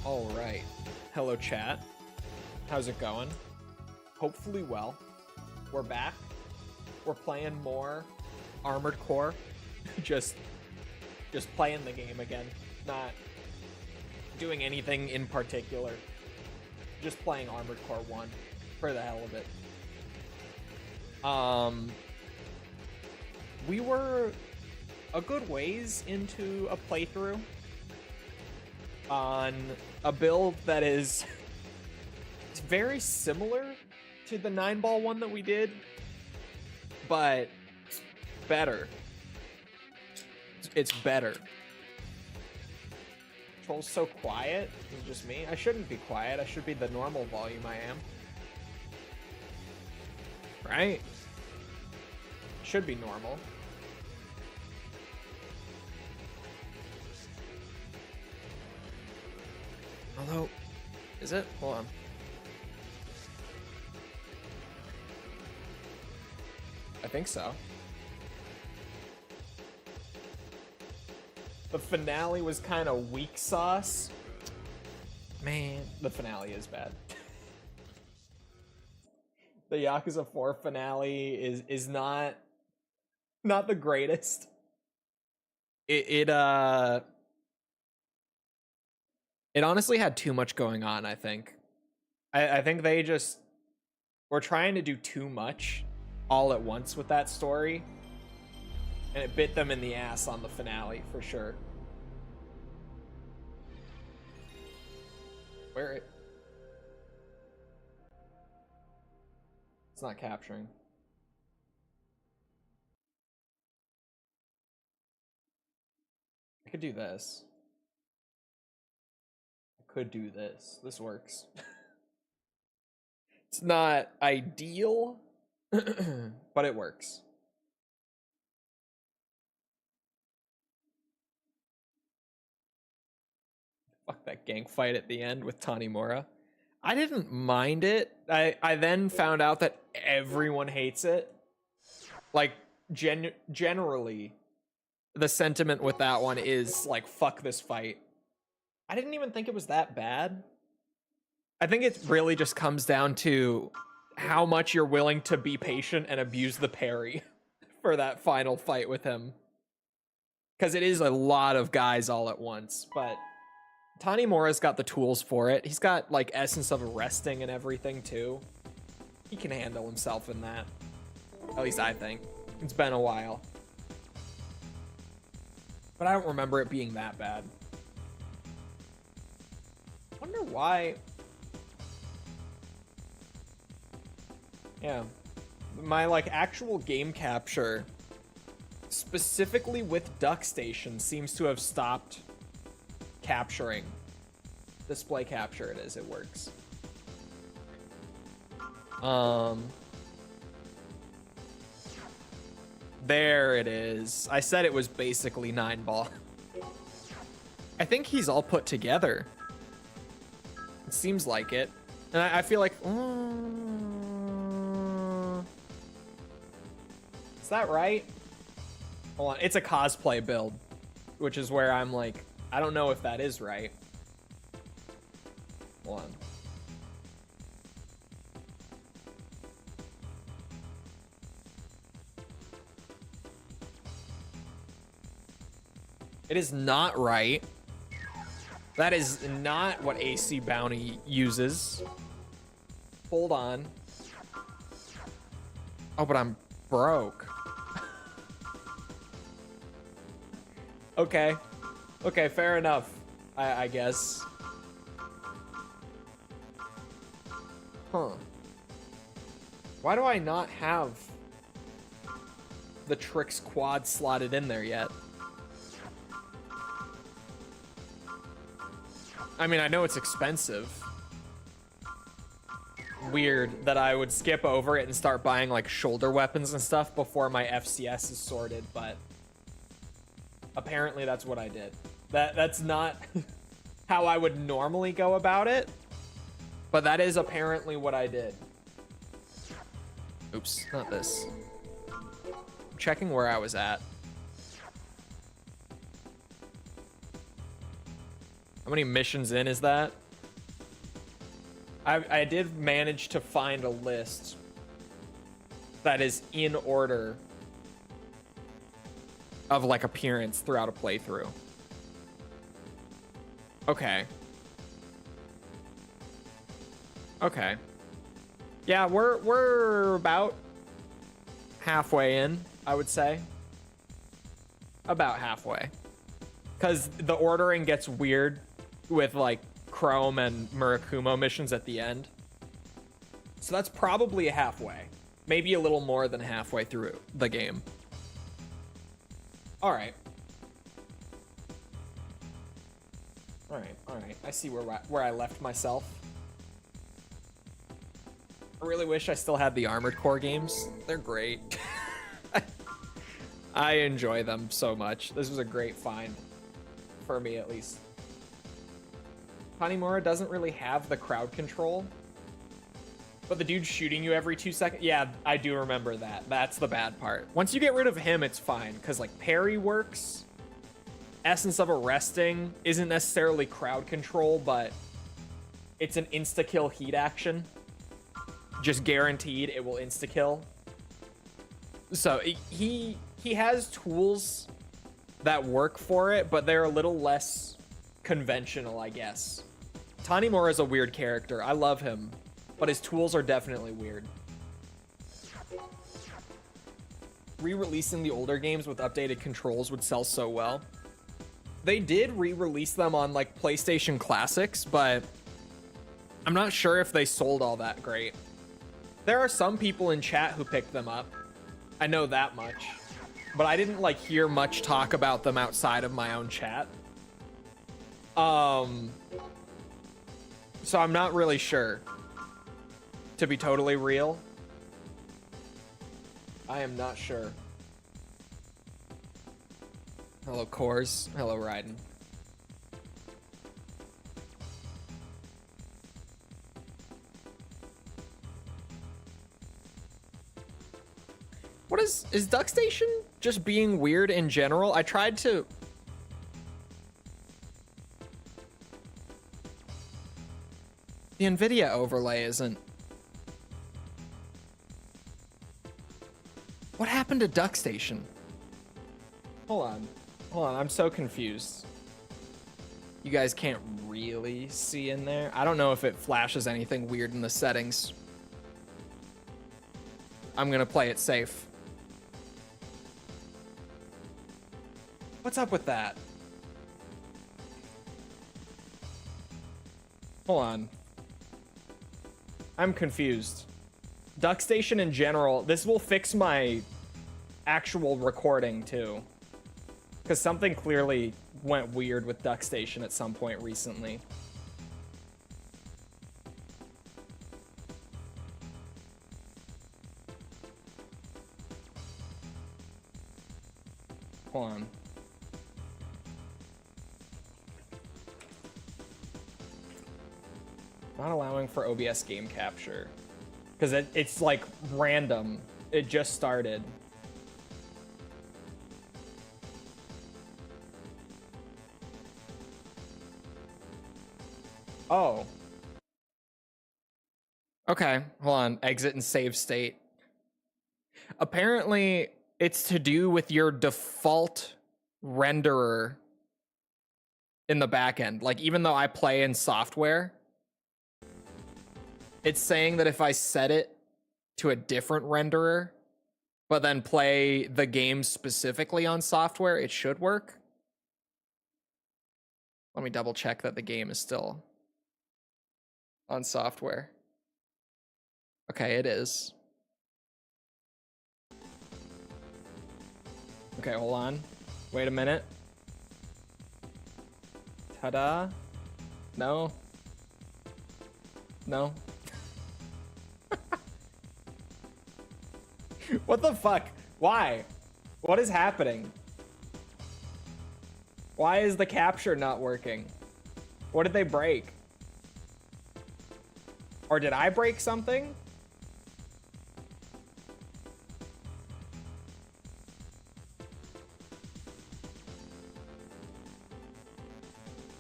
All right. Hello, chat. How's it going? Hopefully well. We're back. We're playing more Armored Core. just playing the game again. Not doing anything in particular. Just playing Armored Core 1 for the hell of it. We were a good ways into a playthrough on a build that is it's very similar to the 9-ball one that we did, but better. It's better. Chole's so quiet. It's just me. I shouldn't be quiet. I should be the normal volume I am. Right? Should be normal. Although, is it? Hold on. I think so. The finale was kind of weak sauce. Man, the finale is bad. The Yakuza 4 finale is not the greatest. It honestly had too much going on, I think. I think they just were trying to do too much all at once with that story. And it bit them in the ass on the finale, for sure. Where it... It's not capturing. I could do this. I could do this. This works. It's not ideal, but it works. Fuck that gang fight at the end with Tanimura. I didn't mind it. I then found out that everyone hates it. Like, generally, the sentiment with that one is, like, fuck this fight. I didn't even think it was that bad. I think it really just comes down to how much you're willing to be patient and abuse the parry for that final fight with him. Because it is a lot of guys all at once, but... Tanimura's got the tools for it. He's got, like, essence of arresting and everything, too. He can handle himself in that. At least I think. It's been a while. But I don't remember it being that bad. I wonder why... Yeah. My, like, actual game capture, specifically with Duck Station, seems to have stopped... capturing. Display capture it is, it works. There it is. I said it was basically 9-ball. I think he's all put together. It seems like it. And I feel like... is that right? Hold on. It's a cosplay build. Which is where I'm like... I don't know if that is right. Hold on. It is not right. That is not what AC Bounty uses. Hold on. Oh, but I'm broke. Okay. Okay, fair enough, I guess. Huh. Why do I not have the Trix quad slotted in there yet? I mean, I know it's expensive. Weird that I would skip over it and start buying, like, shoulder weapons and stuff before my FCS is sorted, but... apparently that's what I did. That's not how I would normally go about it, but that is apparently what I did. Oops, not this. I'm checking where I was at. How many missions in is that? I did manage to find a list that is in order of like appearance throughout a playthrough. Okay. Okay. Yeah, we're about halfway in, I would say. About halfway. Because the ordering gets weird with like Chrome and Murakumo missions at the end. So that's probably halfway. Maybe a little more than halfway through the game. Alright. Alright. I see where I left myself. I really wish I still had the Armored Core games. They're great. I enjoy them so much. This was a great find. For me, at least. Tanimura doesn't really have the crowd control. But the dude shooting you every 2 seconds... Yeah, I do remember that. That's the bad part. Once you get rid of him, it's fine. Because, like, parry works. Essence of Arresting isn't necessarily crowd control, but it's an insta-kill heat action. Just guaranteed it will insta-kill. So, he has tools that work for it, but they're a little less conventional, I guess. Tanimura is a weird character. I love him, but his tools are definitely weird. Re-releasing the older games with updated controls would sell so well. They did re-release them on like PlayStation Classics, but I'm not sure if they sold all that great. There are some people in chat who picked them up. I know that much. But I didn't like hear much talk about them outside of my own chat. So I'm not really sure. To be totally real, I am not sure. Hello, Cores. Hello, Raiden. What is DuckStation just being weird in general? I tried to... The NVIDIA overlay isn't... What happened to DuckStation? Hold on. Hold on, I'm so confused. You guys can't really see in there. I don't know if it flashes anything weird in the settings. I'm gonna play it safe. What's up with that? Hold on. I'm confused. DuckStation in general, this will fix my actual recording too. Because something clearly went weird with DuckStation at some point recently. Hold on. Not allowing for OBS game capture. Because it's like random. It just started. Oh. Okay, hold on. Exit and save state. Apparently, it's to do with your default renderer in the back end. Like, even though I play in software, it's saying that if I set it to a different renderer, but then play the game specifically on software, it should work. Let me double check that the game is still on software. Okay, it is. Okay, hold on. Wait a minute. Ta-da. No. No. What the fuck? Why? What is happening? Why is the capture not working? What did they break? Or did I break something?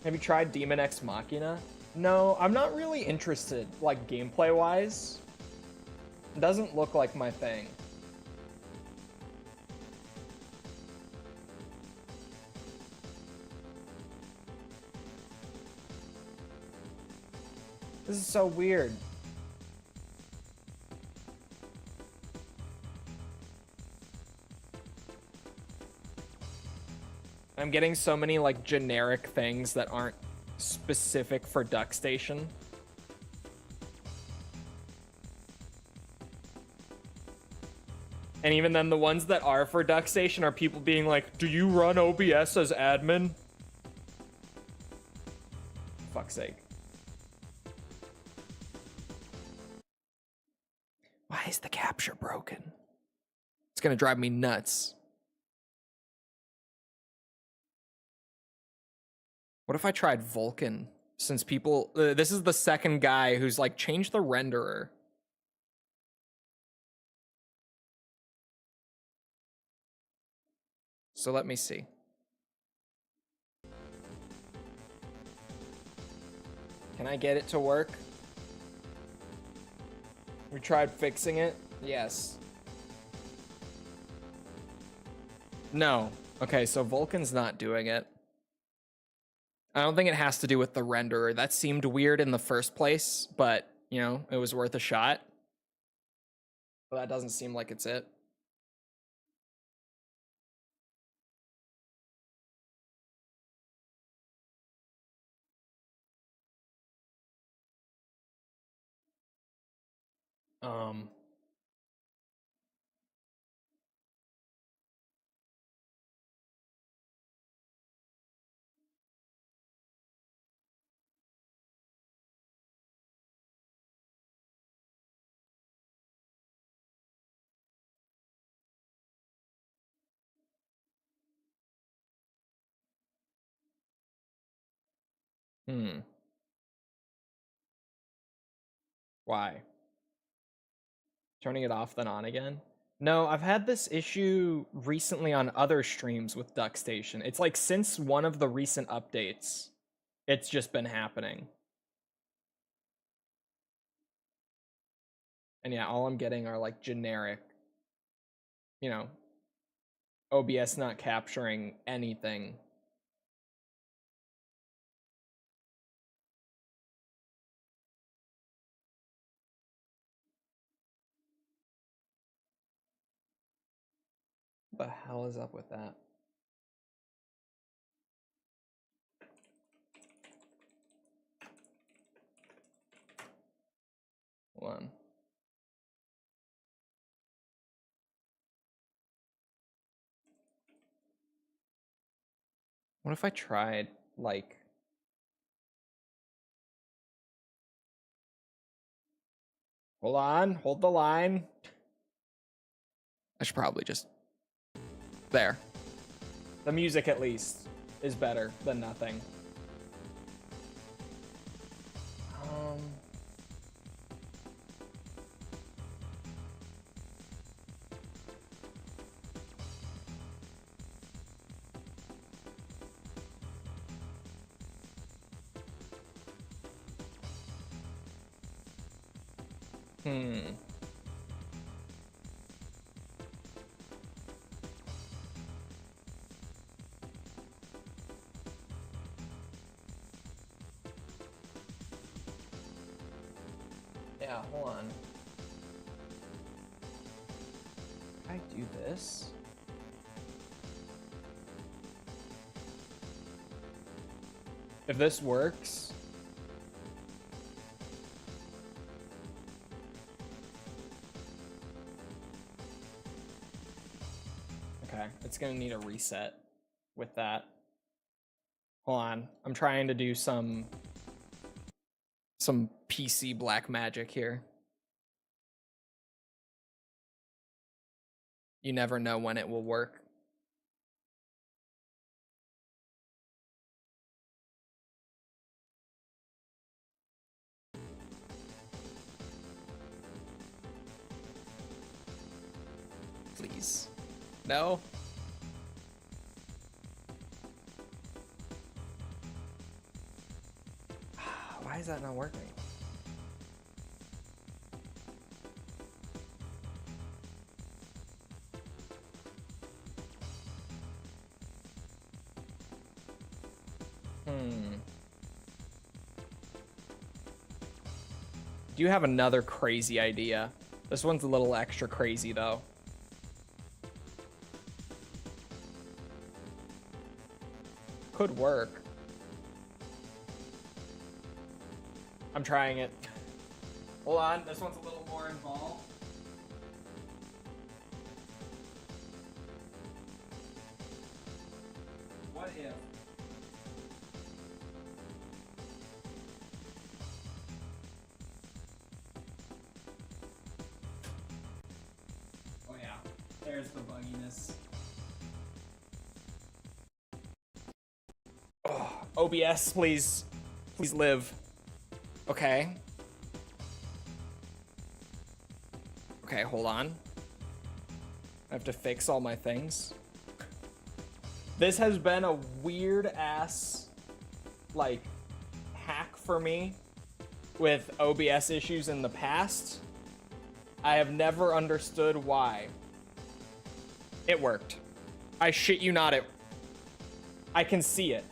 Have you tried Demon X Machina? No, I'm not really interested, like, gameplay-wise. It doesn't look like my thing. This is so weird. I'm getting so many, like, generic things that aren't specific for DuckStation. And even then, the ones that are for DuckStation are people being like, do you run OBS as admin? Fuck's sake. Why is the capture broken? It's gonna drive me nuts. What if I tried Vulkan? Since people, this is the second guy who's like changed the renderer. So let me see. Can I get it to work? We tried fixing it? Yes. No. Okay, so Vulkan's not doing it. I don't think it has to do with the renderer. That seemed weird in the first place, but, you know, it was worth a shot. But that doesn't seem like it's it. Why? Turning it off then on again? No, I've had this issue recently on other streams with DuckStation. It's like since one of the recent updates, it's just been happening. And yeah, all I'm getting are like generic, you know, OBS not capturing anything. What the hell is up with that? Hold on. What if I tried, like... Hold on, hold the line. I should probably just... There. The music, at least, is better than nothing. Yeah, hold on. Can I do this? If this works... Okay, it's gonna need a reset with that. Hold on, I'm trying to do some PC black magic here. You never know when it will work. Please. No? Why is that not working? Do you have another crazy idea? This one's a little extra crazy, though. Could work. I'm trying it. Hold on, this one's a little more involved. What if? Oh yeah, there's the bugginess. Oh, OBS, please live. Okay. Okay, hold on. I have to fix all my things. This has been a weird ass, like, hack for me with OBS issues in the past. I have never understood why. It worked. I shit you not, I can see it.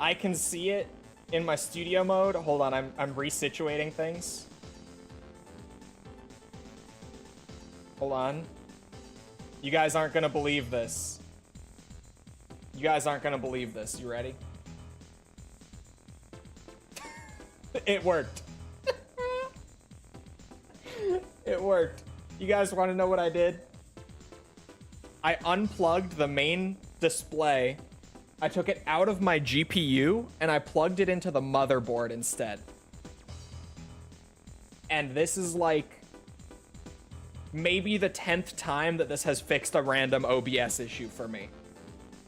I can see it in my studio mode. Hold on, I'm resituating things. Hold on. You guys aren't gonna believe this. You guys aren't gonna believe this. You ready? It worked. It worked. You guys want to know what I did? I unplugged the main display. I took it out of my GPU and I plugged it into the motherboard instead. And this is like maybe the 10th time that this has fixed a random OBS issue for me.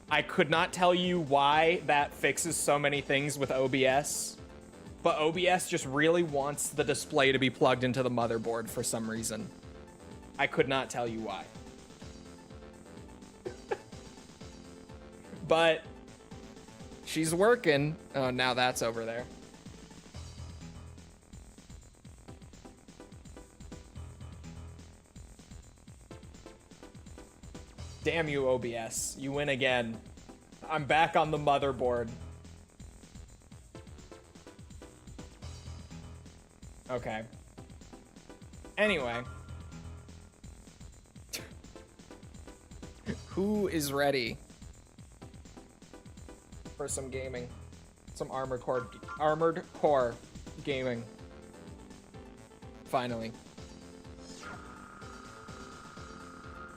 I could not tell you why that fixes so many things with OBS, but OBS just really wants the display to be plugged into the motherboard for some reason. I could not tell you why. But she's working. Oh, now that's over there. Damn you, OBS. You win again. I'm back on the motherboard. Okay. Anyway. Who is ready for some gaming? Some armored core gaming. Finally.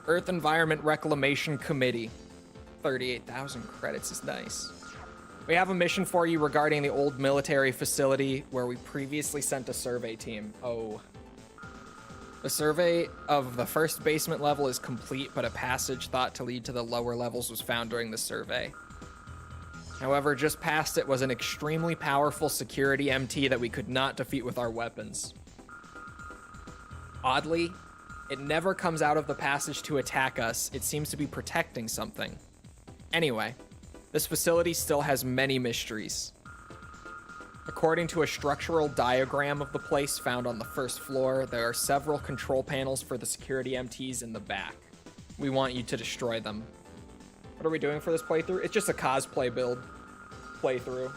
Earth Environment Reclamation Committee. 38,000 credits is nice. We have a mission for you regarding the old military facility where we previously sent a survey team. Oh. The survey of the first basement level is complete, but a passage thought to lead to the lower levels was found during the survey. However, just past it was an extremely powerful security MT that we could not defeat with our weapons. Oddly, it never comes out of the passage to attack us. It seems to be protecting something. Anyway, this facility still has many mysteries. According to a structural diagram of the place found on the first floor, there are several control panels for the security MTs in the back. We want you to destroy them. What are we doing for this playthrough? It's just a cosplay build playthrough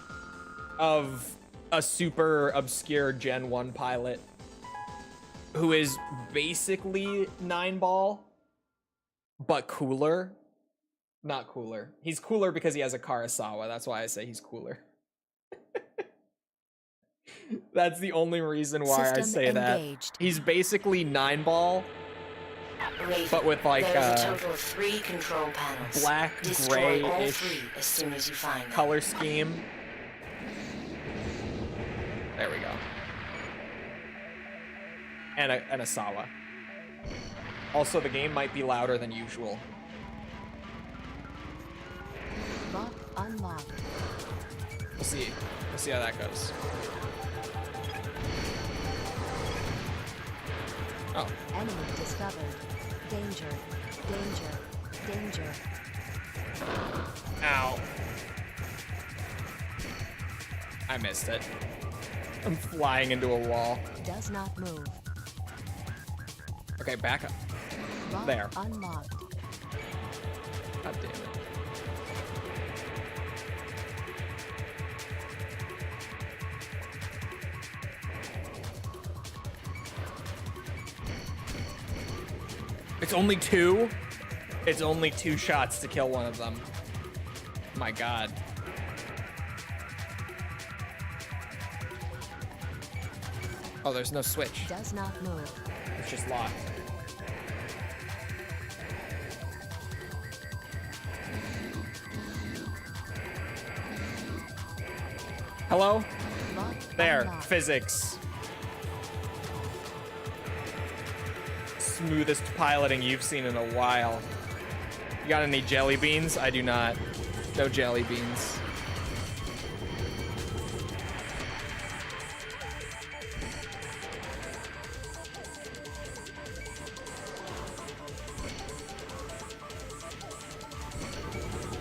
of a super obscure Gen 1 pilot who is basically 9-ball, but cooler. Not cooler. He's cooler because he has a Karasawa. That's why I say he's cooler. That's the only reason why System I say engaged. that. He's basically 9-ball, but with like a total of 3 control panels. black, Destroy all gray-ish 3 as soon as you find them. color scheme. There we go. And a Sawa. Also, the game might be louder than usual. Lock unlocked. We'll see. We'll see how that goes. Oh. Enemy discovered. Danger. Danger. Danger. Ow. I missed it. I'm flying into a wall. Does not move. Okay, back up. Lock There. unlocked. God damn it. It's only two? It's only 2 shots to kill one of them. My God. Oh, there's no switch. Does not move. It's just locked. Hello? Lock There, unlocked. physics. Smoothest piloting you've seen in a while. You got any jelly beans? I do not. No jelly beans.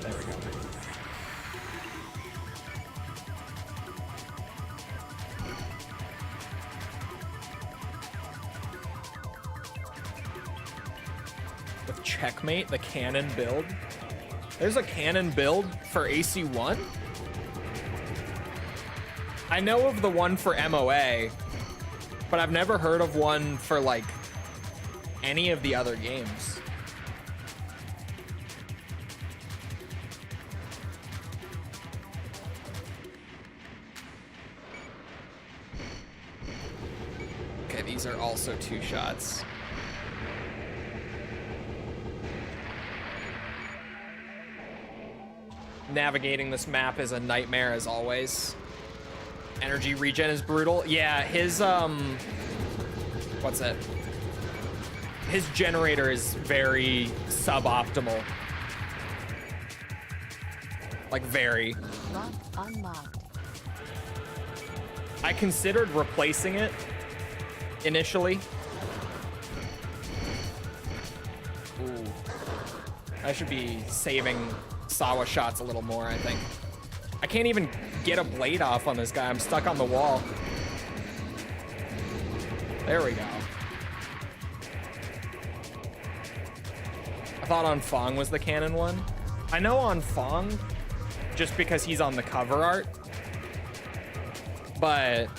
There we go. With Checkmate, the cannon build. There's a cannon build for AC1? I know of the one for MOA, but I've never heard of one for, like, any of the other games. Okay, these are also 2 shots. Navigating this map is a nightmare as always. Energy regen is brutal. Yeah, his what's it? His generator is very suboptimal. Like very. Lock unlocked. I considered replacing it initially. Ooh. I should be saving Sawa shots a little more, I think. I can't even get a blade off on this guy. I'm stuck on the wall. There we go. I thought On Fong was the canon one. I know On Fong just because he's on the cover art. But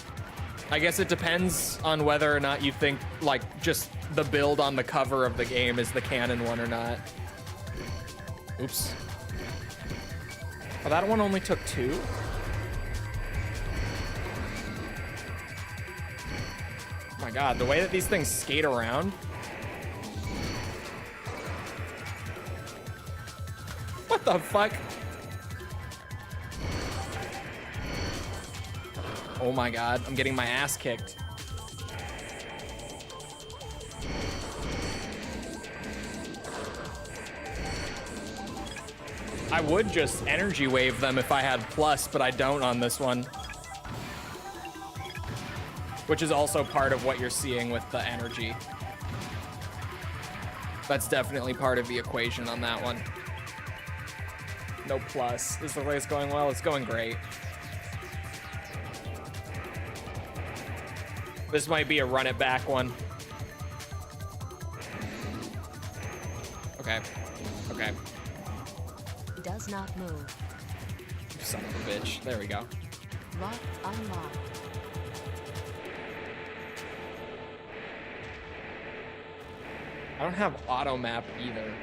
I guess it depends on whether or not you think, like, just the build on the cover of the game is the canon one or not. Oops. Oh, that one only took 2? Oh my God, the way that these things skate around. What the fuck? Oh my God, I'm getting my ass kicked. I would just energy wave them if I had plus, but I don't on this one. Which is also part of what you're seeing with the energy. That's definitely part of the equation on that one. No plus. Is the race going well? It's going great. This might be a run it back one. Okay. Okay. Does not move. Son of a bitch. There we go. Lock unlocked. I don't have auto map either.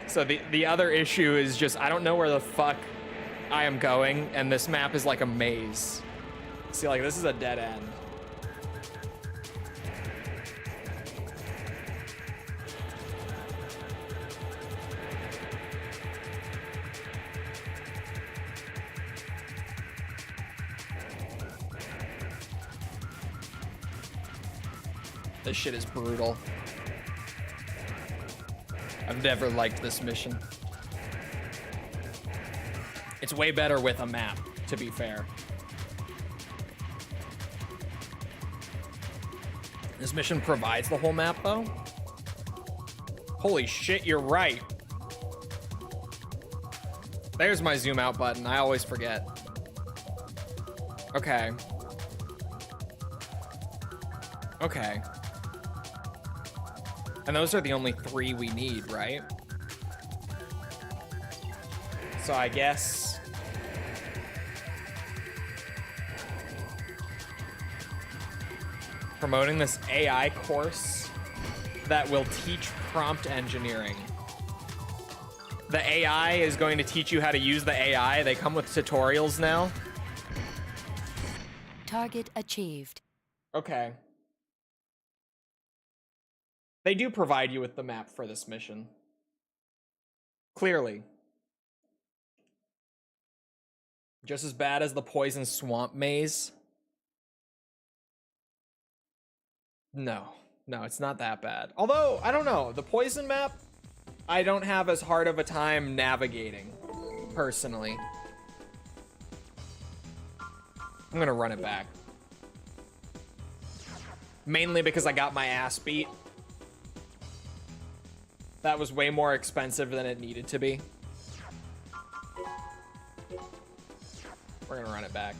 So the other issue is just I don't know where the fuck I am going, and this map is like a maze. See, like, this is a dead end. This shit is brutal. I've never liked this mission. It's way better with a map, to be fair. This mission provides the whole map, though? Holy shit, you're right. There's my zoom out button. I always forget. Okay. Okay. And those are the only 3 we need, right? So I guess... promoting this AI course that will teach prompt engineering. The AI is going to teach you how to use the AI. They come with tutorials now. Target achieved. Okay. They do provide you with the map for this mission. Clearly. Just as bad as the poison swamp maze. No, it's not that bad. Although, I don't know, the poison map, I don't have as hard of a time navigating, personally. I'm gonna run it back. Mainly because I got my ass beat. That was way more expensive than it needed to be. We're gonna run it back.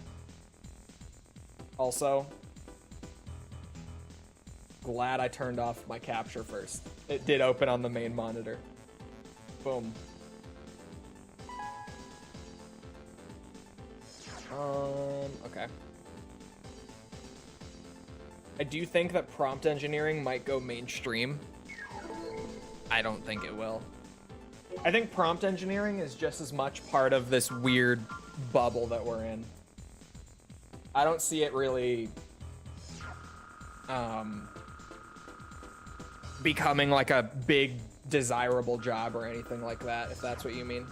Also, glad I turned off my capture first. It did open on the main monitor. Boom. Okay. I do think that prompt engineering might go mainstream. I don't think it will. I think prompt engineering is just as much part of this weird bubble that we're in. I don't see it really becoming like a big desirable job or anything like that, if that's what you mean.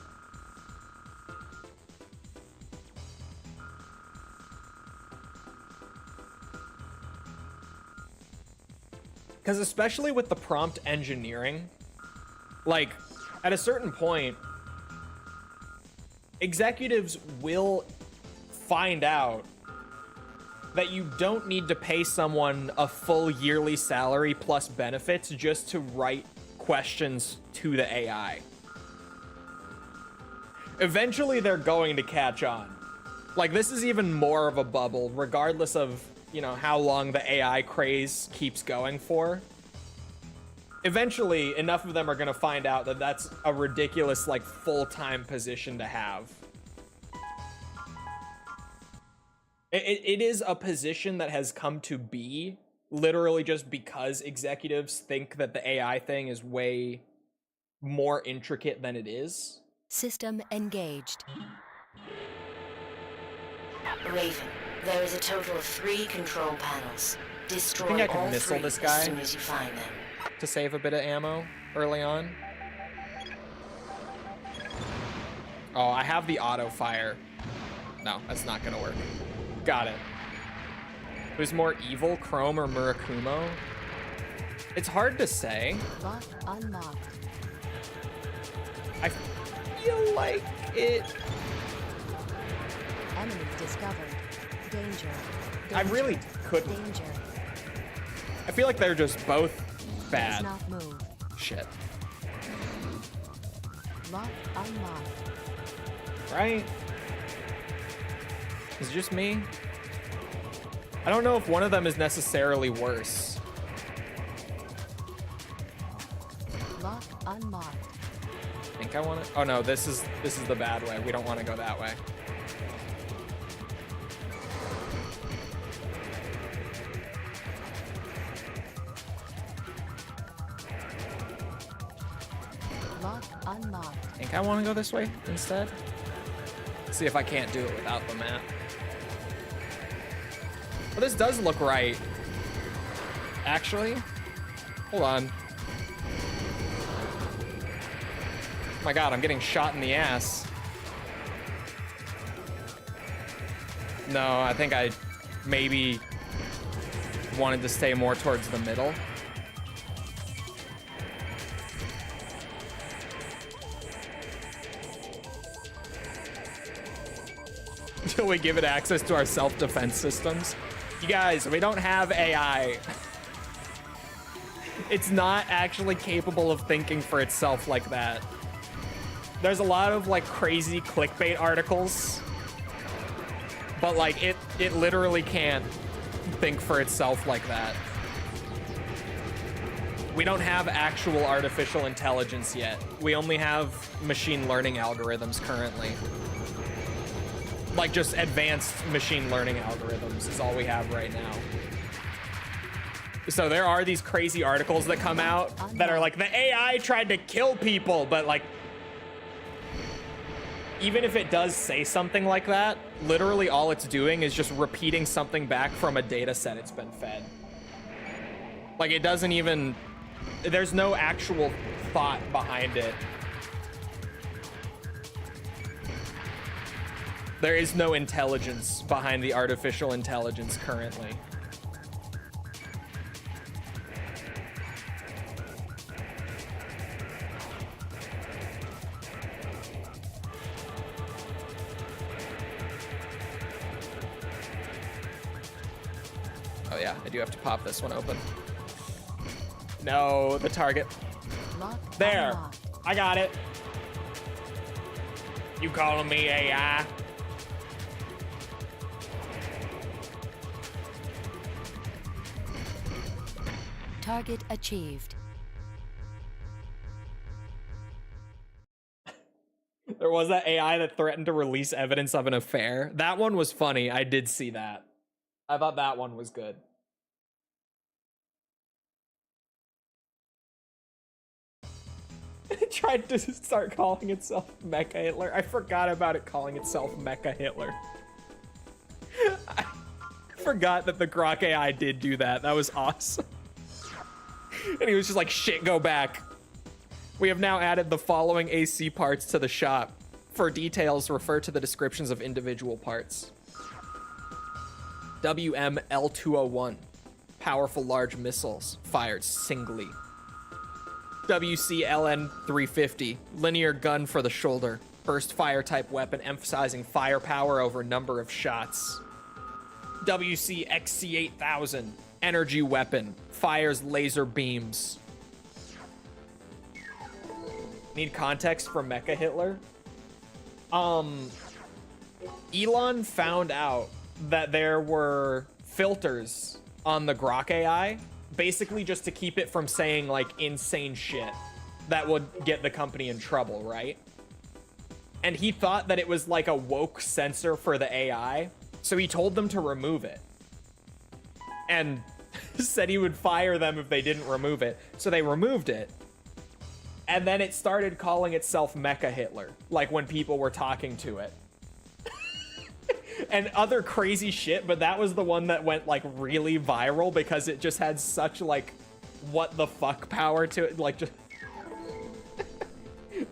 Because especially with the prompt engineering, like, at a certain point, executives will find out that you don't need to pay someone a full yearly salary plus benefits just to write questions to the AI. Eventually, they're going to catch on. Like, this is even more of a bubble, regardless of, you know, how long the AI craze keeps going for. Eventually, enough of them are going to find out that that's a ridiculous, like, full-time position to have. It is a position that has come to be literally just because executives think that the AI thing is way more intricate than it is. System engaged. Raven, there is a total of 3 control panels. Destroy I think I can all missile 3 this guy as soon as you find them. to save a bit of ammo early on. Oh, I have the auto fire. No, that's not gonna work. Got it. Who's more evil, Chrome or Murakumo? It's hard to say. Lock unlocked. I feel like it... Enemy discovered. Danger. I really couldn't. Danger. I feel like they're just both Does bad. not move. Shit. Lock unlocked. Right? Is it just me? I don't know if one of them is necessarily worse. Lock unlocked. I think I want to... Oh no, this is the bad way. We don't want to go that way. Lock unlocked. I think I want to go this way instead. See if I can't do it without the map. Well, this does look right. Actually, hold on. Oh my god, I'm getting shot in the ass. No, I think I maybe wanted to stay more towards the middle. Until we give it access to our self-defense systems. You guys, we don't have AI. It's not actually capable of thinking for itself like that. There's a lot of like crazy clickbait articles But like it literally can't think for itself like that. We don't have actual artificial intelligence yet. We only have machine learning algorithms currently. Like just advanced machine learning algorithms is all we have right now. So there are these crazy articles that come out that are like, the AI tried to kill people, but like, even if it does say something like that, literally all it's doing is just repeating something back from a data set it's been fed. Like it doesn't even, there's no actual thought behind it. There is no intelligence behind the artificial intelligence currently. Oh yeah, I do have to pop this one open. No, the target. Lock There, unlocked. I got it. You calling me AI? Target achieved. There was that AI that threatened to release evidence of an affair. That one was funny. I did see that. I thought that one was good. It tried to start calling itself Mecha Hitler. I forgot about it calling itself Mecha Hitler. I forgot that the Grok AI did do that. That was awesome. And he was just like, shit, go back. We have now added the following AC parts to the shop. For details, refer to the descriptions of individual parts. WM-L201. Powerful large missiles, fired singly. WC-LN-350. Linear gun for the shoulder. Burst fire type weapon emphasizing firepower over number of shots. WC-XC-8000. Energy weapon. Fires laser beams. Need context for Mecha Hitler? Elon found out that there were filters on the Grok AI, basically just to keep it from saying like insane shit that would get the company in trouble, right? And he thought that it was like a woke sensor for the AI, so he told them to remove it. And said he would fire them if they didn't remove it. So they removed it. And then it started calling itself Mecha Hitler, like when people were talking to it. And other crazy shit, but that was the one that went like really viral because it just had such like what the fuck power to it. Like just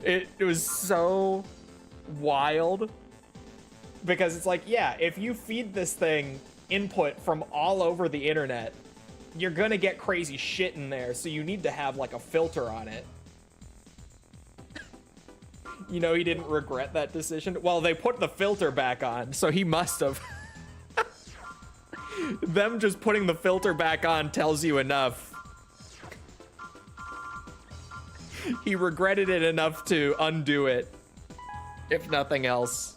it was so wild because it's like, yeah, if you feed this thing input from all over the internet, you're gonna get crazy shit in there, so you need to have like a filter on it. You know, he didn't regret that decision. Well, they put the filter back on, so he must have. Them just putting the filter back on tells you enough. He regretted it enough to undo it, if nothing else.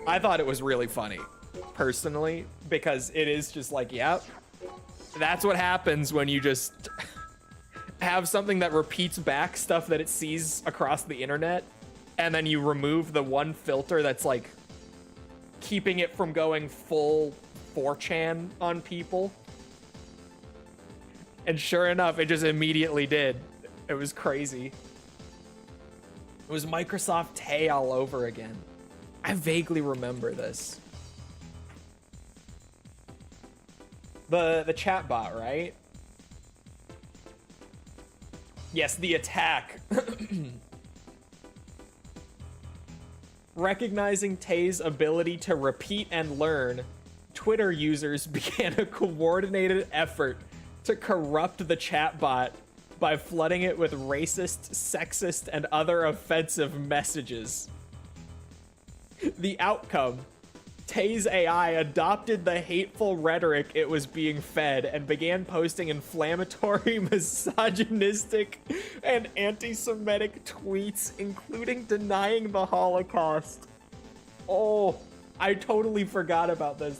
I thought it was really funny, personally, because it is just like, yep, that's what happens when you just have something that repeats back stuff that it sees across the internet. And then you remove the one filter that's like keeping it from going full 4chan on people. And sure enough, it just immediately did. It was crazy. It was Microsoft Tay all over again. I vaguely remember this. The chatbot, right? Yes, the attack. Recognizing Tay's ability to repeat and learn, Twitter users began a coordinated effort to corrupt the chatbot by flooding it with racist, sexist, and other offensive messages. The outcome: Tay's AI adopted the hateful rhetoric it was being fed and began posting inflammatory, misogynistic, and anti-Semitic tweets, including denying the Holocaust. Oh, I totally forgot about this.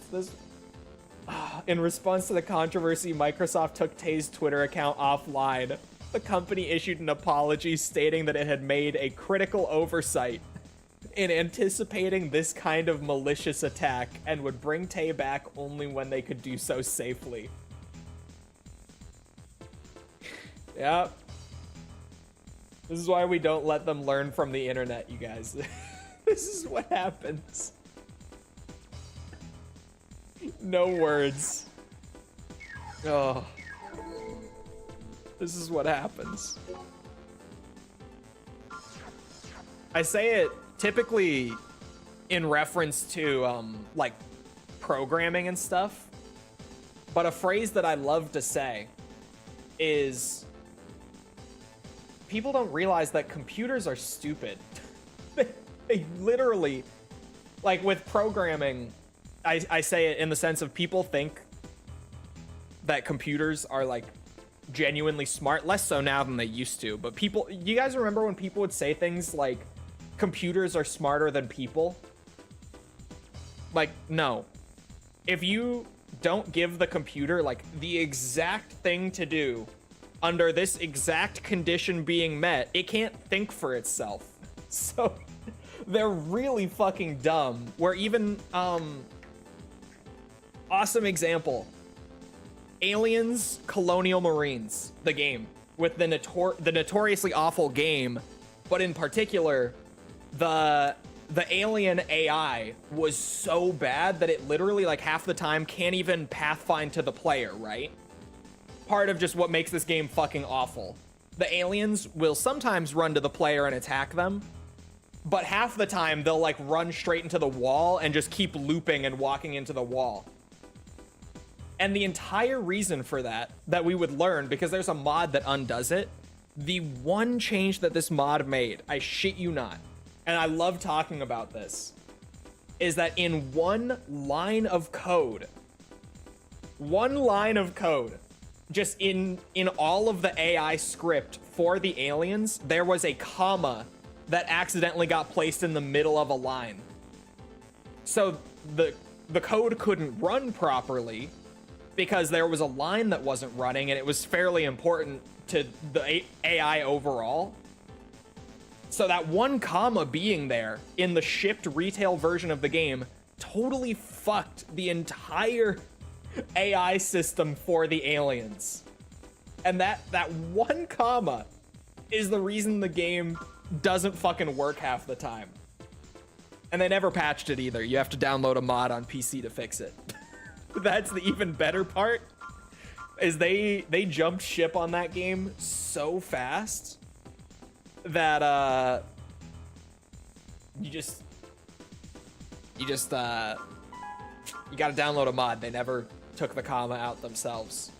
In response to the controversy, Microsoft took Tay's Twitter account offline. The company issued an apology stating that it had made a critical oversight in anticipating this kind of malicious attack and would bring Tay back only when they could do so safely. Yep. This is why we don't let them learn from the internet, you guys. This is what happens. No words. Oh. This is what happens. I say it typically in reference to, like, programming and stuff. But a phrase that I love to say is, people don't realize that computers are stupid. They literally, like with programming, I say it in the sense of people think that computers are like genuinely smart, less so now than they used to, but people, you guys remember when people would say things like computers are smarter than people? Like, no. If you don't give the computer like the exact thing to do under this exact condition being met, it can't think for itself. So they're really fucking dumb. Where even, awesome example, Aliens Colonial Marines, the game, with the notoriously awful game, but in particular, the alien AI was so bad that it literally, like, half the time can't even pathfind to the player, right? Part of just what makes this game fucking awful. The aliens will sometimes run to the player and attack them, but half the time they'll like run straight into the wall and just keep looping and walking into the wall. And the entire reason for that we would learn, because there's a mod that undoes it, the one change that this mod made, I shit you not, and I love talking about this, is that in one line of code, just in all of the AI script for the aliens, there was a comma that accidentally got placed in the middle of a line. So the code couldn't run properly because there was a line that wasn't running, and it was fairly important to the AI overall. So that one comma being there in the shipped retail version of the game totally fucked the entire AI system for the aliens. And that one comma is the reason the game doesn't fucking work half the time. And they never patched it either. You have to download a mod on PC to fix it. That's the even better part, is they jumped ship on that game so fast that you gotta download a mod. They never took the comma out themselves.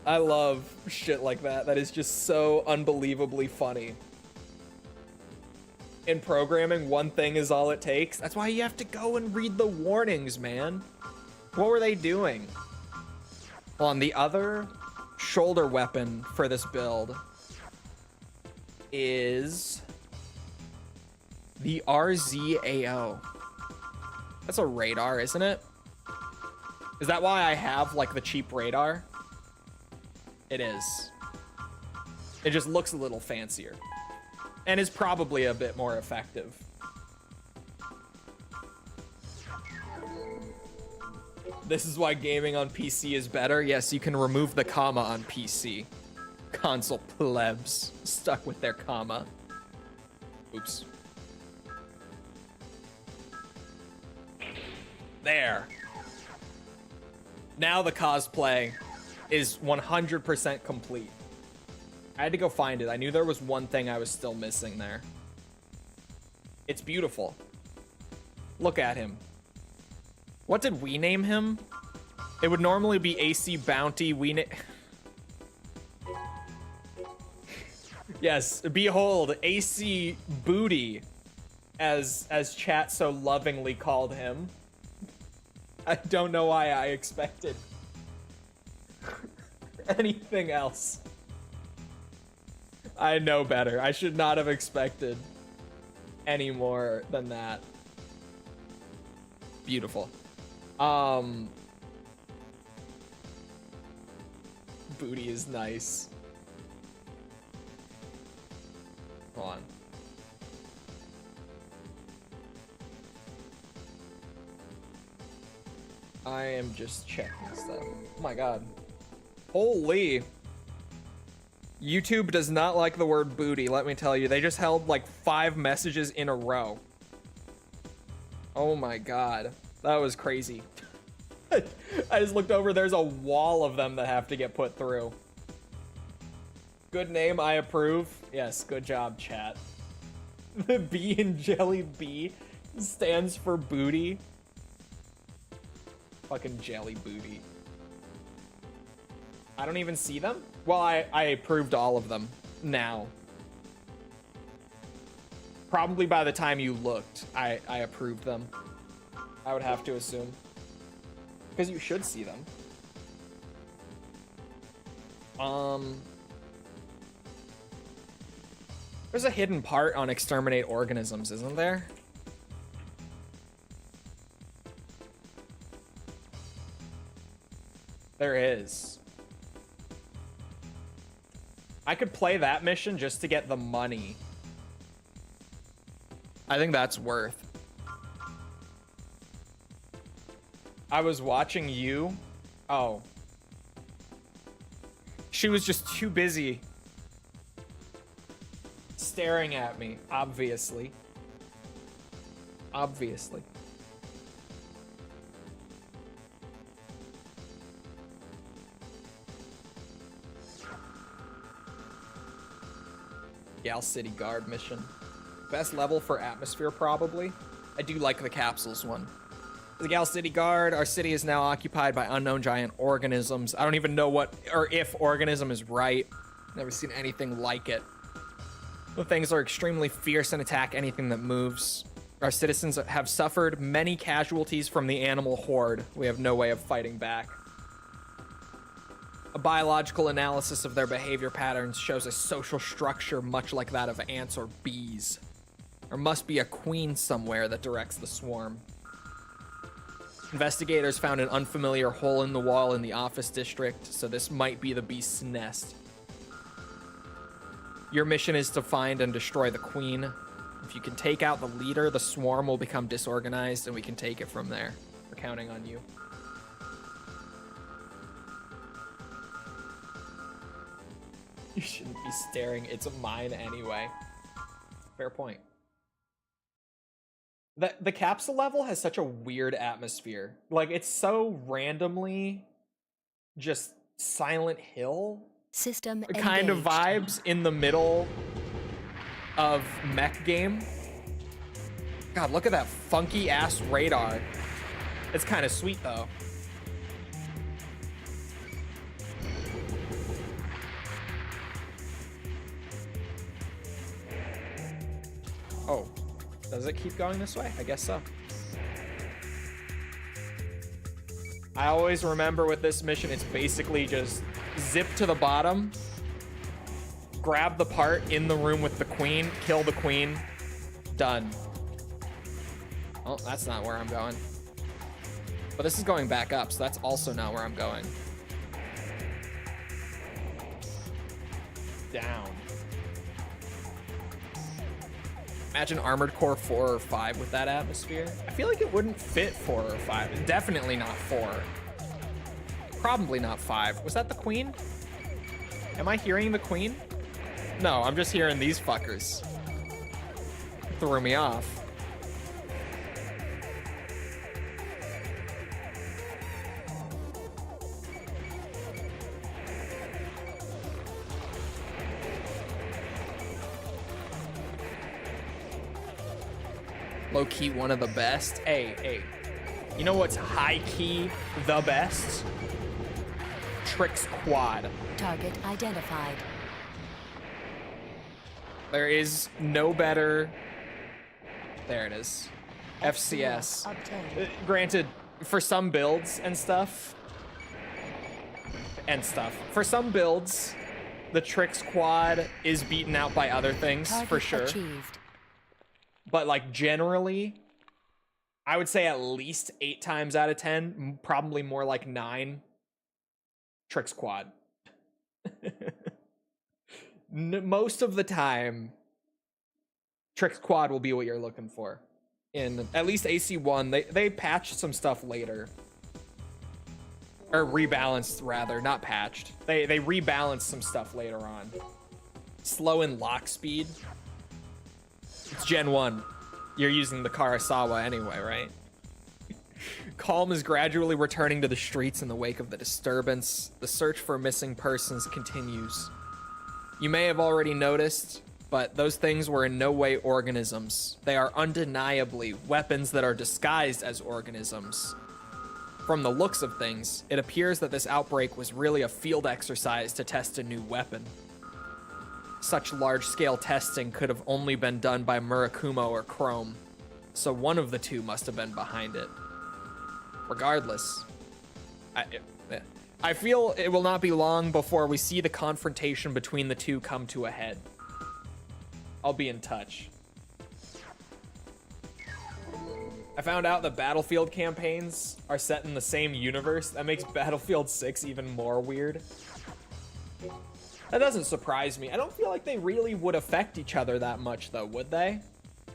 I love shit like that. That is just so unbelievably funny. In programming, one thing is all it takes. That's why you have to go and read the warnings, man. What were they doing? Well, and the other shoulder weapon for this build is the RZAO. That's a radar, isn't it? Is that why I have, like, the cheap radar? It is. It just looks a little fancier. And is probably a bit more effective. This is why gaming on PC is better. Yes, you can remove the comma on PC. Console plebs stuck with their comma. Oops. There. Now the cosplay is 100% complete. I had to go find it. I knew there was one thing I was still missing there. It's beautiful. Look at him. What did we name him? It would normally be AC Bounty. Yes, behold, AC Booty, as chat so lovingly called him. I don't know why I expected anything else. I know better. I should not have expected any more than that. Beautiful. Booty is nice. Hold on. I am just checking stuff. Oh my god. Holy. YouTube does not like the word booty, let me tell you. They just held like 5 messages in a row. Oh my god. That was crazy. I just looked over, there's a wall of them that have to get put through. Good name, I approve. Yes, good job, chat. The B in Jelly B stands for booty. Fucking jelly booty. I don't even see them? Well, I approved all of them now. Probably by the time you looked, I approved them. I would have to assume. Because you should see them. There's a hidden part on exterminate organisms, isn't there? There is. I could play that mission just to get the money. I think that's worth. I was watching you. Oh. She was just too busy staring at me, obviously. Obviously. Gal City Guard mission. Best level for atmosphere, probably. I do like the capsules one. The Gal City Guard, our city is now occupied by unknown giant organisms. I don't even know what, or if organism is right. Never seen anything like it. The things are extremely fierce and attack anything that moves. Our citizens have suffered many casualties from the animal horde. We have no way of fighting back. A biological analysis of their behavior patterns shows a social structure much like that of ants or bees. There must be a queen somewhere that directs the swarm. Investigators found an unfamiliar hole in the wall in the office district, so this might be the beast's nest. Your mission is to find and destroy the queen. If you can take out the leader, the swarm will become disorganized and we can take it from there. We're counting on you. You shouldn't be staring. It's mine anyway. Fair point. The capsule level has such a weird atmosphere. Like, it's so randomly just Silent Hill System kind of engaged. vibes in the middle of mech game. God, look at that funky ass radar. It's kind of sweet though. Oh, does it keep going this way? I guess so. I always remember with this mission, it's basically just zip to the bottom, grab the part in the room with the queen, kill the queen, done. Oh, that's not where I'm going. But this is going back up, so that's also not where I'm going. Down. Imagine Armored Core 4 or 5 with that atmosphere. I feel like it wouldn't fit 4 or 5. Definitely not 4. Probably not 5. Was that the queen? Am I hearing the queen? No, I'm just hearing these fuckers. Threw me off. Low-key one of the best. Hey. You know what's high-key the best? Tricks Quad. Target identified. There is no better... There it is. FCS. Obtained. Granted, for some builds and stuff... For some builds, the Tricks Quad is beaten out by other things, Target for sure. achieved. But like generally, I would say at least 8 times out of 10, probably more like 9, trick squad. Most of the time, trick squad will be what you're looking for. In at least AC1, they patched some stuff later. Or rebalanced, rather, not patched. They rebalanced some stuff later on. Slow in lock speed. It's Gen 1. You're using the Karasawa anyway, right? Calm is gradually returning to the streets in the wake of the disturbance. The search for missing persons continues. You may have already noticed, but those things were in no way organisms. They are undeniably weapons that are disguised as organisms. From the looks of things, it appears that this outbreak was really a field exercise to test a new weapon. Such large-scale testing could have only been done by Murakumo or Chrome, so one of the two must have been behind it. Regardless, I feel it will not be long before we see the confrontation between the two come to a head. I'll be in touch. I found out that Battlefield campaigns are set in the same universe. That makes Battlefield 6 even more weird. That doesn't surprise me. I don't feel like they really would affect each other that much, though, would they?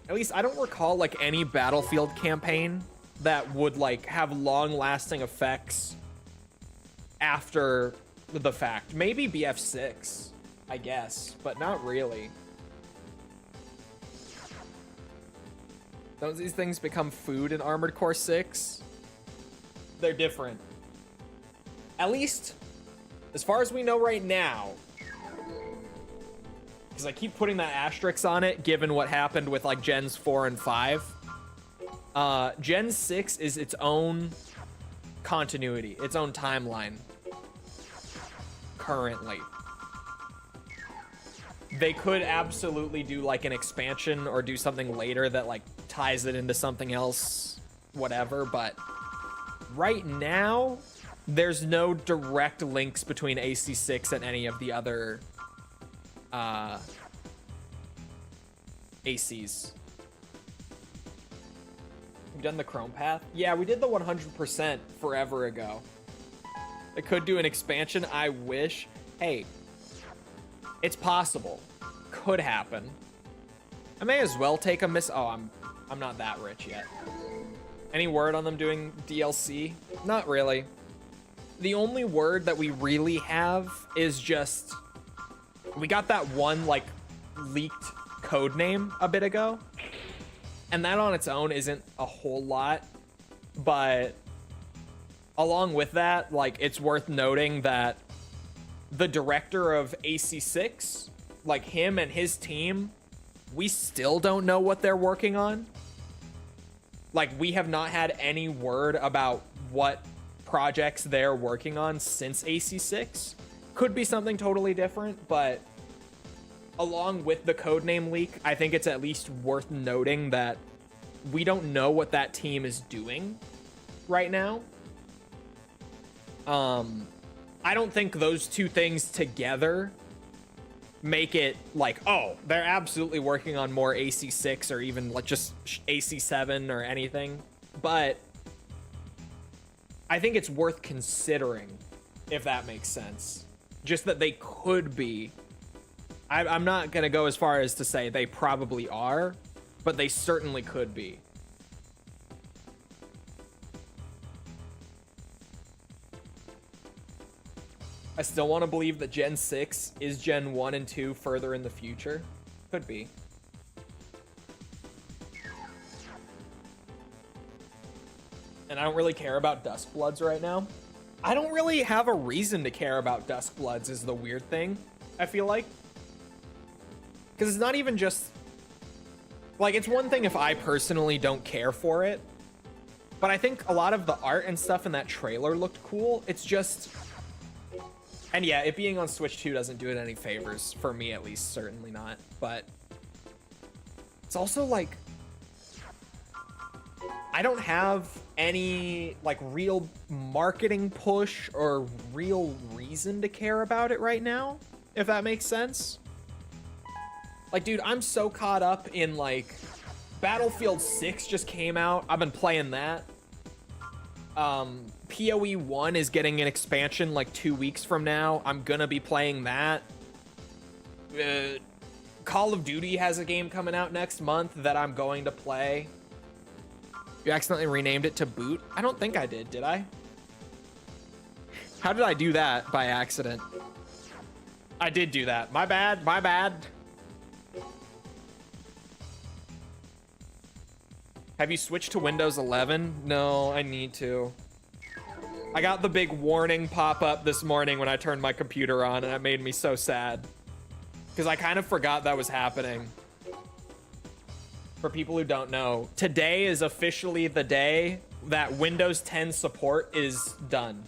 At least I don't recall, like, any Battlefield campaign that would, like, have long-lasting effects after the fact. Maybe BF6, I guess, but not really. Don't these things become food in Armored Core 6? They're different. At least, as far as we know right now, because I keep putting that asterisk on it, given what happened with, like, Gens 4 and 5. Gen 6 is its own continuity, its own timeline. Currently. They could absolutely do, like, an expansion or do something later that, like, ties it into something else, whatever, but right now, there's no direct links between AC6 and any of the other ACs. We've done the Chrome path? Yeah, we did the 100% forever ago. They could do an expansion, I wish. Hey, it's possible. Could happen. I may as well take a miss. Oh, I'm not that rich yet. Any word on them doing DLC? Not really. The only word that we really have is just, we got that one, like, leaked code name a bit ago, and that on its own isn't a whole lot, but along with that, like, it's worth noting that the director of AC6, like, him and his team, we still don't know what they're working on. Like, we have not had any word about what projects they're working on since AC6. Could be something totally different, but along with the codename leak, I think it's at least worth noting that we don't know what that team is doing right now. I don't think those two things together make it like, oh, they're absolutely working on more AC6 or even like just AC7 or anything. But I think it's worth considering, if that makes sense. Just that they could be. I'm not going to go as far as to say they probably are, but they certainly could be. I still want to believe that Gen 6 is Gen 1 and 2 further in the future. Could be. And I don't really care about Duskbloods right now. I don't really have a reason to care about Duskbloods is the weird thing, I feel like. Because it's not even just... Like, it's one thing if I personally don't care for it, but I think a lot of the art and stuff in that trailer looked cool. It's just... And yeah, it being on Switch 2 doesn't do it any favors, for me at least, certainly not. But it's also like, I don't have any like real marketing push or real reason to care about it right now, if that makes sense. Like, dude, I'm so caught up in like Battlefield 6 just came out. I've been playing that. PoE 1 is getting an expansion like 2 weeks from now. I'm gonna be playing that. Call of Duty has a game coming out next month that I'm going to play. You accidentally renamed it to Boot? I don't think I did I? How did I do that by accident? I did do that. My bad, my bad. Have you switched to Windows 11? No, I need to. I got the big warning pop up this morning when I turned my computer on, and it made me so sad. Because I kind of forgot that was happening. For people who don't know, today is officially the day that Windows 10 support is done.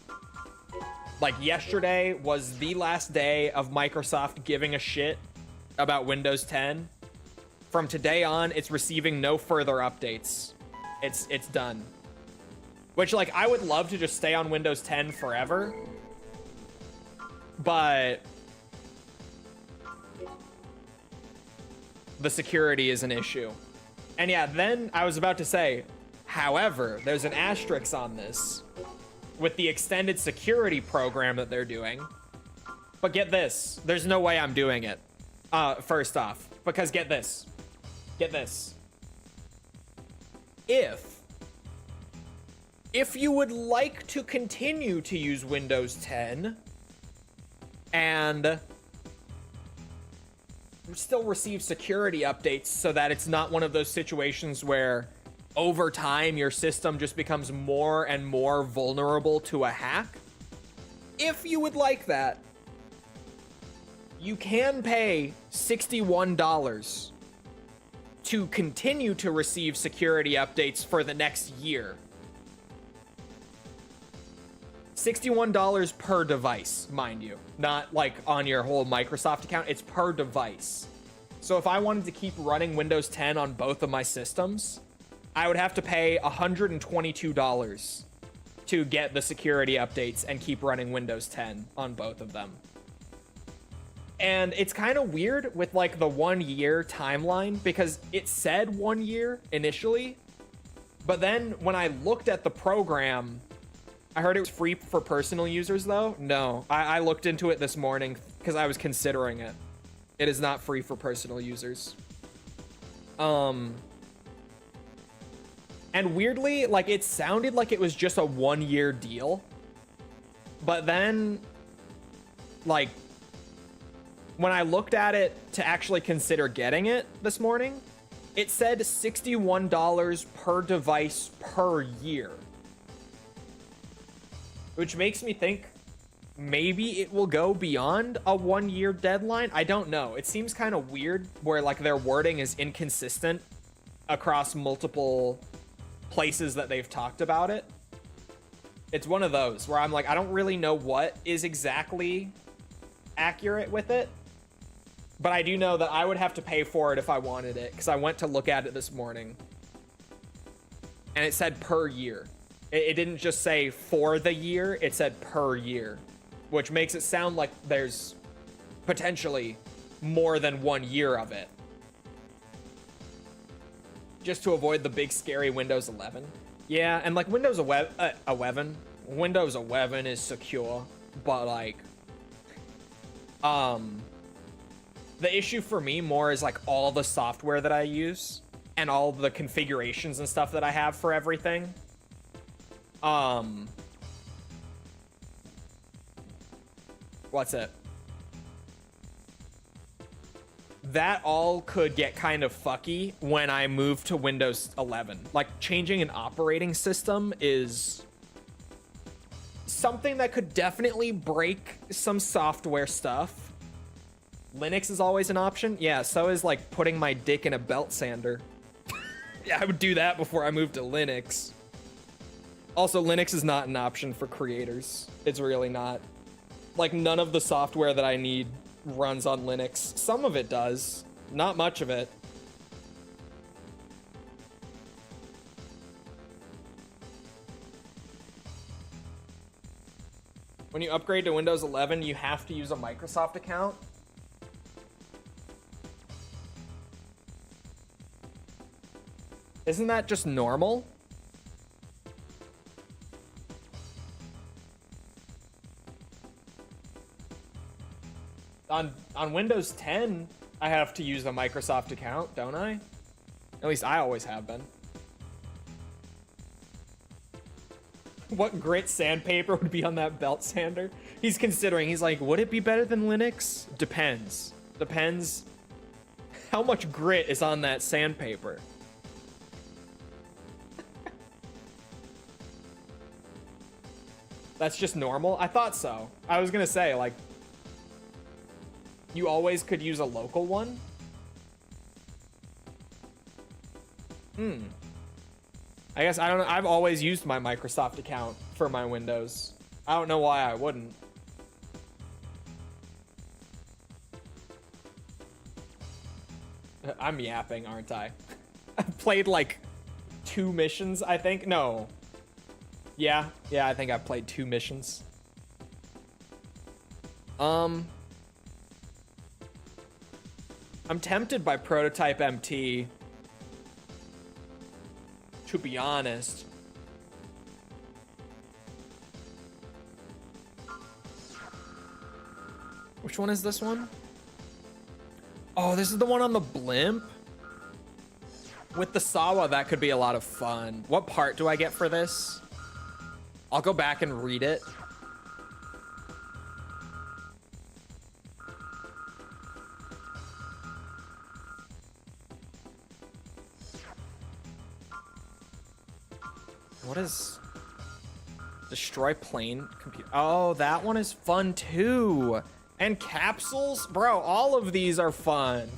Like, yesterday was the last day of Microsoft giving a shit about Windows 10. From today on, it's receiving no further updates. It's done. Which, like, I would love to just stay on Windows 10 forever. But the security is an issue. And yeah, then I was about to say, however, there's an asterisk on this with the extended security program that they're doing. But get this, there's no way I'm doing it. First off, because get this. Get this. If you would like to continue to use Windows 10 and still receive security updates so that it's not one of those situations where over time your system just becomes more and more vulnerable to a hack, if you would like that, you can pay $61 to continue to receive security updates for the next year. $61 per device, mind you. Not like on your whole Microsoft account, it's per device. So if I wanted to keep running Windows 10 on both of my systems, I would have to pay $122 to get the security updates and keep running Windows 10 on both of them. And it's kind of weird with like the 1 year timeline because it said 1 year initially, but then when I looked at the program, I heard it was free for personal users though. No, I looked into it this morning because I was considering it. It is not free for personal users. And weirdly, like it sounded like it was just a 1 year deal, but then like when I looked at it to actually consider getting it this morning, it said $61 per device per year. Which makes me think maybe it will go beyond a 1 year deadline. I don't know. It seems kind of weird where like their wording is inconsistent across multiple places that they've talked about it. It's one of those where I'm like, I don't really know what is exactly accurate with it. But I do know that I would have to pay for it if I wanted it, because I went to look at it this morning. And it said per year. It didn't just say for the year, it said per year. Which makes it sound like there's potentially more than 1 year of it. Just to avoid the big scary Windows 11. Yeah, and like Windows 11 is secure, but like the issue for me more is like all the software that I use and all the configurations and stuff that I have for everything. What's it? That all could get kind of fucky when I move to Windows 11. Like changing an operating system is something that could definitely break some software stuff. Linux is always an option. Yeah, so is like putting my dick in a belt sander. Yeah, I would do that before I moved to Linux. Also, Linux is not an option for creators. It's really not. Like, none of the software that I need runs on Linux. Some of it does. Not much of it. When you upgrade to Windows 11, you have to use a Microsoft account. Isn't that just normal? On Windows 10, I have to use a Microsoft account, don't I? At least I always have been. What grit sandpaper would be on that belt sander? He's considering. He's like, would it be better than Linux? Depends. Depends how much grit is on that sandpaper. That's just normal? I thought so. I was gonna say, like, you always could use a local one? I guess, I don't know. I've always used my Microsoft account for my Windows. I don't know why I wouldn't. I'm yapping, aren't I? I've played like 2 missions, I think. No. Yeah, I think I've played 2 missions. I'm tempted by Prototype MT. To be honest. Which one is this one? Oh, this is the one on the blimp? With the Sawa, that could be a lot of fun. What part do I get for this? I'll go back and read it. What is destroy plane computer? Oh, that one is fun too. And capsules, bro, all of these are fun.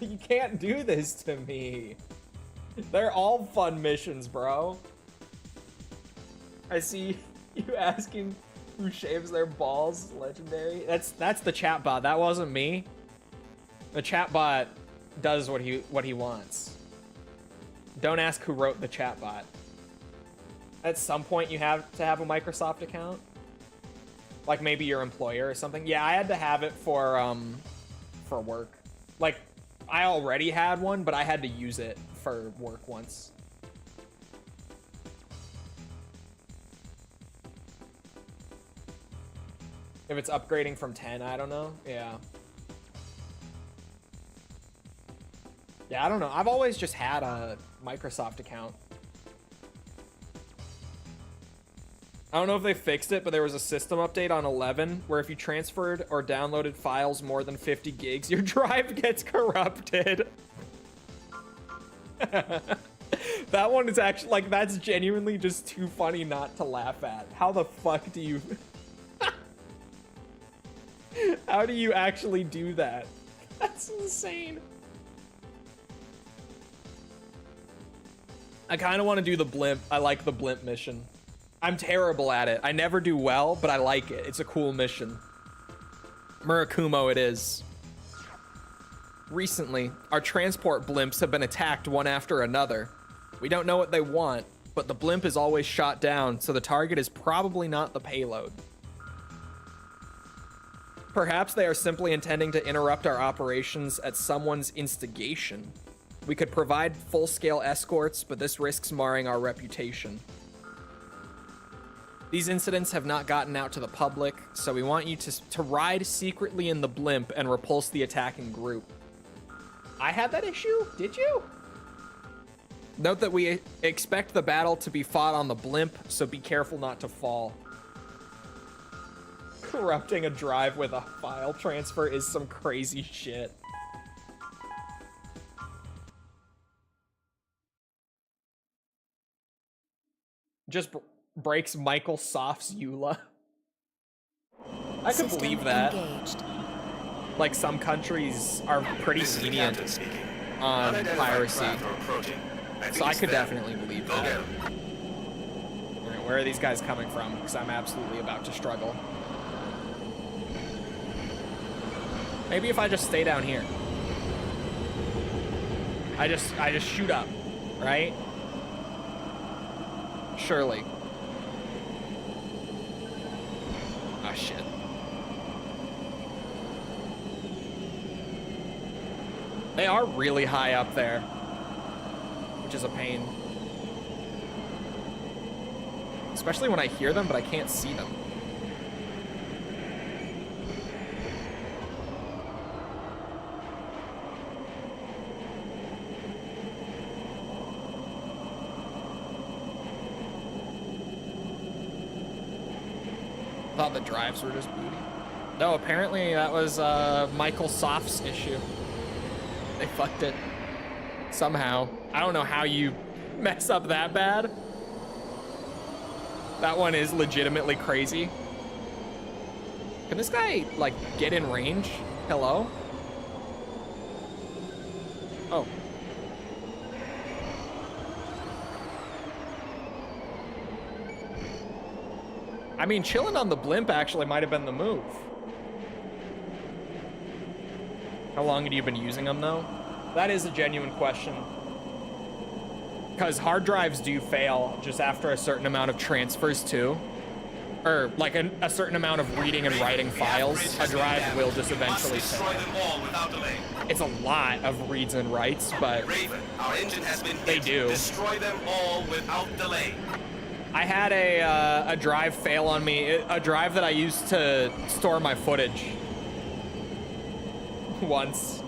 You can't do this to me. They're all fun missions, bro. I see you asking who shaves their balls. Legendary. That's the chatbot. That wasn't me. The chatbot does what he wants. Don't ask who wrote the chatbot. At some point, you have to have a Microsoft account, like maybe your employer or something. Yeah, I had to have it for work. Like, I already had one, but I had to use it for work once. If it's upgrading from 10, I don't know. Yeah. Yeah, I don't know. I've always just had a Microsoft account. I don't know if they fixed it, but there was a system update on 11 where if you transferred or downloaded files more than 50 gigs, your drive gets corrupted. That one is actually, like, that's genuinely just too funny not to laugh at. How the fuck do you... How do you actually do that? That's insane. I kind of want to do the blimp. I like the blimp mission. I'm terrible at it. I never do well, but I like it. It's a cool mission. Murakumo it is. Recently, our transport blimps have been attacked one after another. We don't know what they want, but the blimp is always shot down, so the target is probably not the payload. Perhaps they are simply intending to interrupt our operations at someone's instigation. We could provide full-scale escorts, but this risks marring our reputation. These incidents have not gotten out to the public, so we want you to ride secretly in the blimp and repulse the attacking group. I had that issue? Did you? Note that we expect the battle to be fought on the blimp, so be careful not to fall. Corrupting a drive with a file transfer is some crazy shit. Just breaks Michael Soft's EULA. I could believe that. Engaged. Like, some countries are pretty lenient on piracy. So I could definitely believe that. Alright, where are these guys coming from? Because I'm absolutely about to struggle. Maybe if I just stay down here. I just shoot up, right? Surely. Oh, shit. They are really high up there. Which which is a pain. Especially when I hear them, but I can't see them. Thought the drives were just booty. No, apparently that was Microsoft's issue. They fucked it somehow. I don't know how you mess up that bad. That one is legitimately crazy. Can this guy like get in range? Hello? Oh. I mean, chilling on the blimp actually might have been the move. How long had you been using them, though? That is a genuine question. Because hard drives do fail just after a certain amount of transfers, too. Or, like, a certain amount of reading and writing files. A drive will just eventually fail. It's a lot of reads and writes, but they do. Destroy them all without delay. I had a drive fail on me, a drive that I used to store my footage once.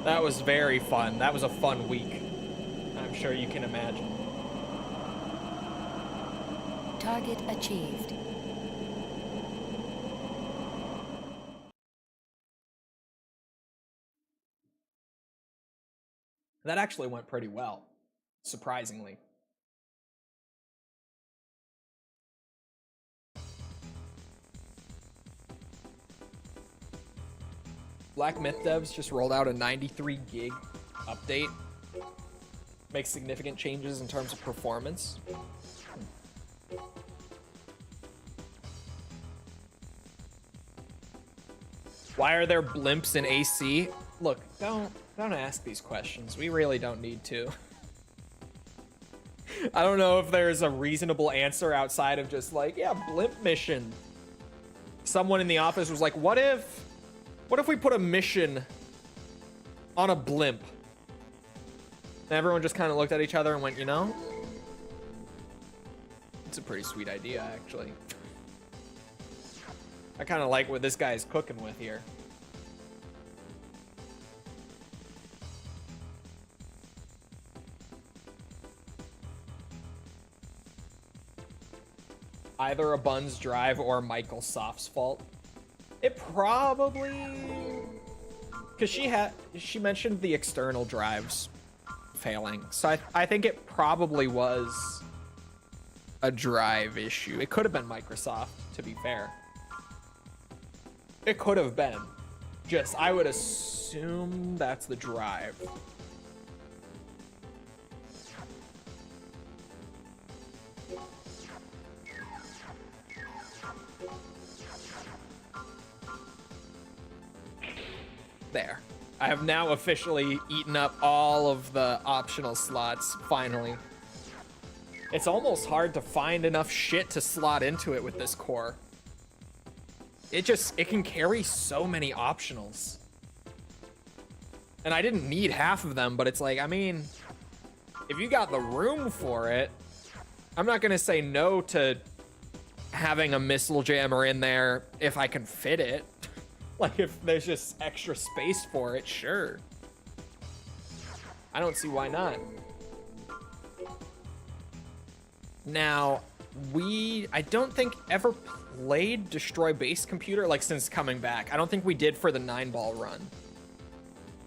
That was very fun. That was a fun week. I'm sure you can imagine. Target achieved. That actually went pretty well, surprisingly. Black Myth devs just rolled out a 93 gig update. Makes significant changes in terms of performance. Why are there blimps in AC? Look, don't ask these questions. We really don't need to. I don't know if there's a reasonable answer outside of just like, yeah, blimp mission. Someone in the office was like, what if we put a mission on a blimp? And everyone just kind of looked at each other and went, you know, it's a pretty sweet idea, actually. I kind of like what this guy's cooking with here. Either a Bun's drive or Microsoft's fault. It probably, because she mentioned the external drives failing, so I think it probably was a drive issue. It could have been Microsoft, to be fair. It could have been. Just, I would assume that's the drive. There. I have now officially eaten up all of the optional slots, finally. It's almost hard to find enough shit to slot into it with this core. It can carry so many optionals. And I didn't need half of them, but it's like, I mean, if you got the room for it, I'm not gonna say no to having a missile jammer in there if I can fit it. Like, if there's just extra space for it, sure. I don't see why not. Now, I don't think ever played Destroy Base Computer, like, since coming back. I don't think we did for the 9-ball run.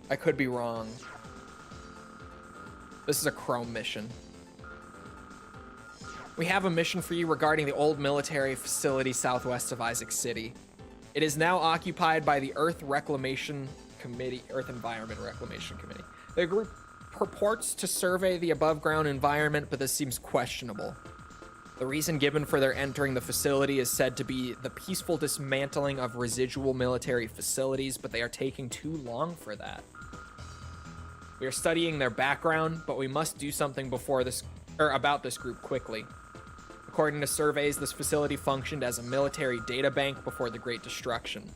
I could be wrong. This is a Chrome mission. We have a mission for you regarding the old military facility southwest of Isaac City. It is now occupied by the Earth Environment Reclamation Committee. The group purports to survey the above-ground environment, but this seems questionable. The reason given for their entering the facility is said to be the peaceful dismantling of residual military facilities, but they are taking too long for that. We are studying their background, but we must do something about this group quickly. According to surveys, this facility functioned as a military data bank before the Great Destruction.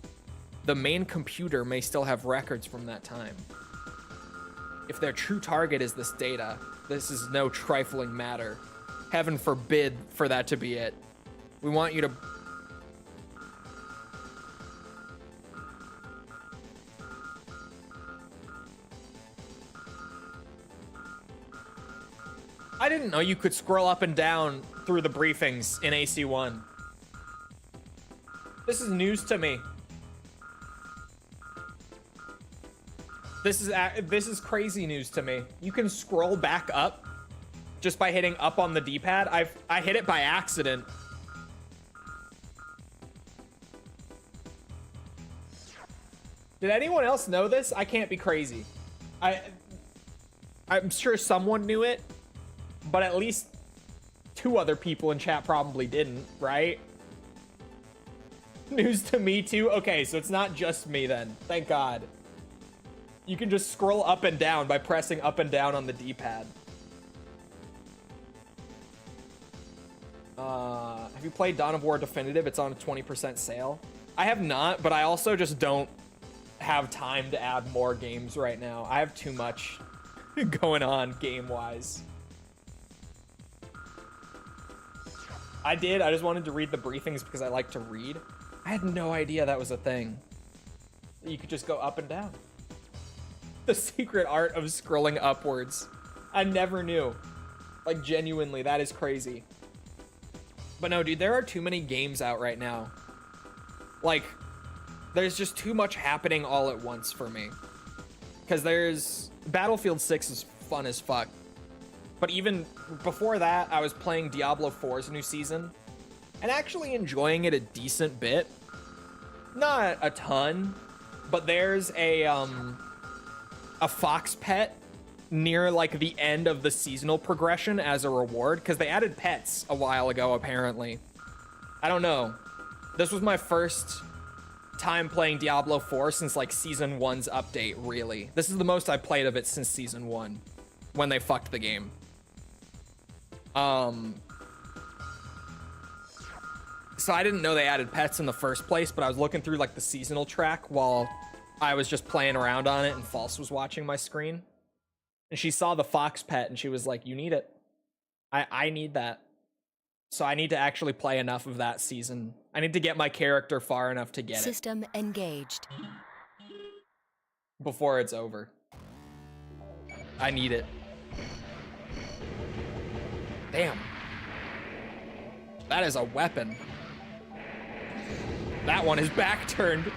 The main computer may still have records from that time. If their true target is this data, this is no trifling matter. Heaven forbid for that to be it. We want you to... I didn't know you could scroll up and down through the briefings in AC1. This is news to me. This is crazy news to me. You can scroll back up just by hitting up on the D-pad. I hit it by accident. Did anyone else know this? I can't be crazy. I'm sure someone knew it, but at least 2 other people in chat probably didn't, right? News to me too? Okay, so it's not just me then. Thank God. You can just scroll up and down by pressing up and down on the D-pad. Have you played Dawn of War Definitive? It's on a 20% sale. I have not, but I also just don't have time to add more games right now. I have too much going on game-wise. I just wanted to read the briefings because I like to read. I had no idea that was a thing. You could just go up and down. The secret art of scrolling upwards. I never knew. Like, genuinely, that is crazy. But no, dude, there are too many games out right now. Like, there's just too much happening all at once for me. Because there's... Battlefield 6 is fun as fuck. But even before that, I was playing Diablo 4's new season. And actually enjoying it a decent bit. Not a ton. But there's a fox pet near like the end of the seasonal progression as a reward, because they added pets a while ago apparently. I don't know. This was my first time playing Diablo 4 since like season 1's update, really. This is the most I played of it since season 1 when they fucked the game. So I didn't know they added pets in the first place, but I was looking through like the seasonal track while I was just playing around on it and False was watching my screen. And she saw the fox pet and she was like, you need it. I need that. So I need to actually play enough of that season. I need to get my character far enough to get System engaged. before it's over. I need it. Damn. That is a weapon. That one is back turned.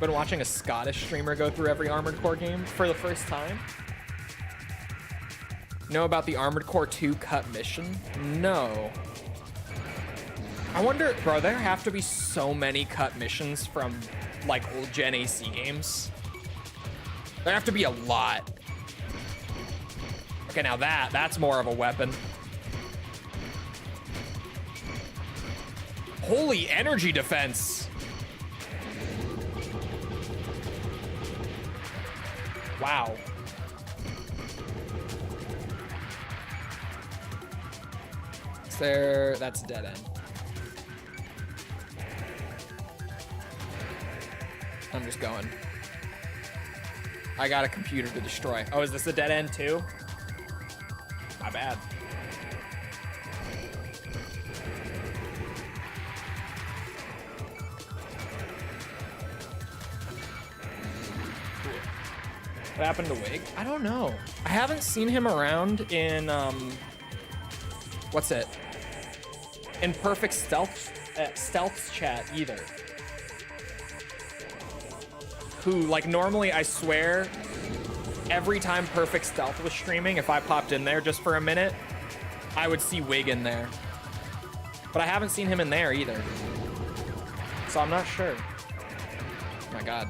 Been watching a Scottish streamer go through every Armored Core game for the first time. Know about the Armored Core 2 cut mission? No. I wonder, bro, there have to be so many cut missions from like old gen AC games. There have to be a lot. Okay, now that's more of a weapon. Holy energy defense. Wow. Is there... That's a dead end. I'm just going. I got a computer to destroy. Oh, is this a dead end too? My bad. What happened to Wig? I don't know. I haven't seen him around in, what's it? In Perfect Stealth's chat either. Who, like, normally, I swear, every time Perfect Stealth was streaming, if I popped in there just for a minute, I would see Wig in there. But I haven't seen him in there either. So I'm not sure. Oh my god.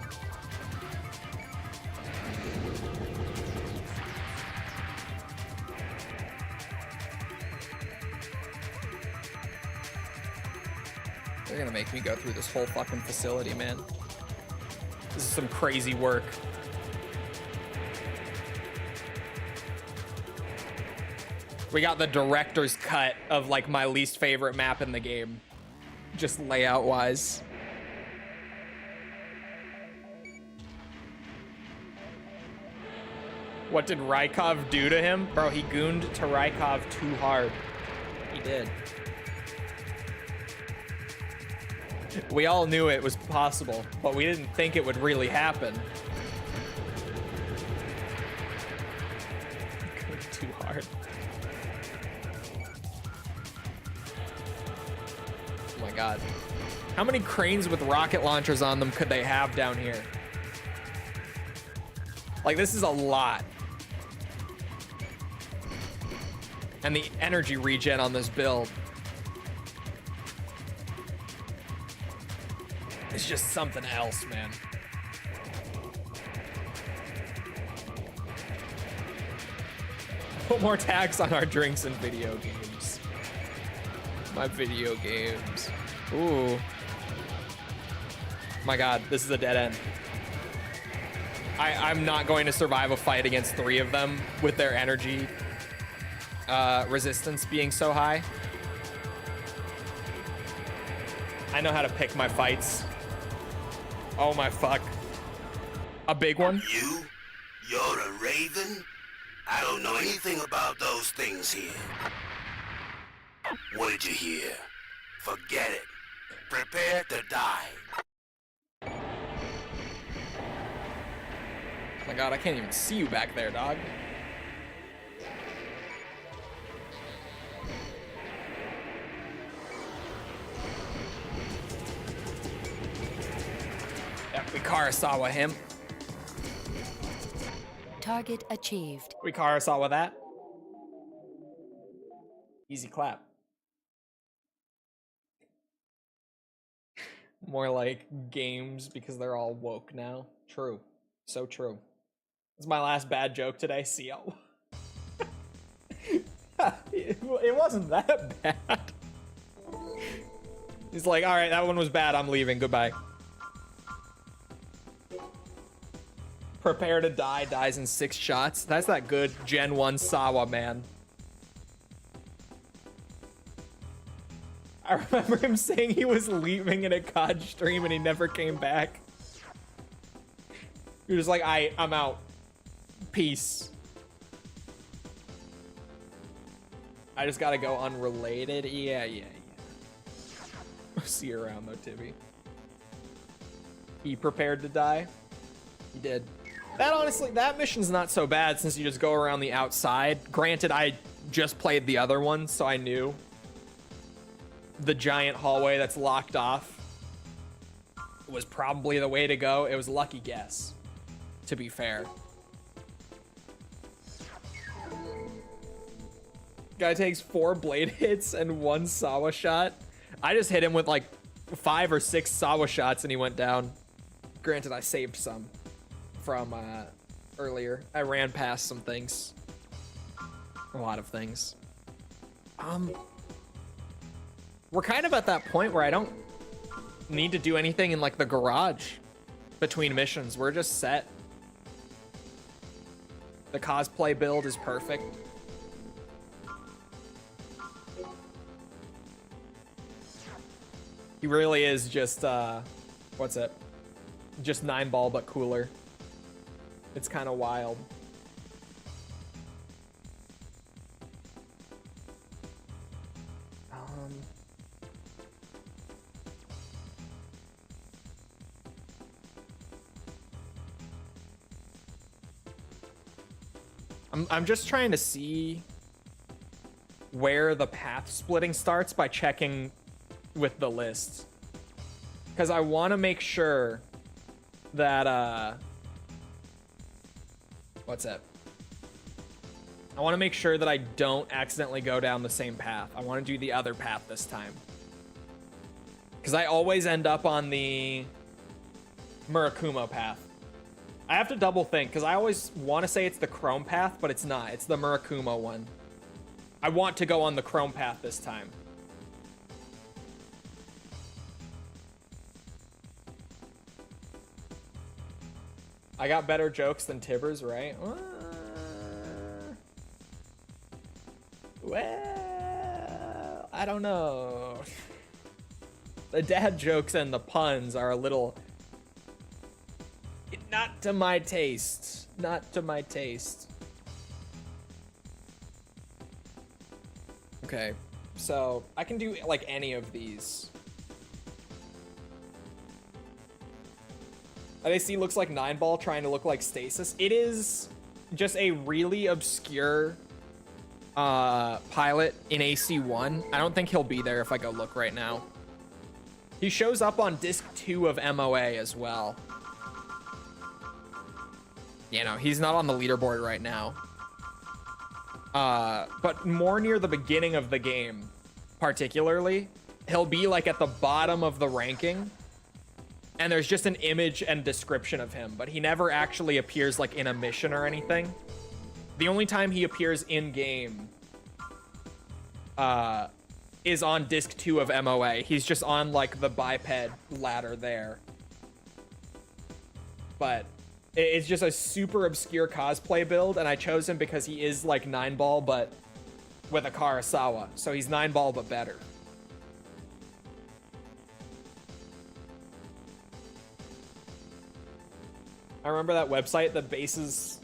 They're gonna make me go through this whole fucking facility, man. This is some crazy work. We got the director's cut of like my least favorite map in the game, just layout wise. What did Rykov do to him? Bro, he gooned to Rykov too hard. He did. We all knew it was possible, but we didn't think it would really happen. Gooned too hard. Oh my god. How many cranes with rocket launchers on them could they have down here? Like, this is a lot. And the energy regen on this build. It's just something else, man. Put more tax on our drinks and video games. My video games. Ooh. My god, this is a dead end. I'm not going to survive a fight against 3 of them with their energy resistance being so high. I know how to pick my fights. Oh my fuck. A big one? You're a raven? I don't know anything about those things here. What did you hear? Forget it. Prepare to die. Oh my god, I can't even see you back there, dog. Yep, we Karasawa him. Target achieved. We Karasawa that. Easy clap. More like games because they're all woke now. True. So true. This is my last bad joke today. See y'all. It wasn't that bad. He's like, all right, that one was bad. I'm leaving. Goodbye. Prepare to die. Dies in 6 shots. That's that good Gen 1 Sawa, man. I remember him saying he was leaving in a COD stream and he never came back. He was like, I'm out. Peace. I just gotta go unrelated. Yeah. See you around though, Tibby. He prepared to die. He did. That honestly, that mission's not so bad since you just go around the outside. Granted, I just played the other one, so I knew the giant hallway that's locked off was probably the way to go. It was a lucky guess, to be fair. Guy takes 4 blade hits and 1 Sawa shot. I just hit him with like 5 or 6 Sawa shots and he went down. Granted, I saved some from earlier. I ran past some things. A lot of things. We're kind of at that point where I don't need to do anything in like the garage between missions. We're just set. The cosplay build is perfect. He really is just, what's it? Just 9-ball, but cooler. It's kind of wild. I'm just trying to see where the path splitting starts by checking with the list, because I want to make sure that what's it? I want to make sure that I don't accidentally go down the same path. I want to do the other path this time, because I always end up on the Murakumo path. I have to double think, because I always want to say it's the Chrome path, but it's not. It's the Murakumo one. I want to go on the Chrome path this time. I got better jokes than Tibbers, right? I don't know. The dad jokes and the puns are a little... not to my taste. Not to my taste. Okay, so I can do like any of these. AC looks like 9-ball trying to look like Stasis. It is just a really obscure pilot in AC1. I don't think he'll be there if I go look right now. He shows up on disc 2 of MOA as well. You know, he's not on the leaderboard right now. But more near the beginning of the game, particularly, he'll be like at the bottom of the ranking. And there's just an image and description of him, but he never actually appears like in a mission or anything. The only time he appears in game is on disc 2 of MOA. He's just on like the biped ladder there. But it's just a super obscure cosplay build, and I chose him because he is like 9-ball, but with a Karasawa. So he's 9-ball, but better. I remember that website that bases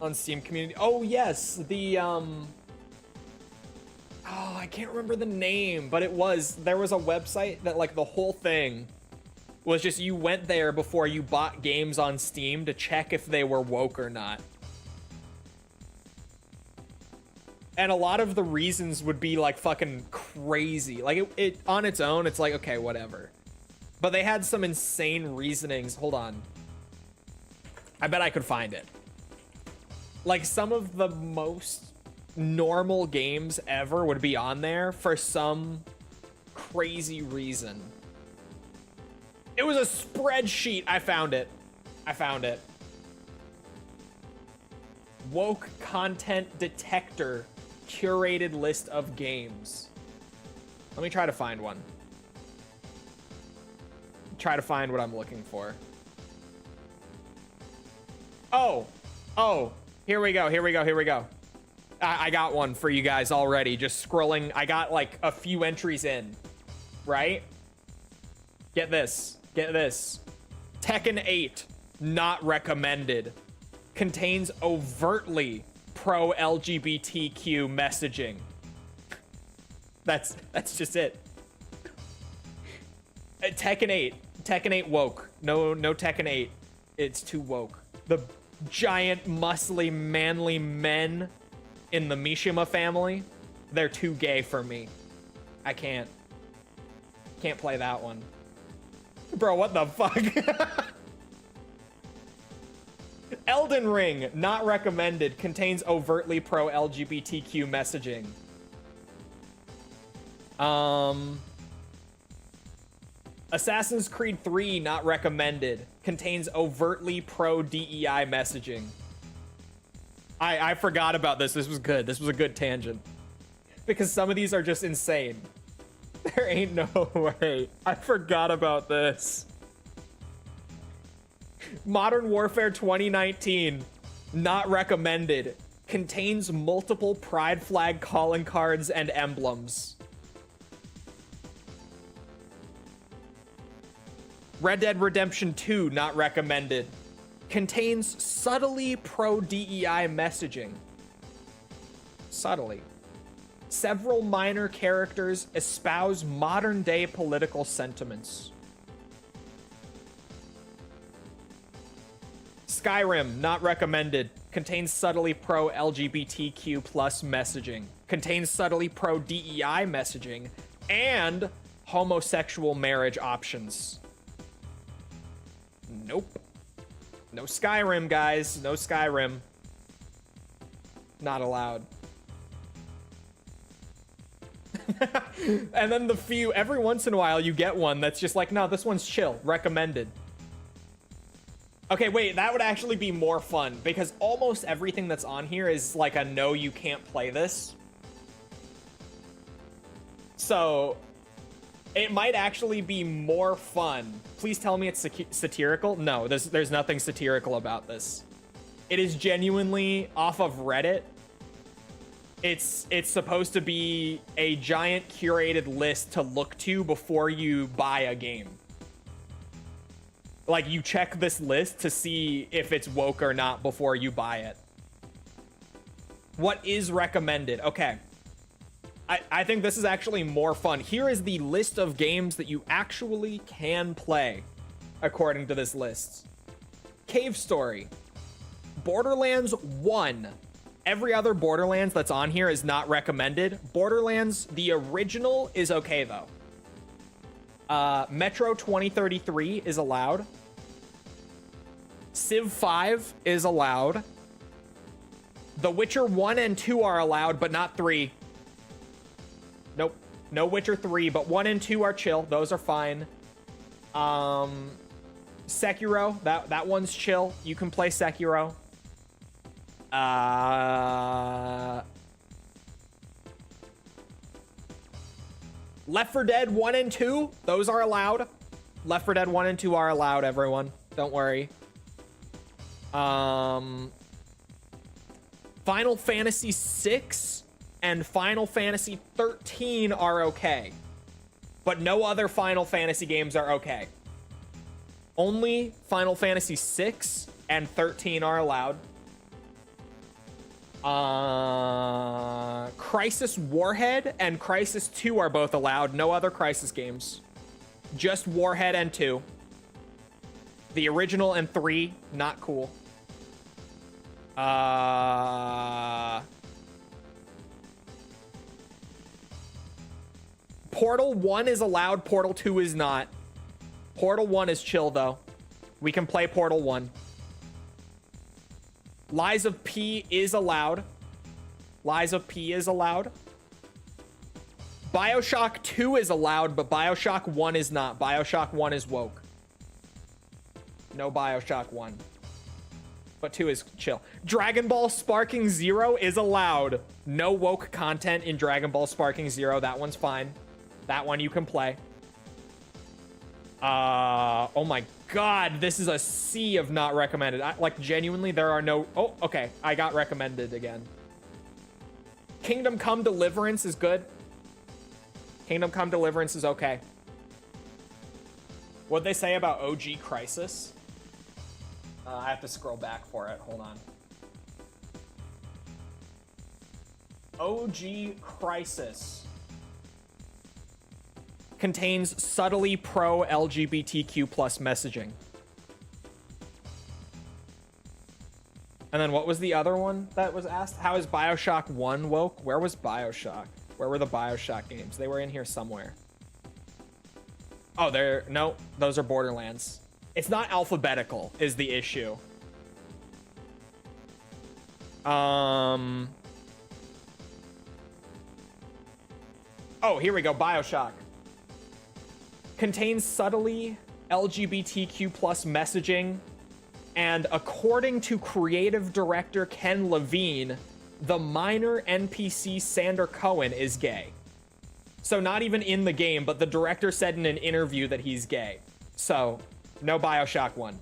on Steam community. Oh, yes. The, oh, I can't remember the name, but there was a website that like the whole thing was just you went there before you bought games on Steam to check if they were woke or not. And a lot of the reasons would be like fucking crazy. Like it on its own, it's like, okay, whatever. But they had some insane reasonings. Hold on. I bet I could find it. Like some of the most normal games ever would be on there for some crazy reason. It was a spreadsheet. I found it. I found it. Woke content detector curated list of games. Let me try to find one. Try to find what I'm looking for. Oh, here we go. I got one for you guys already. Just scrolling. I got like a few entries in, right? Get this. Tekken 8, not recommended. Contains overtly pro-LGBTQ messaging. That's just it. Tekken 8 woke. No Tekken 8. It's too woke. The giant, muscly, manly men in the Mishima family, they're too gay for me. I can't play that one. Bro, what the fuck? Elden Ring, not recommended. Contains overtly pro-LGBTQ messaging. Assassin's Creed 3, not recommended. Contains overtly pro-DEI messaging. I forgot about this. This was good. This was a good tangent. Because some of these are just insane. There ain't no way. I forgot about this. Modern Warfare 2019, not recommended. Contains multiple pride flag calling cards and emblems. Red Dead Redemption 2, not recommended. Contains subtly pro-DEI messaging. Subtly. Several minor characters espouse modern-day political sentiments. Skyrim, not recommended. Contains subtly pro-LGBTQ plus messaging. Contains subtly pro-DEI messaging. And homosexual marriage options. Nope. No Skyrim, guys. No Skyrim. Not allowed. And then the few, every once in a while you get one that's just like, no, this one's chill. Recommended. Okay, wait, that would actually be more fun because almost everything that's on here is like a no, you can't play this. So it might actually be more fun. Please tell me it's satirical. No, there's nothing satirical about this. It is genuinely off of Reddit. It's supposed to be a giant curated list to look to before you buy a game. Like, you check this list to see if it's woke or not before you buy it. What is recommended? Okay. I think this is actually more fun. Here is the list of games that you actually can play, according to this list. Cave Story. Borderlands 1. Every other Borderlands that's on here is not recommended. Borderlands, the original, is okay, though. Metro 2033 is allowed. Civ 5 is allowed. The Witcher 1 and 2 are allowed, but not 3. Nope. No Witcher 3, but 1 and 2 are chill. Those are fine. Sekiro, that one's chill. You can play Sekiro. Left 4 Dead 1 and 2, those are allowed. Left 4 Dead 1 and 2 are allowed, everyone. Don't worry. Final Fantasy 6 and Final Fantasy 13 are okay. But no other Final Fantasy games are okay. Only Final Fantasy 6 and 13 are allowed. Crisis Warhead and Crisis 2 are both allowed. No other Crisis games. Just Warhead and 2. The original and 3, not cool. Portal 1 is allowed. Portal 2 is not. Portal 1 is chill, though. We can play Portal 1. Lies of P is allowed. Lies of P is allowed. BioShock 2 is allowed, but BioShock 1 is not. BioShock 1 is woke. No BioShock 1. But 2 is chill. Dragon Ball Sparking Zero is allowed. No woke content in Dragon Ball Sparking Zero. That one's fine. That one you can play. Oh my god, this is a sea of not recommended. Like, genuinely, there are no... Oh, okay. I got recommended again. Kingdom Come Deliverance is good. Kingdom Come Deliverance is okay. What'd they say about OG Crisis? I have to scroll back for it. Hold on. OG Crisis contains subtly pro-LGBTQ+ messaging. And then what was the other one that was asked? How is BioShock 1 woke? Where was BioShock? Where were the BioShock games? They were in here somewhere. Oh, no, those are Borderlands. It's not alphabetical is the issue. Oh, here we go. BioShock contains subtly LGBTQ+ messaging, and according to creative director Ken Levine, the minor NPC Sander Cohen is gay. So not even in the game, but the director said in an interview that he's gay. So no BioShock 1.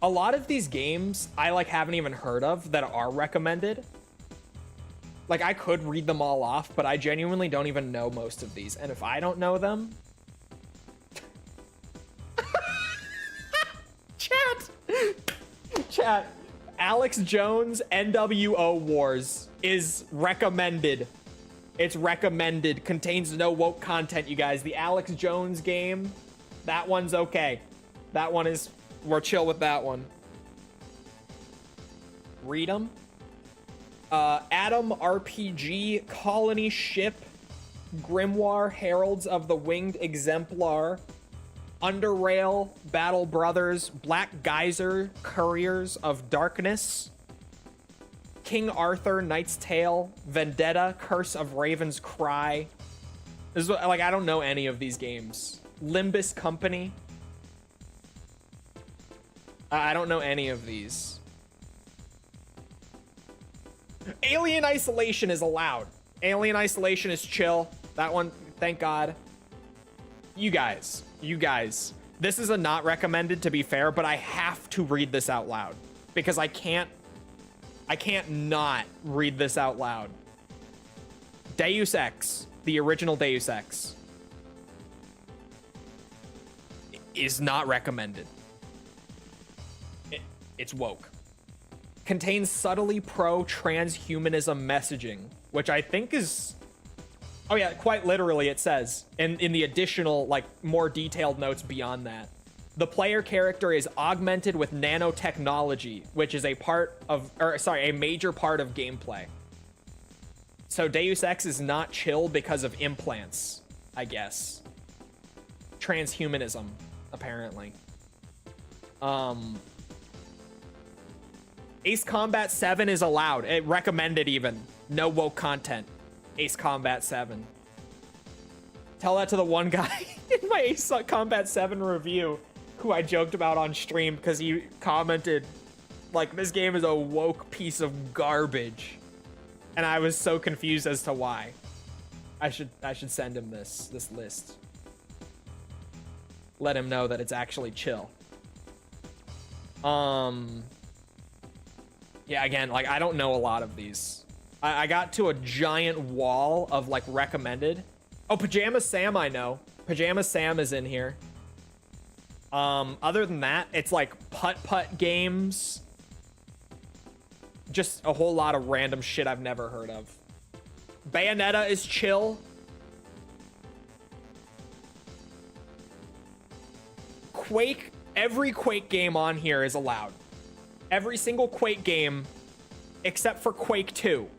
A lot of these games I haven't even heard of that are recommended. Like, I could read them all off, but I genuinely don't even know most of these. And if I don't know them... Chat. Alex Jones NWO Wars is recommended. It's recommended. Contains no woke content, you guys. The Alex Jones game, that one's okay. That one is... We're chill with that one. Read them. Atom RPG, Colony Ship, Grimoire, Heralds of the Winged Exemplar, Underrail, Battle Brothers, Black Geyser, Couriers of Darkness, King Arthur, Knight's Tale, Vendetta, Curse of Raven's Cry. This is what, I don't know any of these games. Limbus Company. I don't know any of these. Alien Isolation is allowed. Alien Isolation is chill. That one, thank God. You guys. This is a not recommended, to be fair, but I have to read this out loud because I can't not read this out loud. Deus Ex, the original Deus Ex, is not recommended. It's woke. Contains subtly pro-transhumanism messaging, which I think is... Oh yeah, quite literally it says, in the additional, like, more detailed notes beyond that. The player character is augmented with nanotechnology, which is a major part of gameplay. So Deus Ex is not chill because of implants, I guess. Transhumanism, apparently. Ace Combat 7 is allowed. It recommended even. No woke content. Ace Combat 7. Tell that to the one guy in my Ace Combat 7 review who I joked about on stream because he commented, like, this game is a woke piece of garbage. And I was so confused as to why. I should send him this list. Let him know that it's actually chill. Yeah, again, like, I don't know a lot of these. I got to a giant wall of, like, recommended. Oh, Pajama Sam I know. Pajama Sam is in here. Other than that, it's like putt-putt games. Just a whole lot of random shit I've never heard of. Bayonetta is chill. Quake, every Quake game on here is allowed. Every single Quake game except for Quake 2.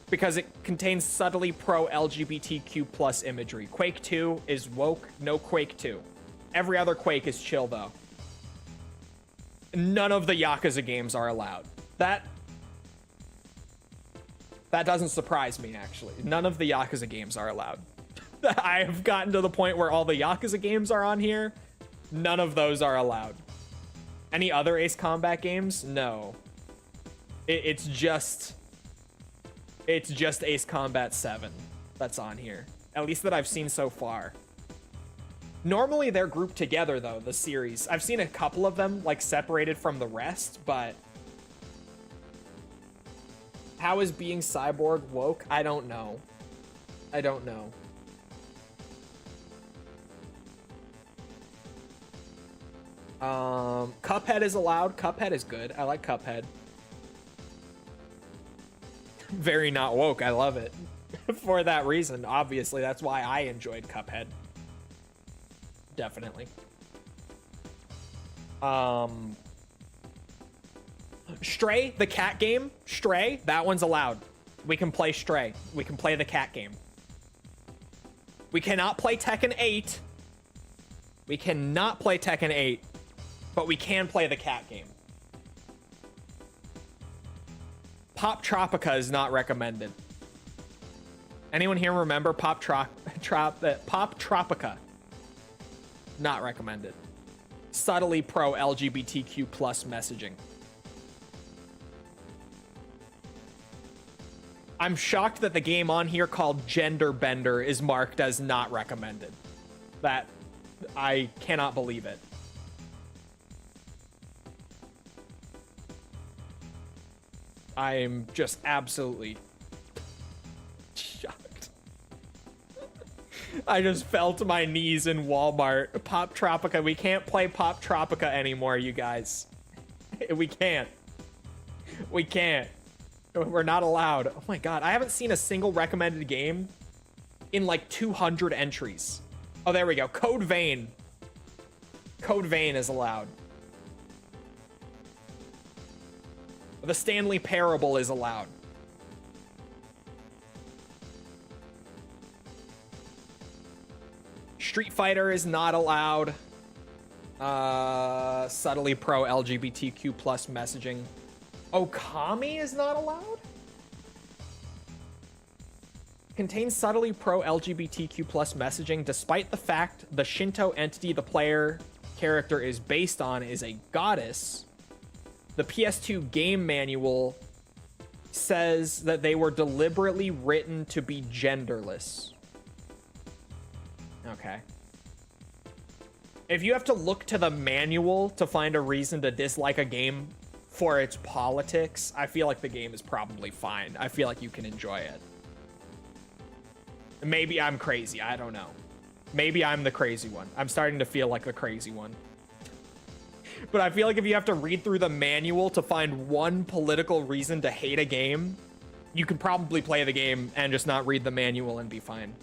Because it contains subtly pro-LGBTQ plus imagery. Quake 2 is woke, no Quake 2. Every other Quake is chill, though. None of the Yakuza games are allowed. That doesn't surprise me, actually. None of the Yakuza games are allowed. I have gotten to the point where all the Yakuza games are on here. None of those are allowed. Any other Ace Combat games? No. It's just Ace Combat 7 that's on here. At least that I've seen so far. Normally they're grouped together, though, the series. I've seen a couple of them, like, separated from the rest, but... How is being cyborg woke? I don't know. I don't know. Cuphead is allowed. Cuphead is good. I like Cuphead. Very not woke. I love it. For that reason, obviously. That's why I enjoyed Cuphead. Definitely. Stray, the cat game. Stray, that one's allowed. We can play Stray. We can play the cat game. We cannot play Tekken 8. We cannot play Tekken 8. But we can play the cat game. Pop Tropica is not recommended. Anyone here remember Pop Tropica? Not recommended. Subtly pro-LGBTQ plus messaging. I'm shocked that the game on here called Gender Bender is marked as not recommended. That, I cannot believe it. I'm just absolutely shocked. I just fell to my knees in Walmart. Pop Tropica. We can't play Pop Tropica anymore, you guys. We can't. We can't. We're not allowed. Oh my god. I haven't seen a single recommended game in like 200 entries. Oh, there we go. Code Vein. Code Vein is allowed. The Stanley Parable is allowed. Street Fighter is not allowed. Subtly pro-LGBTQ plus messaging. Okami is not allowed? Contains subtly pro-LGBTQ plus messaging despite the fact the Shinto entity the player character is based on is a goddess. The PS2 game manual says that they were deliberately written to be genderless. Okay. If you have to look to the manual to find a reason to dislike a game for its politics, I feel like the game is probably fine. I feel like you can enjoy it. Maybe I'm crazy. I don't know. Maybe I'm the crazy one. I'm starting to feel like the crazy one. But I feel like if you have to read through the manual to find one political reason to hate a game, you could probably play the game and just not read the manual and be fine.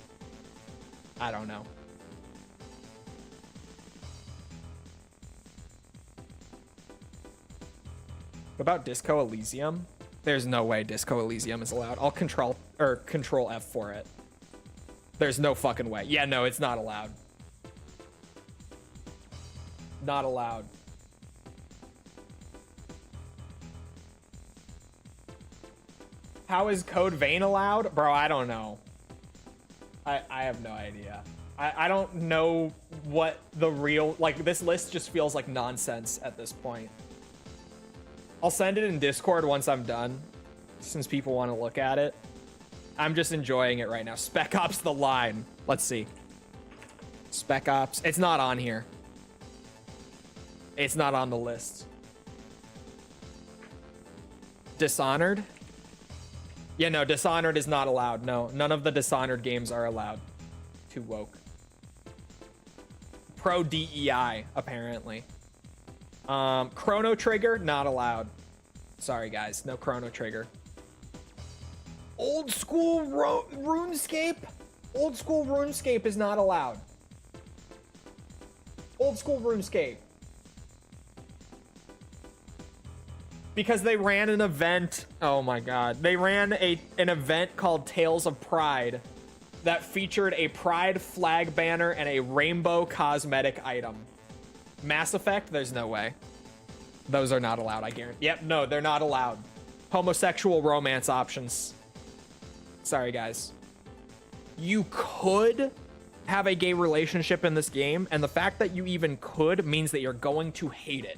I don't know. What about Disco Elysium? There's no way Disco Elysium is allowed. I'll control F for it. There's no fucking way. Yeah, no, it's not allowed. Not allowed. How is Code Vein allowed? Bro, I don't know. I have no idea. I don't know what the real... Like, this list just feels like nonsense at this point. I'll send it in Discord once I'm done, since people want to look at it. I'm just enjoying it right now. Spec Ops The Line. Let's see. Spec Ops. It's not on here. It's not on the list. Dishonored? Yeah, no, Dishonored is not allowed. No, none of the Dishonored games are allowed. Too woke. Pro DEI, apparently. Chrono Trigger, not allowed. Sorry, guys. No Chrono Trigger. Old school RuneScape? Old school RuneScape is not allowed. Old school RuneScape. Because they ran an event. Oh my god. They ran an event called Tales of Pride that featured a pride flag banner and a rainbow cosmetic item. Mass Effect? There's no way. Those are not allowed, I guarantee. Yep, no, they're not allowed. Homosexual romance options. Sorry, guys. You could have a gay relationship in this game, and the fact that you even could means that you're going to hate it.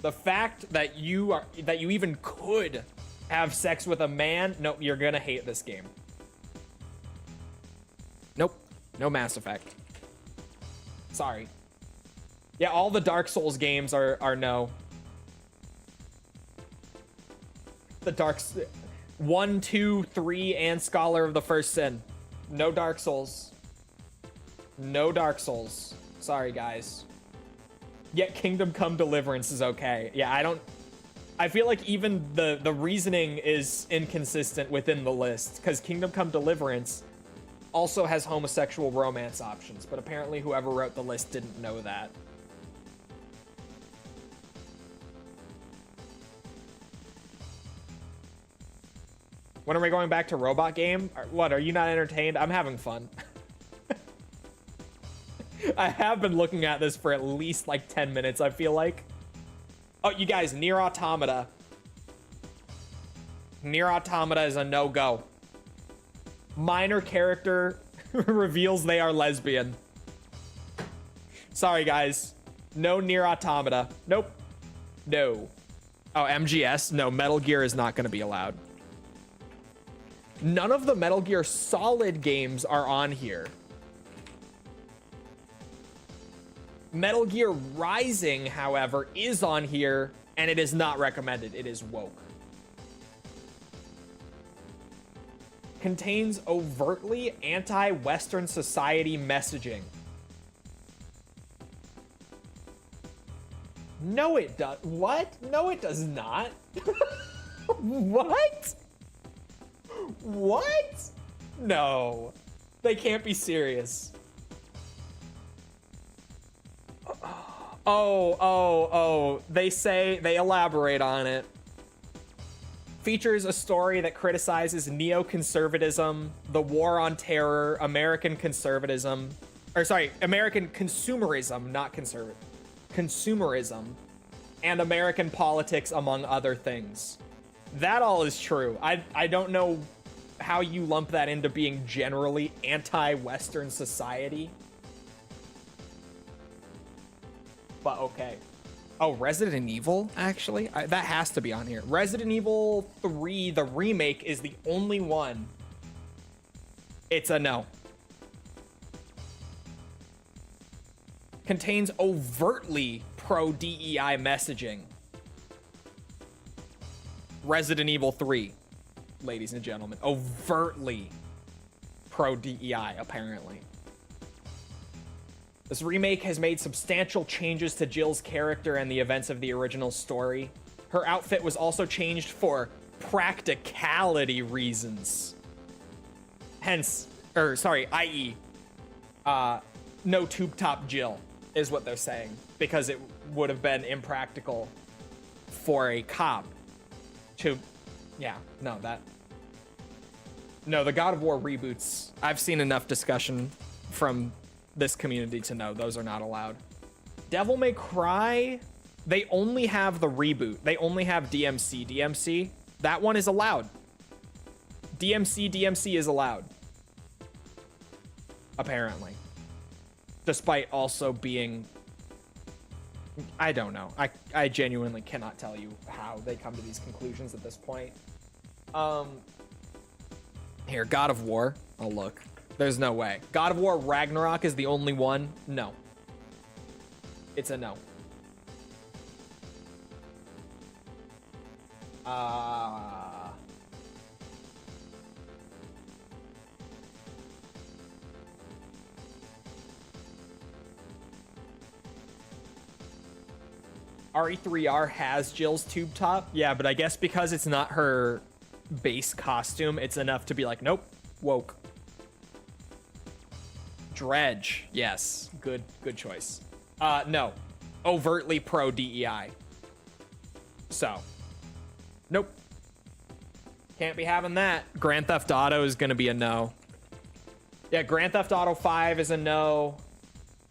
The fact that you even could have sex with a man, no, you're gonna hate this game. Nope, no Mass Effect. Sorry. Yeah, all the Dark Souls games are no. The 1, 2, 3, and Scholar of the First Sin. No Dark Souls. No Dark Souls. Sorry, guys. Yet Kingdom Come Deliverance is okay. Yeah, I feel like even the reasoning is inconsistent within the list, because Kingdom Come Deliverance also has homosexual romance options, but apparently whoever wrote the list didn't know that. When are we going back to Robot Game? What, are you not entertained? I'm having fun. I have been looking at this for at least like 10 minutes, I feel like. Oh, you guys, Nier Automata. Nier Automata is a no-go. Minor character reveals they are lesbian. Sorry, guys. No Nier Automata. Nope. No. Oh, MGS? No, Metal Gear is not going to be allowed. None of the Metal Gear Solid games are on here. Metal Gear Rising, however, is on here, and it is not recommended. It is woke. Contains overtly anti-Western society messaging. No, it does. What? No, it does not. What? What? No. They can't be serious. Oh. They elaborate on it. Features a story that criticizes neoconservatism, the war on terror, American conservatism, or sorry, American consumerism, not conservative, consumerism, and American politics, among other things. That all is true. I don't know how you lump that into being generally anti-Western society. But okay. Oh, Resident Evil, actually? That has to be on here. Resident Evil 3, the remake, is the only one. It's a no. contains overtly pro-DEI messaging. Resident Evil 3, ladies and gentlemen, overtly pro-DEI, apparently. This remake has made substantial changes to Jill's character and the events of the original story. Her outfit was also changed for practicality reasons. Hence, i.e., no tube top Jill is what they're saying, because it would have been impractical for a cop to, the God of War reboots, I've seen enough discussion from this community to know those are not allowed. Devil May Cry, they only have the reboot. They only have DMC. That one is allowed. DMC is allowed. Apparently. Despite also being, I don't know. I genuinely cannot tell you how they come to these conclusions at this point. Here, God of War. I'll look. There's no way. God of War Ragnarok is the only one. No. It's a no. RE3R has Jill's tube top. Yeah, but I guess because it's not her base costume, it's enough to be like, nope, woke. Dredge, yes, good choice. No, overtly pro DEI. So, nope, can't be having that. Grand Theft Auto is gonna be a no. Yeah, Grand Theft Auto 5 is a no.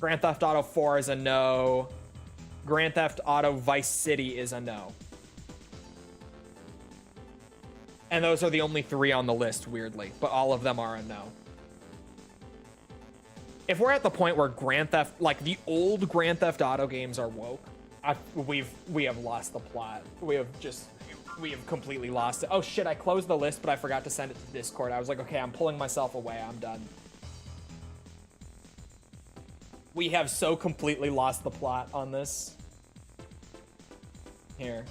Grand Theft Auto 4 is a no. Grand Theft Auto Vice City is a no. And those are the only 3 on the list, weirdly, but all of them are a no. If we're at the point where Grand Theft, like the old Grand Theft Auto games are woke, we have lost the plot. We have completely lost it. Oh shit, I closed the list, but I forgot to send it to Discord. I was like, okay, I'm pulling myself away. I'm done. We have so completely lost the plot on this. Here.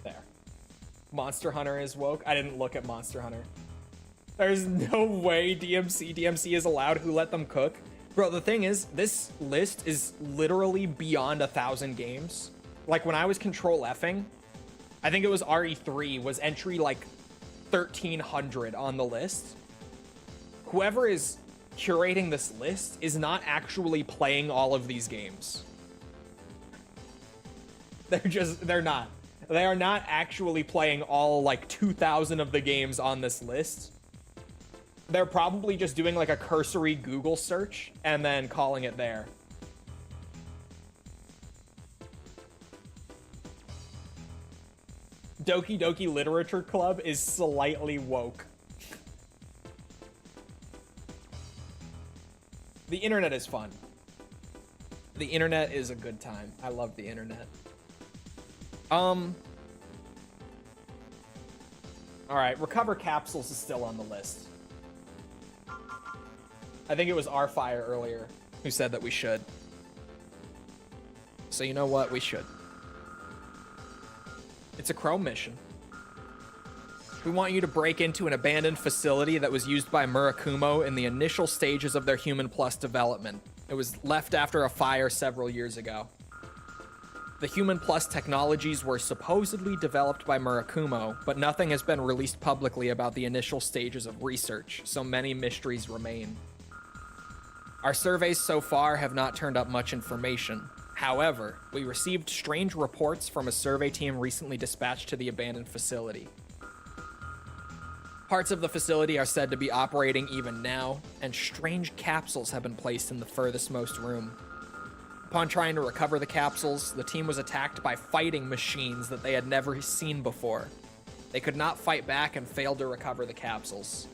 There. Monster Hunter is woke. I didn't look at Monster Hunter. There's no way DMC is allowed. Who let them cook? Bro, the thing is, this list is literally beyond 1,000 games. Like, when I was control F'ing, I think it was RE3 was entry, like, 1,300 on the list. Whoever is curating this list is not actually playing all of these games. They're not. They are not actually playing all, like, 2,000 of the games on this list. They're probably just doing like a cursory Google search and then calling it there. Doki Doki Literature Club is slightly woke. The internet is fun. The internet is a good time. I love the internet. All right, recover capsules is still on the list. I think it was R-Fire earlier who said that we should. So you know what? We should. It's a Chrome mission. We want you to break into an abandoned facility that was used by Murakumo in the initial stages of their Human Plus development. It was left after a fire several years ago. The Human Plus technologies were supposedly developed by Murakumo, but nothing has been released publicly about the initial stages of research, so many mysteries remain. Our surveys so far have not turned up much information. However, we received strange reports from a survey team recently dispatched to the abandoned facility. Parts of the facility are said to be operating even now, and strange capsules have been placed in the furthest most room. Upon trying to recover the capsules, the team was attacked by fighting machines that they had never seen before. They could not fight back and failed to recover the capsules.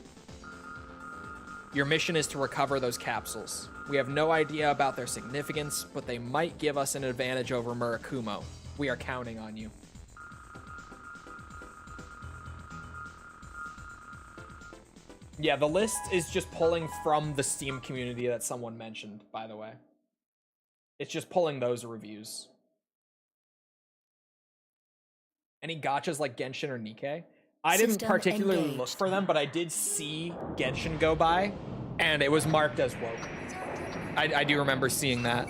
Your mission is to recover those capsules. We have no idea about their significance, but they might give us an advantage over Murakumo. We are counting on you. Yeah, the list is just pulling from the Steam community that someone mentioned, by the way. It's just pulling those reviews. Any gachas like Genshin or Nikkei? I didn't System particularly engaged. look for them, but I did see Genshin go by, and it was marked as woke. I do remember seeing that.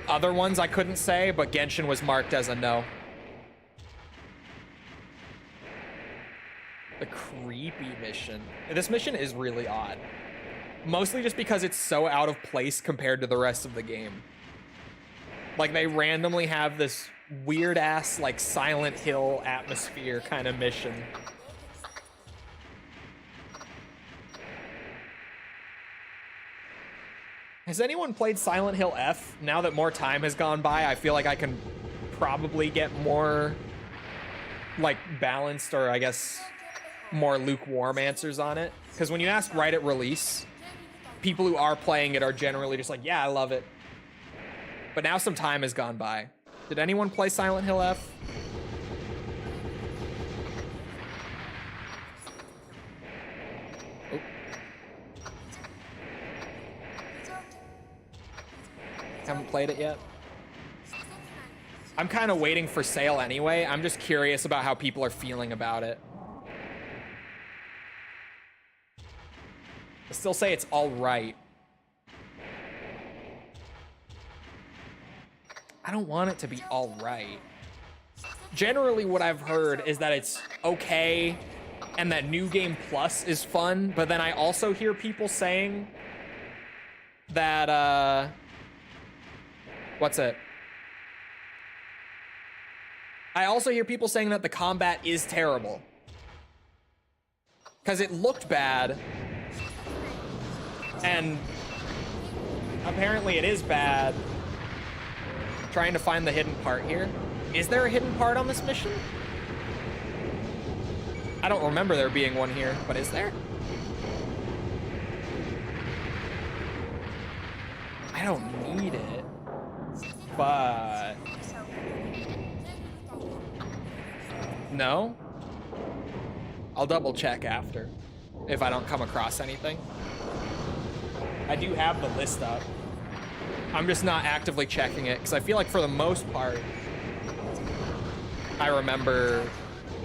Other ones I couldn't say, but Genshin was marked as a no. The creepy mission. This mission is really odd. Mostly just because it's so out of place compared to the rest of the game. Like, they randomly have this weird-ass, like, Silent Hill atmosphere kind of mission. Has anyone played Silent Hill F? Now that more time has gone by, I feel like I can probably get more, like, balanced, or I guess more lukewarm answers on it. Because when you ask right at release, people who are playing it are generally just like, yeah, I love it. But now some time has gone by. Did anyone play Silent Hill F? Oh. Haven't played it yet? I'm kind of waiting for sale anyway. I'm just curious about how people are feeling about it. I still say it's all right. I don't want it to be all right. Generally, what I've heard is that it's okay and that New Game Plus is fun, but then I also hear people saying that, what's it? I also hear people saying that the combat is terrible. Because it looked bad. And apparently it is bad. Trying to find the hidden part here. Is there a hidden part on this mission? I don't remember there being one here, but is there? I don't need it, but... No? I'll double check after, if I don't come across anything. I do have the list up. I'm just not actively checking it, because I feel like for the most part, I remember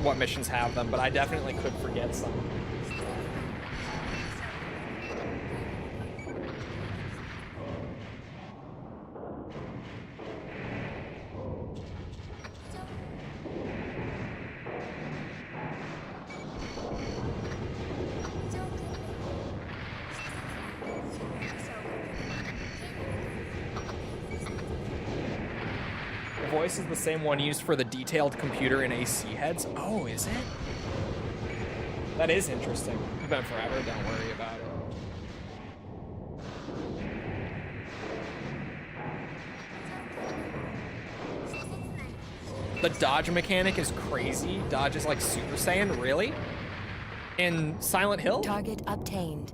what missions have them, but I definitely could forget some. Voice is the same one used for the detailed computer in AC heads. Oh, is it? That is interesting. It's been forever, don't worry about it. The dodge mechanic is crazy. Dodge is like Super Saiyan, really? In Silent Hill? Target obtained.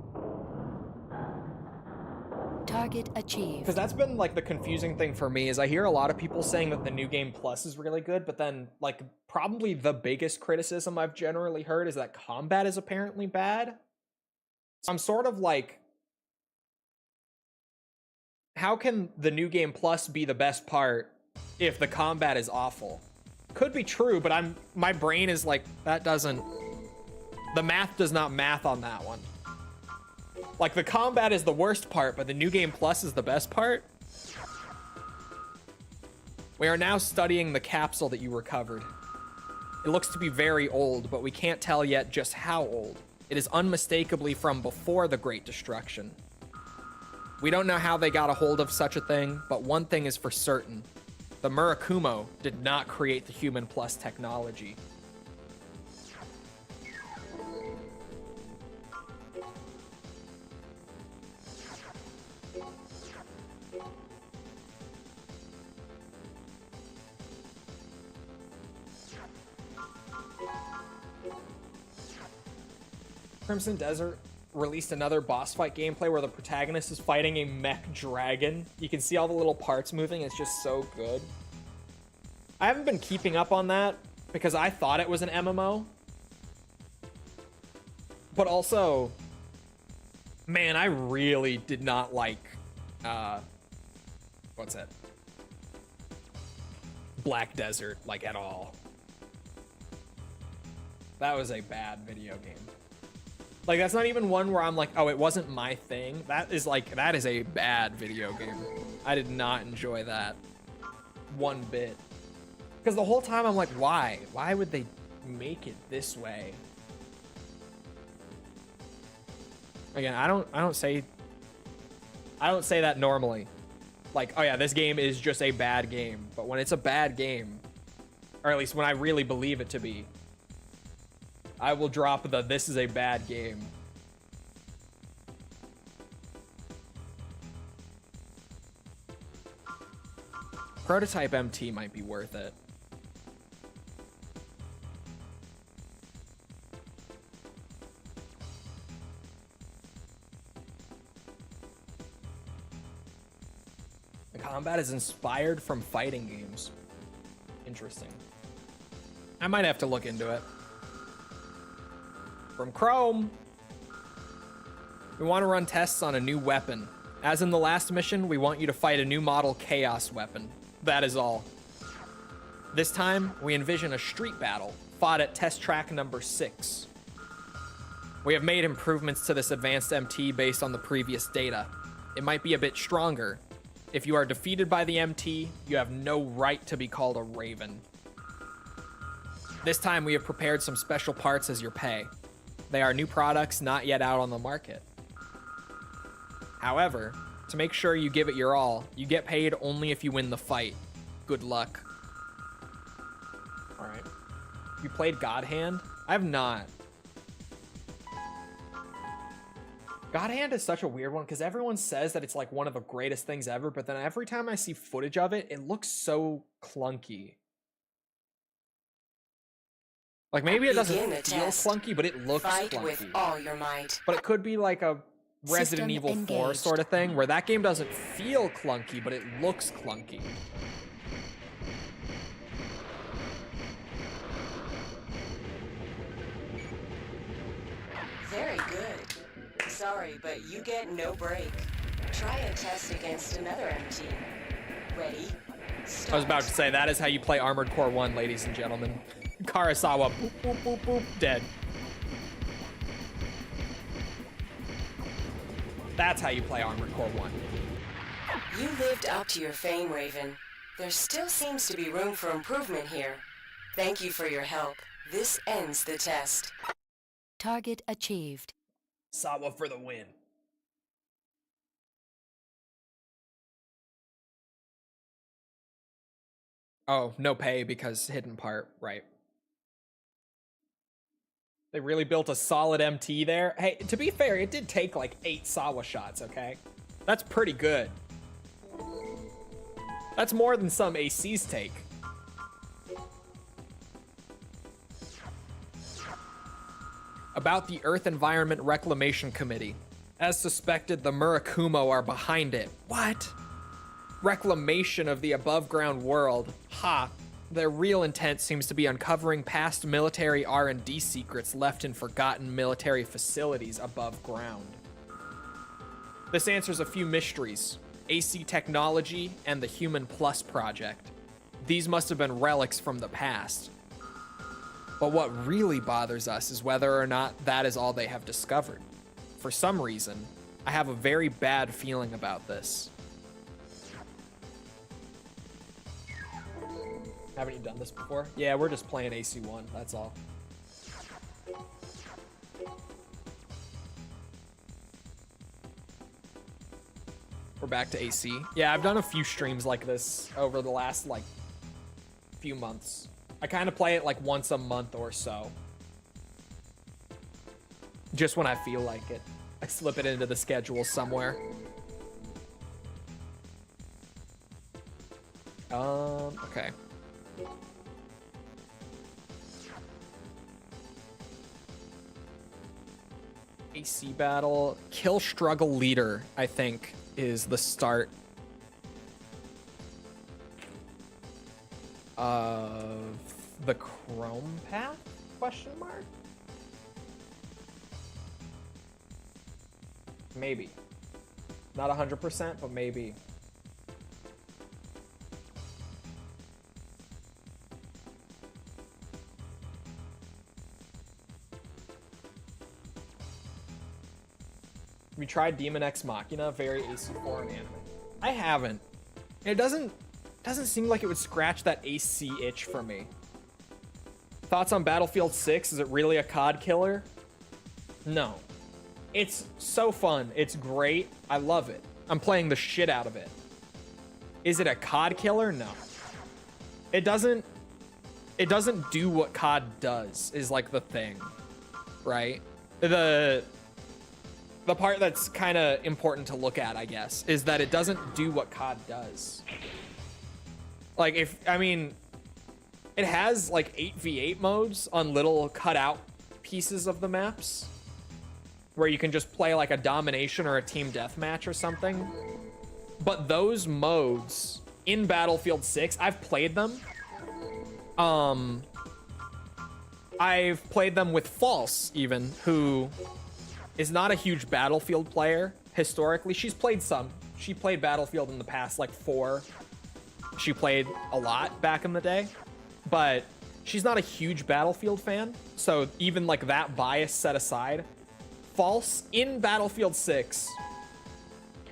Target achieved. Because that's been like the confusing thing for me is I hear a lot of people saying that the New Game Plus is really good, but then like probably the biggest criticism I've generally heard is that combat is apparently bad. So I'm sort of like, how can the New Game Plus be the best part if the combat is awful? Could be true, but my brain is like, that doesn't, the math does not math on that one. Like, the combat is the worst part, but the New Game Plus is the best part. We are now studying the capsule that you recovered. It looks to be very old, but we can't tell yet just how old. It is unmistakably from before the Great Destruction. We don't know how they got a hold of such a thing, but one thing is for certain. The Murakumo did not create the Human Plus technology. Crimson Desert. released another boss fight gameplay where the protagonist is fighting a mech dragon. You can see all the little parts moving. It's just so good. I haven't been keeping up on that because I thought it was an MMO. But also, man, I really did not like, what's it? Black Desert, like, at all. That was a bad video game. Like, that's not even one where I'm like, oh, it wasn't my thing. That is a bad video game. I did not enjoy that one bit. Because the whole time I'm like, why? Why would they make it this way? Again, I don't say that normally. Like, oh yeah, this game is just a bad game. But when it's a bad game, or at least when I really believe it to be, I will drop the "this is a bad game." Prototype MT might be worth it. The combat is inspired from fighting games. Interesting. I might have to look into it. From Chrome. We want to run tests on a new weapon. As in the last mission, we want you to fight a new model chaos weapon. That is all. This time, we envision a street battle, fought at test track number 6. We have made improvements to this advanced MT based on the previous data. It might be a bit stronger. If you are defeated by the MT, you have no right to be called a Raven. This time, we have prepared some special parts as your pay. They are new products not yet out on the market. However, to make sure you give it your all, you get paid only if you win the fight. Good luck. Alright. You played God Hand? I have not. God Hand is such a weird one because everyone says that it's like one of the greatest things ever, but then every time I see footage of it, it looks so clunky. Like maybe it doesn't feel clunky, but it looks Fight clunky. with all your might. But it could be like a Resident System Evil 4 engaged. sort of thing, where that game doesn't feel clunky, but it looks clunky. Very good. Sorry, but you get no break. Try a test against another MT. Ready? Start. I was about to say, that is how you play Armored Core 1, ladies and gentlemen. Karasawa, boop, boop, boop, boop, dead. That's how you play Armored Core 1. You lived up to your fame, Raven. There still seems to be room for improvement here. Thank you for your help. This ends the test. Target achieved. Sawa for the win. Oh, no pay because hidden part, right. They really built a solid MT there. Hey, to be fair, it did take like 8 Sawa shots, okay? That's pretty good. That's more than some ACs take. About the Earth Environment Reclamation Committee. As suspected, the Murakumo are behind it. What? Reclamation of the above-ground world. Ha. Their real intent seems to be uncovering past military R&D secrets left in forgotten military facilities above ground. This answers a few mysteries. AC technology and the Human Plus project. These must have been relics from the past. But what really bothers us is whether or not that is all they have discovered. For some reason, I have a very bad feeling about this. Haven't you done this before? Yeah, we're just playing AC1, that's all. We're back to AC. Yeah, I've done a few streams like this over the last, like, few months. I kind of play it, like, once a month or so. Just when I feel like it. I slip it into the schedule somewhere. Okay. AC battle. Kill struggle leader, I think, is the start of the Chrome path? Question mark? Maybe. Not 100%, but maybe. We tried Demon X Machina, very AC4 in anime. I haven't. It doesn't seem like it would scratch that AC itch for me. Thoughts on Battlefield 6? Is it really a COD killer? No. It's so fun. It's great. I love it. I'm playing the shit out of it. Is it a COD killer? No. It doesn't do what COD does, is like the thing, right? The part that's kind of important to look at, I guess, is that it doesn't do what COD does. Like, it has like 8v8 modes on little cutout pieces of the maps where you can just play like a domination or a team deathmatch or something. But those modes in Battlefield 6, I've played them. I've played them with False, even, who is not a huge Battlefield player historically. She's played some. She played Battlefield in the past, like 4. She played a lot back in the day, but she's not a huge Battlefield fan. So even like that bias set aside, False in Battlefield 6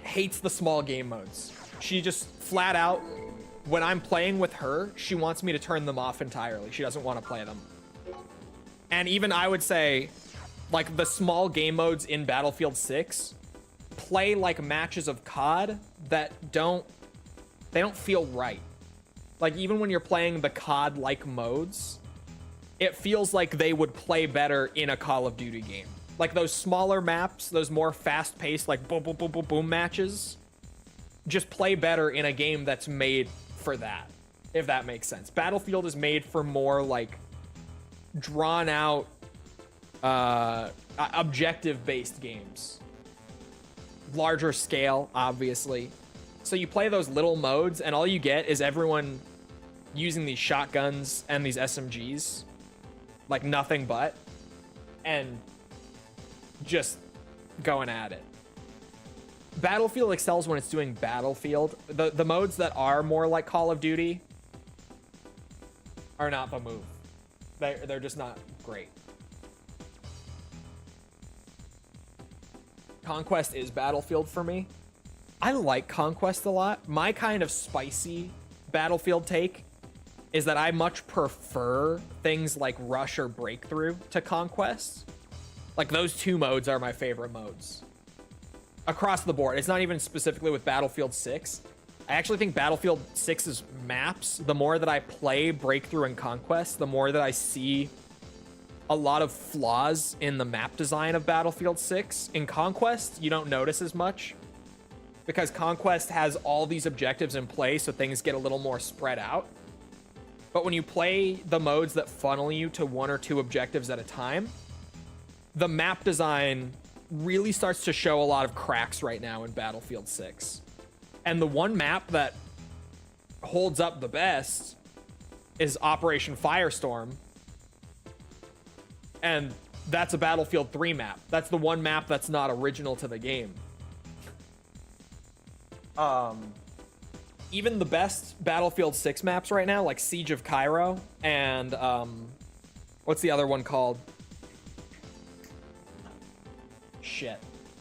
hates the small game modes. She just flat out, when I'm playing with her, she wants me to turn them off entirely. She doesn't want to play them. And even I would say, like, the small game modes in Battlefield 6 play like matches of COD that they don't feel right. Like, even when you're playing the COD-like modes, it feels like they would play better in a Call of Duty game. Like, those smaller maps, those more fast-paced, like, boom, boom, boom, boom, boom matches, just play better in a game that's made for that, if that makes sense. Battlefield is made for more, like, drawn-out, objective-based games. Larger scale, obviously. So you play those little modes, and all you get is everyone using these shotguns and these SMGs, like nothing but, and just going at it. Battlefield excels when it's doing Battlefield. The modes that are more like Call of Duty are not the move. They're just not great. Conquest is Battlefield for me. I like Conquest a lot. My kind of spicy Battlefield take is that I much prefer things like Rush or Breakthrough to Conquest. Like, those two modes are my favorite modes. Across the board. It's not even specifically with Battlefield 6. I actually think Battlefield 6's maps, the more that I play Breakthrough and Conquest, the more that I see a lot of flaws in the map design of Battlefield 6. In Conquest, you don't notice as much, because Conquest has all these objectives in play, so things get a little more spread out. But when you play the modes that funnel you to 1 or 2 objectives at a time, the map design really starts to show a lot of cracks right now in Battlefield 6. And the one map that holds up the best is Operation Firestorm. And that's a Battlefield 3 map. That's the one map that's not original to the game. Even the best Battlefield 6 maps right now, like Siege of Cairo and what's the other one called? Shit.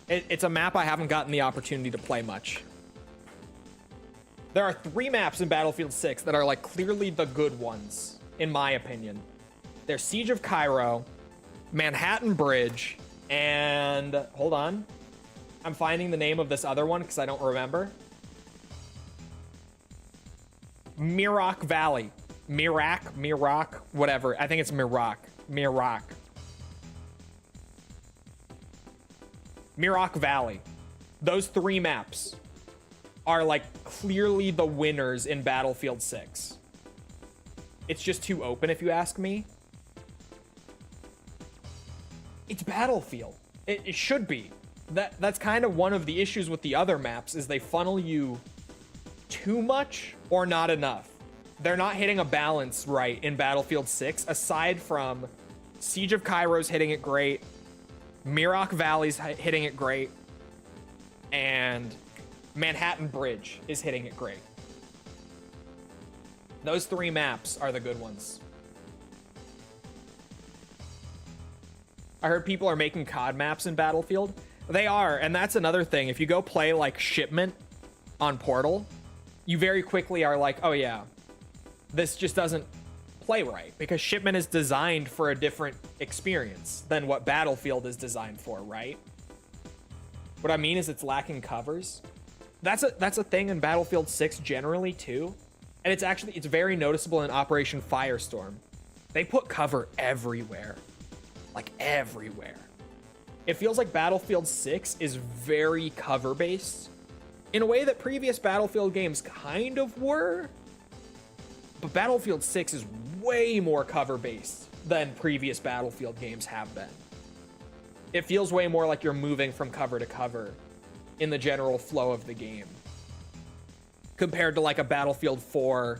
It's a map I haven't gotten the opportunity to play much. There are 3 maps in Battlefield 6 that are like clearly the good ones, in my opinion. There's Siege of Cairo, Manhattan Bridge, and hold on. I'm finding the name of this other one because I don't remember. Mirak Valley. Mirak, whatever. I think it's Mirak. Mirak Valley. Those 3 maps are like clearly the winners in Battlefield 6. It's just too open, if you ask me. It's Battlefield. It should be. That's kind of one of the issues with the other maps, is they funnel you too much or not enough. They're not hitting a balance right in Battlefield 6, aside from Siege of Cairo's hitting it great, Mirok Valley's hitting it great, and Manhattan Bridge is hitting it great. Those 3 maps are the good ones. I heard people are making COD maps in Battlefield. They are, and that's another thing. If you go play like Shipment on Portal, you very quickly are like, oh yeah, this just doesn't play right, because Shipment is designed for a different experience than what Battlefield is designed for, right? What I mean is it's lacking covers. That's a thing in Battlefield 6 generally too. And it's very noticeable in Operation Firestorm. They put cover everywhere. Like everywhere. It feels like Battlefield 6 is very cover based in a way that previous Battlefield games kind of were. But Battlefield 6 is way more cover based than previous Battlefield games have been. It feels way more like you're moving from cover to cover in the general flow of the game, compared to like a Battlefield 4,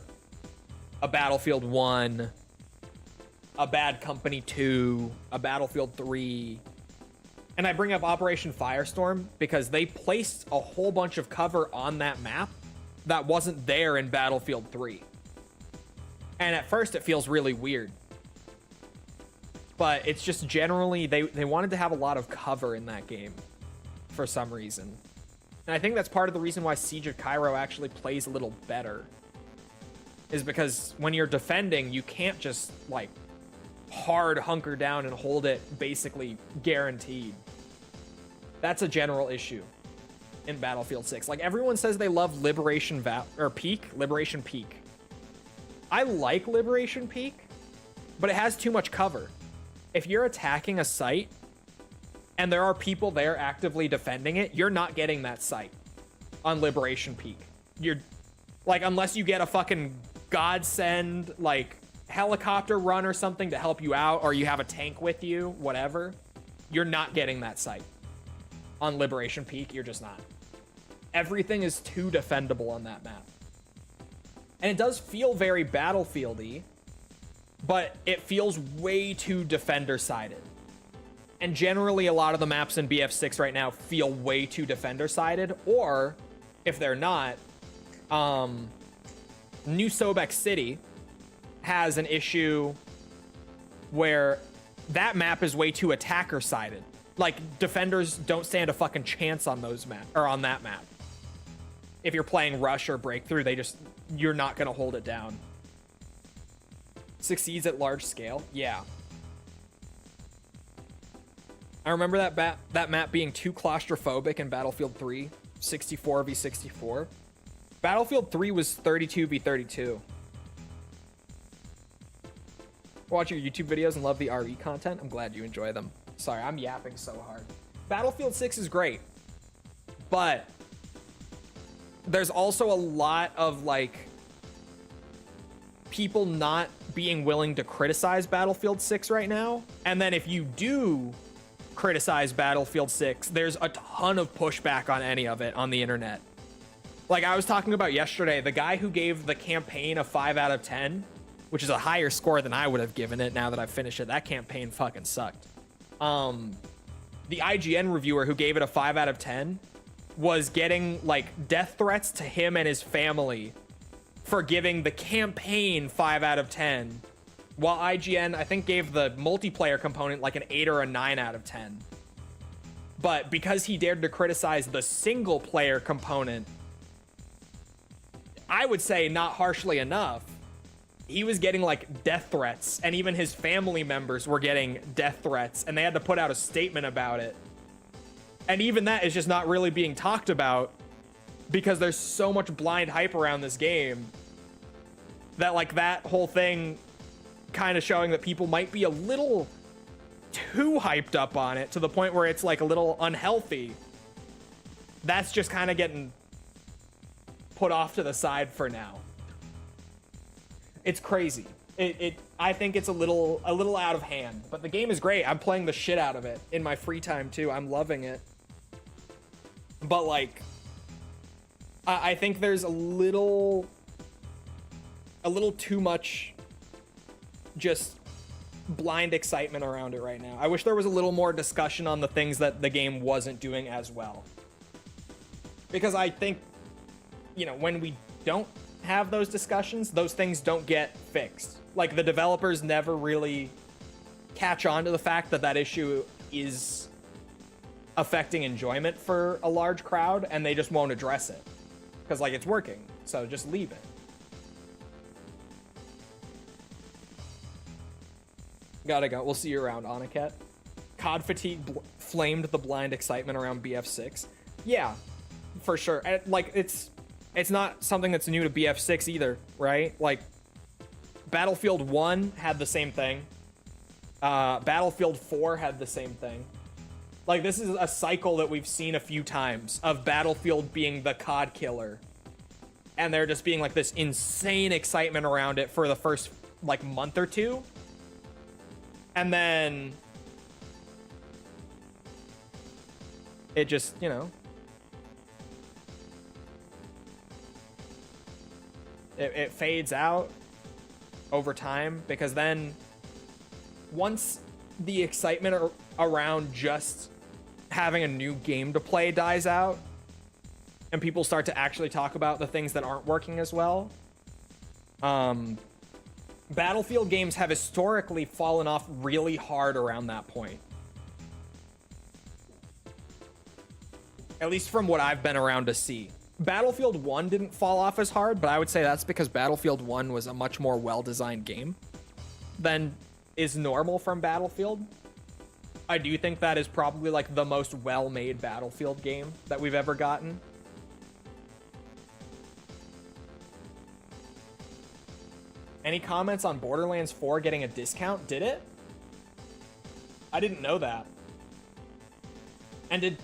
a Battlefield 1, a Bad Company 2, a Battlefield 3. And I bring up Operation Firestorm because they placed a whole bunch of cover on that map that wasn't there in Battlefield 3. And at first it feels really weird. But it's just generally, they wanted to have a lot of cover in that game for some reason. And I think that's part of the reason why Siege of Cairo actually plays a little better. Is because when you're defending, you can't just like hard hunker down and hold it basically guaranteed. That's a general issue in Battlefield 6. Like everyone says they love Liberation Peak. I like Liberation Peak, but it has too much cover. If you're attacking a site and there are people there actively defending it, you're not getting that site on Liberation Peak. You're like, unless you get a fucking godsend like helicopter run or something to help you out, or you have a tank with you, whatever, you're not getting that site on Liberation Peak. You're just not. Everything is too defendable on that map. And it does feel very Battlefield-y, but it feels way too defender-sided. And generally, a lot of the maps in BF6 right now feel way too defender-sided, or if they're not, New Sobek City has an issue where that map is way too attacker-sided. Like, defenders don't stand a fucking chance on those on that map. If you're playing Rush or Breakthrough, you're not gonna hold it down. Succeeds at large scale? Yeah. I remember that map being too claustrophobic in Battlefield 3, 64 v 64. Battlefield 3 was 32 v 32. Watch your YouTube videos and love the RE content. I'm glad you enjoy them. Sorry, I'm yapping so hard. Battlefield 6 is great, but there's also a lot of like people not being willing to criticize Battlefield 6 right now. And then if you do criticize Battlefield 6, there's a ton of pushback on any of it on the internet. Like I was talking about yesterday, the guy who gave the campaign a 5 out of 10, which is a higher score than I would have given it now that I've finished it. That campaign fucking sucked. The IGN reviewer who gave it a 5 out of 10 was getting like death threats to him and his family for giving the campaign 5 out of 10, while IGN I think gave the multiplayer component like an 8 or a 9 out of 10. But because he dared to criticize the single player component, I would say not harshly enough, he was getting like death threats, and even his family members were getting death threats, and they had to put out a statement about it. And even that is just not really being talked about because there's so much blind hype around this game that like that whole thing kind of showing that people might be a little too hyped up on it to the point where it's like a little unhealthy. That's just kind of getting put off to the side for now. It's crazy. I think it's a little out of hand, but the game is great. I'm playing the shit out of it in my free time too. I'm loving it. But like, I think there's a little too much just blind excitement around it right now. I wish there was a little more discussion on the things that the game wasn't doing as well. Because I think, you know, when we don't have those discussions, those things don't get fixed. Like, the developers never really catch on to the fact that that issue is affecting enjoyment for a large crowd, and they just won't address it. Because, like, it's working, so just leave it. Gotta go. We'll see you around, Oniket. COD fatigue flamed the blind excitement around BF6. Yeah, for sure. And, like, it's not something that's new to BF6 either, right? Like, Battlefield 1 had the same thing. Battlefield 4 had the same thing. Like, this is a cycle that we've seen a few times of Battlefield being the COD killer. And there just being, like, this insane excitement around it for the first, like, month or two. And then it just, you know, it fades out over time, because then once the excitement around just having a new game to play dies out and people start to actually talk about the things that aren't working as well, Battlefield games have historically fallen off really hard around that point. At least from what I've been around to see. Battlefield 1 didn't fall off as hard, but I would say that's because Battlefield 1 was a much more well-designed game than is normal from Battlefield. I do think that is probably like the most well-made Battlefield game that we've ever gotten. Any comments on Borderlands 4 getting a discount? Did it? I didn't know that. And did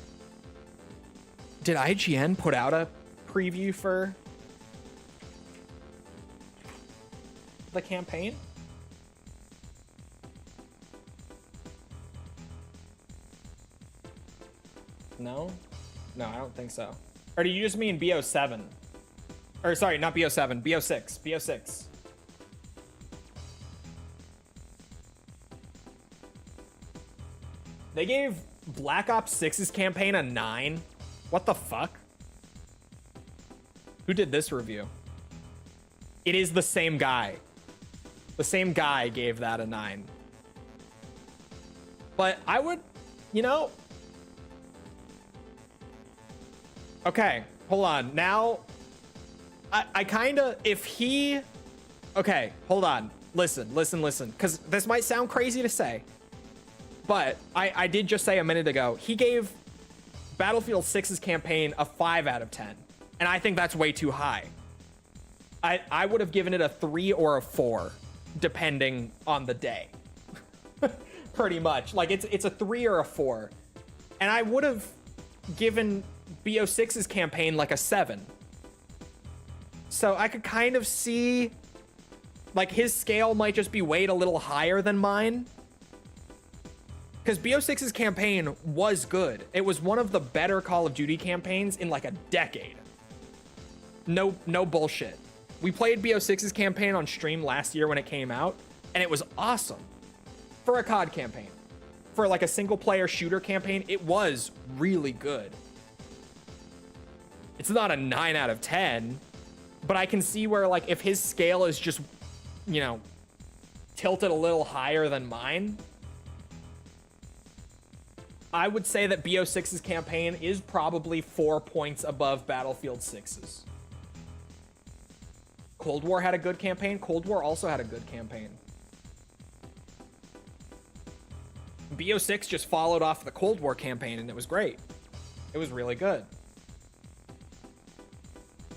IGN put out a preview for the campaign? No? No, I don't think so. Or do you just mean BO7? Or sorry, not BO7, BO6. BO6. They gave Black Ops 6's campaign a 9. What the fuck? Who did this review? It is the same guy. The same guy gave that a 9. But I would, you know... Okay, hold on. Now, I kind of... If he... Okay, hold on. Listen. Because this might sound crazy to say. But I did just say a minute ago, he gave Battlefield 6's campaign a 5 out of 10. And I think that's way too high. I would have given it a 3 or a 4, depending on the day. Pretty much. Like, it's a 3 or a 4. And I would have given BO6's campaign like a 7. So I could kind of see, like, his scale might just be weighed a little higher than mine. Because BO6's campaign was good. It was one of the better Call of Duty campaigns in like a decade. No bullshit. We played BO6's campaign on stream last year when it came out, and it was awesome. For a COD campaign. For like a single player shooter campaign, it was really good. It's not a 9 out of 10, but I can see where, like, if his scale is just, you know, tilted a little higher than mine, I would say that BO6's campaign is probably 4 points above Battlefield 6's. Cold War had a good campaign. Cold War also had a good campaign. BO6 just followed off the Cold War campaign, and it was great. It was really good.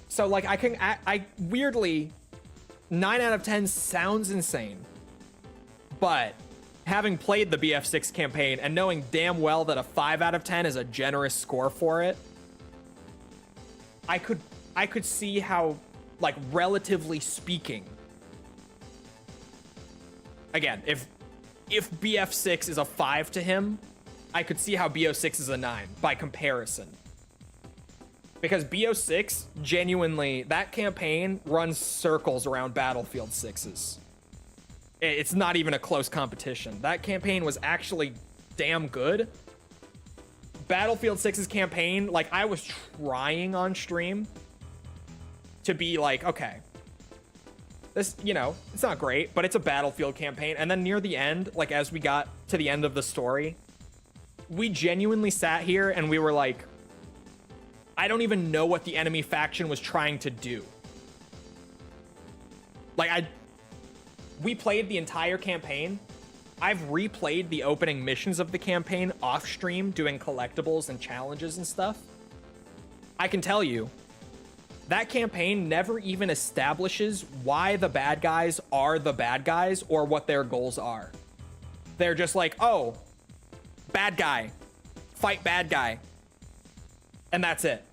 So, like, I weirdly, 9 out of 10 sounds insane. But having played the BF6 campaign and knowing damn well that a 5 out of 10 is a generous score for it, I could see how, like, relatively speaking, again, if BF6 is a 5 to him, I could see how BO6 is a 9 by comparison. Because BO6, genuinely, that campaign runs circles around Battlefield 6's. It's not even a close competition. That campaign was actually damn good. Battlefield 6's campaign, like, I was trying on stream to be like, okay, this, you know, it's not great, but it's a Battlefield campaign. And then near the end, like, as we got to the end of the story, we genuinely sat here and we were like, I don't even know what the enemy faction was trying to do. Like, we played the entire campaign. I've replayed the opening missions of the campaign off stream, doing collectibles and challenges and stuff. I can tell you, that campaign never even establishes why the bad guys are the bad guys or what their goals are. They're just like, oh, bad guy, fight bad guy. And that's it.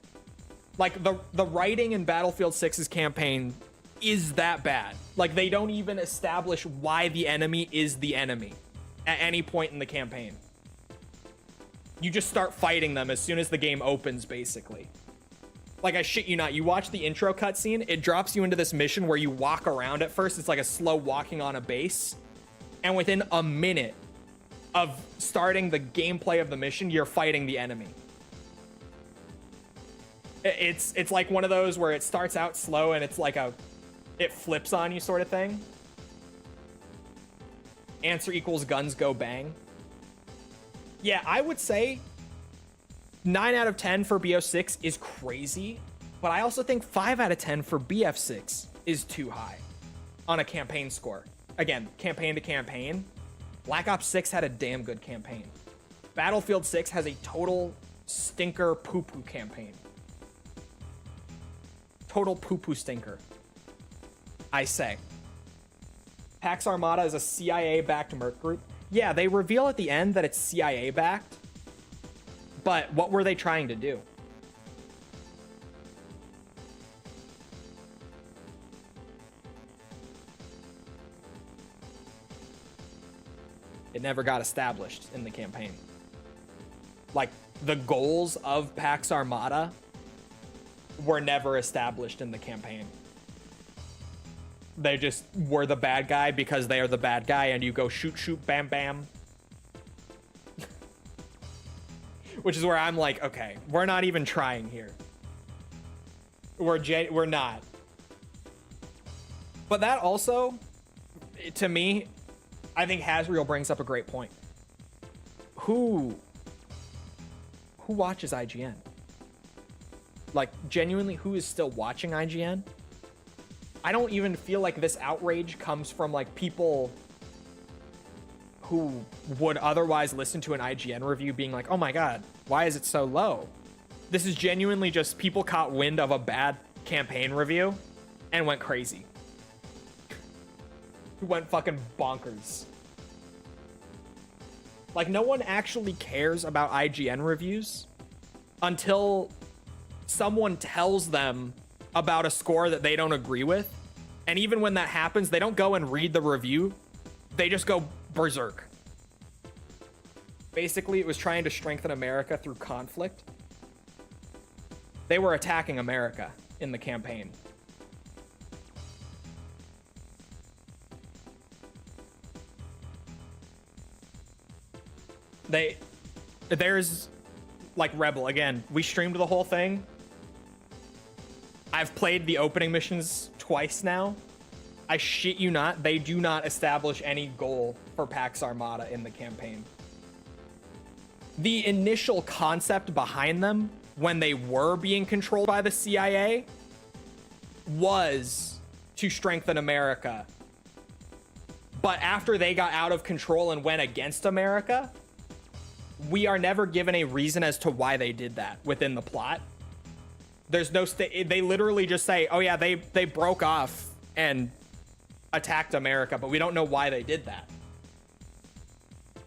Like, the writing in Battlefield 6's campaign is that bad. Like, they don't even establish why the enemy is the enemy at any point in the campaign. You just start fighting them as soon as the game opens, basically. Like, I shit you not, you watch the intro cutscene, it drops you into this mission where you walk around at first. It's like a slow walking on a base. And within a minute of starting the gameplay of the mission, you're fighting the enemy. It's like one of those where it starts out slow and it's like it flips on you sort of thing. Answer equals guns go bang. Yeah, I would say 9 out of 10 for BO6 is crazy, but I also think 5 out of 10 for BF6 is too high on a campaign score. Again, campaign to campaign, Black Ops 6 had a damn good campaign. Battlefield 6 has a total stinker poo-poo campaign. Total poo-poo stinker, I say. Pax Armada is a CIA-backed merc group. Yeah, they reveal at the end that it's CIA-backed, but what were they trying to do? It never got established in the campaign. Like, the goals of Pax Armada were never established in the campaign. They just were the bad guy because they are the bad guy, and you go shoot, shoot, bam, bam. Which is where I'm like, okay, we're not even trying here. We're not. But that also, to me, I think Hasriel brings up a great point. Who watches IGN? Like, genuinely, who is still watching IGN? I don't even feel like this outrage comes from, like, people who would otherwise listen to an IGN review being like, oh my god, why is it so low? This is genuinely just people caught wind of a bad campaign review and went crazy. Went fucking bonkers. Like, no one actually cares about IGN reviews until someone tells them about a score that they don't agree with. And even when that happens, they don't go and read the review. They just go berserk. Basically, it was trying to strengthen America through conflict. They were attacking America in the campaign. There's like Rebel, again, we streamed the whole thing. I've played the opening missions twice now. I shit you not, they do not establish any goal for Pax Armada in the campaign. The initial concept behind them, when they were being controlled by the CIA, was to strengthen America. But after they got out of control and went against America, we are never given a reason as to why they did that within the plot. There's no they literally just say, oh yeah, they broke off and attacked America, but we don't know why they did that.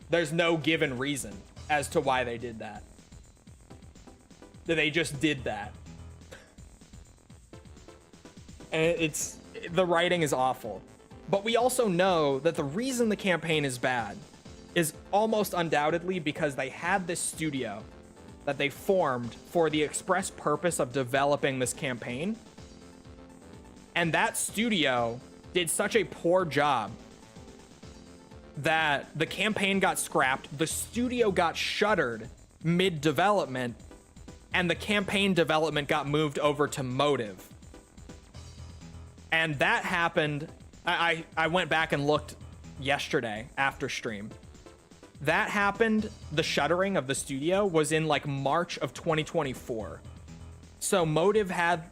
There's no given reason as to why they did that. They just did that. And the writing is awful. But we also know that the reason the campaign is bad is almost undoubtedly because they had this studio that they formed for the express purpose of developing this campaign. And that studio did such a poor job that the campaign got scrapped, the studio got shuttered mid-development, and the campaign development got moved over to Motive. And that happened, I went back and looked yesterday after stream. That happened, the shuttering of the studio was in like March of 2024. So Motive had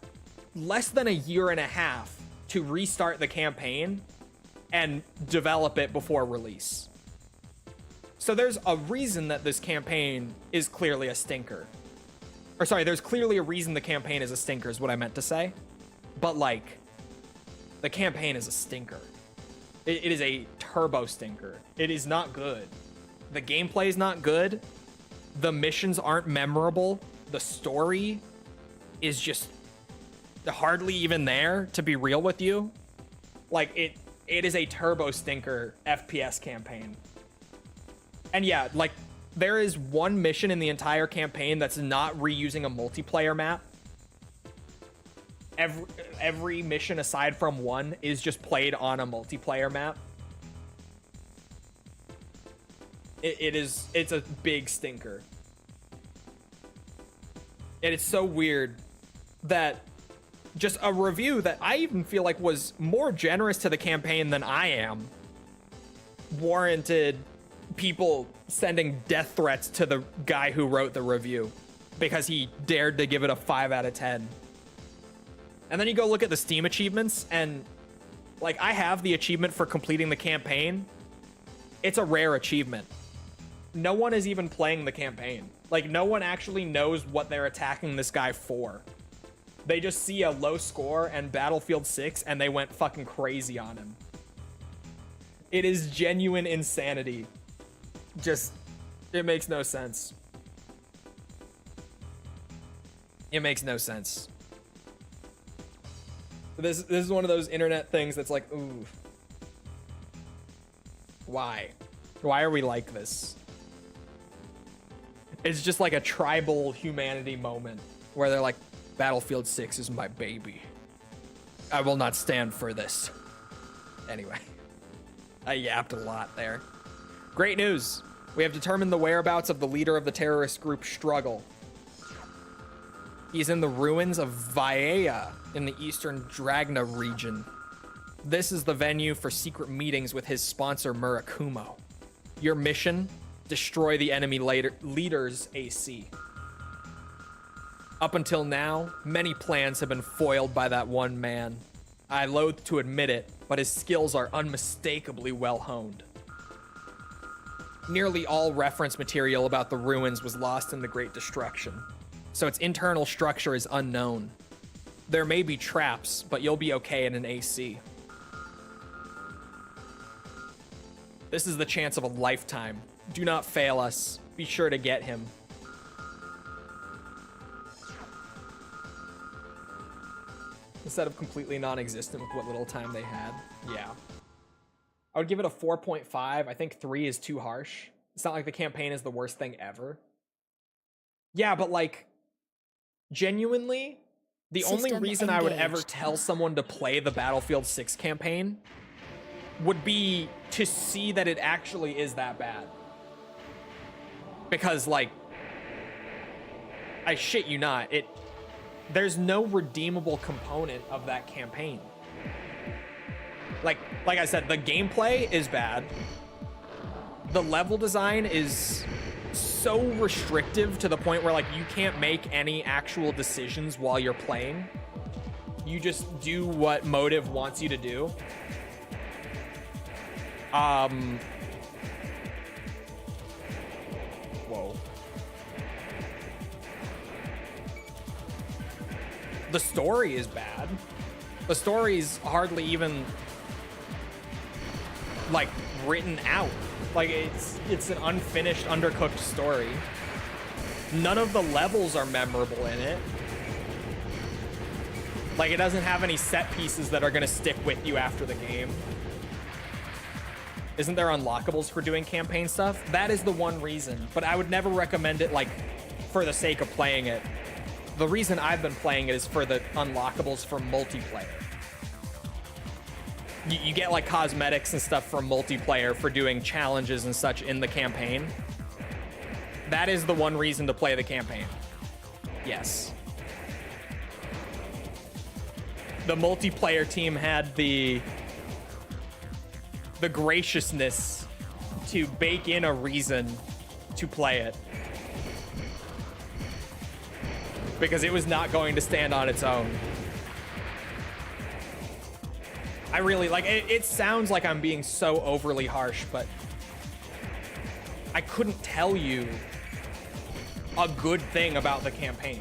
less than a year and a half to restart the campaign and develop it before release. So there's a reason that this campaign is clearly a stinker. Or sorry, there's clearly a reason the campaign is a stinker is what I meant to say. But like, the campaign is a stinker. It is a turbo stinker. It is not good. The gameplay is not good. The missions aren't memorable. The story is just hardly even there, to be real with you. Like, it is a turbo stinker FPS campaign. And yeah, like, there is one mission in the entire campaign that's not reusing a multiplayer map. Every mission aside from one is just played on a multiplayer map. It's a big stinker. And it's so weird that just a review that I even feel like was more generous to the campaign than I am warranted people sending death threats to the guy who wrote the review because he dared to give it a 5 out of 10. And then you go look at the Steam achievements, and like, I have the achievement for completing the campaign. It's a rare achievement. No one is even playing the campaign. Like, no one actually knows what they're attacking this guy for. They just see a low score and Battlefield 6 and they went fucking crazy on him. It is genuine insanity. Just, it makes no sense. It makes no sense. This is one of those internet things that's like, ooh. Why? Why are we like this? It's just like a tribal humanity moment where they're like, Battlefield 6 is my baby. I will not stand for this. Anyway, I yapped a lot there. Great news. We have determined the whereabouts of the leader of the terrorist group Struggle. He's in the ruins of Vaea in the eastern Dragna region. This is the venue for secret meetings with his sponsor Murakumo. Your mission? Destroy the enemy leader's AC. Up until now, many plans have been foiled by that one man. I loathe to admit it, but his skills are unmistakably well honed. Nearly all reference material about the ruins was lost in the Great Destruction, so its internal structure is unknown. There may be traps, but you'll be okay in an AC. This is the chance of a lifetime. Do not fail us. Be sure to get him. Instead of completely non-existent with what little time they had. Yeah. I would give it a 4.5. I think 3 is too harsh. It's not like the campaign is the worst thing ever. Yeah, but like, genuinely, the only reason I would ever tell someone to play the Battlefield 6 campaign would be to see that it actually is that bad. Because, like, I shit you not, there's no redeemable component of that campaign. Like I said, the gameplay is bad. The level design is so restrictive to the point where, like, you can't make any actual decisions while you're playing. You just do what Motive wants you to do. Whoa. The story is bad. The story's hardly even, like, written out. Like, it's an unfinished, undercooked story. None of the levels are memorable in it. Like, it doesn't have any set pieces that are gonna stick with you after the game. Isn't there unlockables for doing campaign stuff? That is the one reason, but I would never recommend it like for the sake of playing it. The reason I've been playing it is for the unlockables for multiplayer. You get like cosmetics and stuff from multiplayer for doing challenges and such in the campaign. That is the one reason to play the campaign. Yes. The multiplayer team had the graciousness to bake in a reason to play it. Because it was not going to stand on its own. I really, like, it sounds like I'm being so overly harsh, but I couldn't tell you a good thing about the campaign.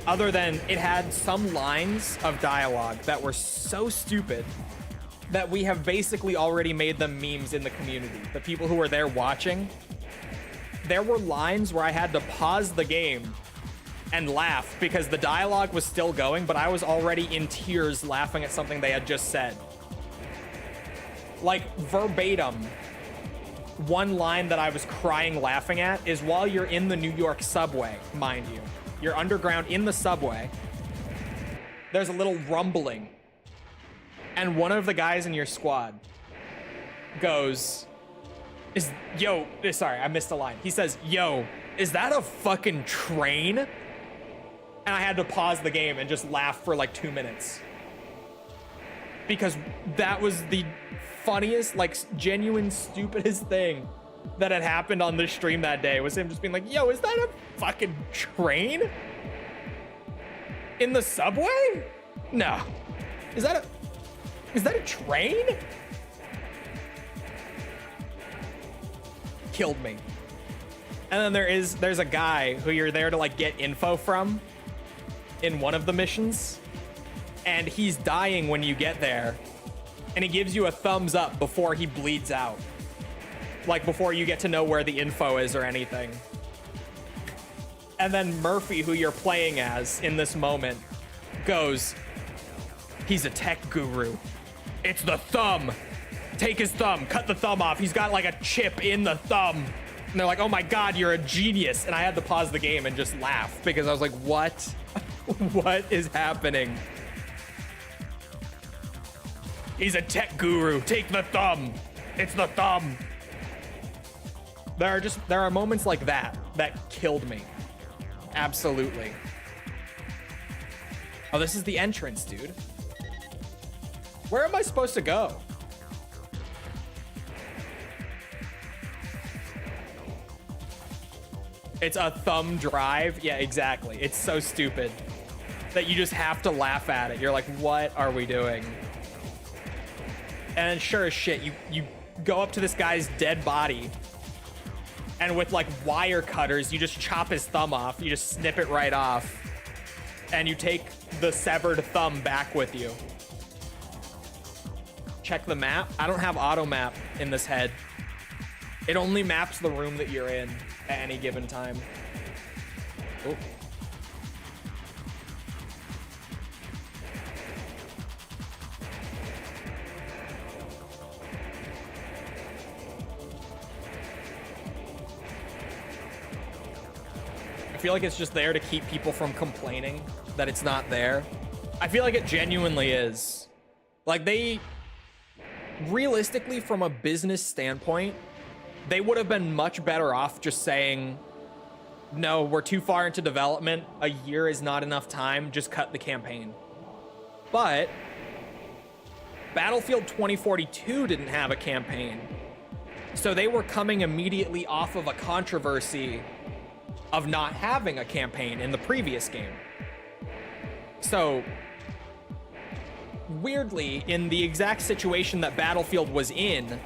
Other than it had some lines of dialogue that were so stupid that we have basically already made them memes in the community. The people who were there watching, there were lines where I had to pause the game and laugh because the dialogue was still going, but I was already in tears laughing at something they had just said. Like verbatim, one line that I was crying laughing at is while you're in the New York subway, mind you. You're underground in the subway. There's a little rumbling. And one of the guys in your squad goes, sorry, I missed a line. He says, yo, is that a fucking train? And I had to pause the game and just laugh for like 2 minutes. Because that was the funniest, like genuine, stupidest thing that had happened on this stream that day, was him just being like, yo, is that a fucking train? In the subway? No. Is that a train? Killed me. And then there's a guy who you're there to like get info from in one of the missions, and he's dying when you get there, and he gives you a thumbs up before he bleeds out. Like before you get to know where the info is or anything. And then Murphy, who you're playing as in this moment, goes, he's a tech guru. It's the thumb. Take his thumb, cut the thumb off. He's got like a chip in the thumb. And they're like, oh my God, you're a genius. And I had to pause the game and just laugh because I was like, what? What is happening? He's a tech guru. Take the thumb. It's the thumb. There are moments like that killed me. Absolutely. Oh, this is the entrance, dude. Where am I supposed to go? It's a thumb drive. Yeah, exactly. It's so stupid that you just have to laugh at it. You're like, what are we doing? And sure as shit, you go up to this guy's dead body, and with like wire cutters, you just chop his thumb off. You just snip it right off, and you take the severed thumb back with you. Check the map. I don't have auto map in this head. It only maps the room that you're in at any given time. Oh. I feel like it's just there to keep people from complaining that it's not there. I feel like it genuinely is. Like they, realistically, from a business standpoint, they would have been much better off just saying, no, we're too far into development. A year is not enough time. Just cut the campaign. But Battlefield 2042 didn't have a campaign. So they were coming immediately off of a controversy of not having a campaign in the previous game. So weirdly, in the exact situation that Battlefield was in,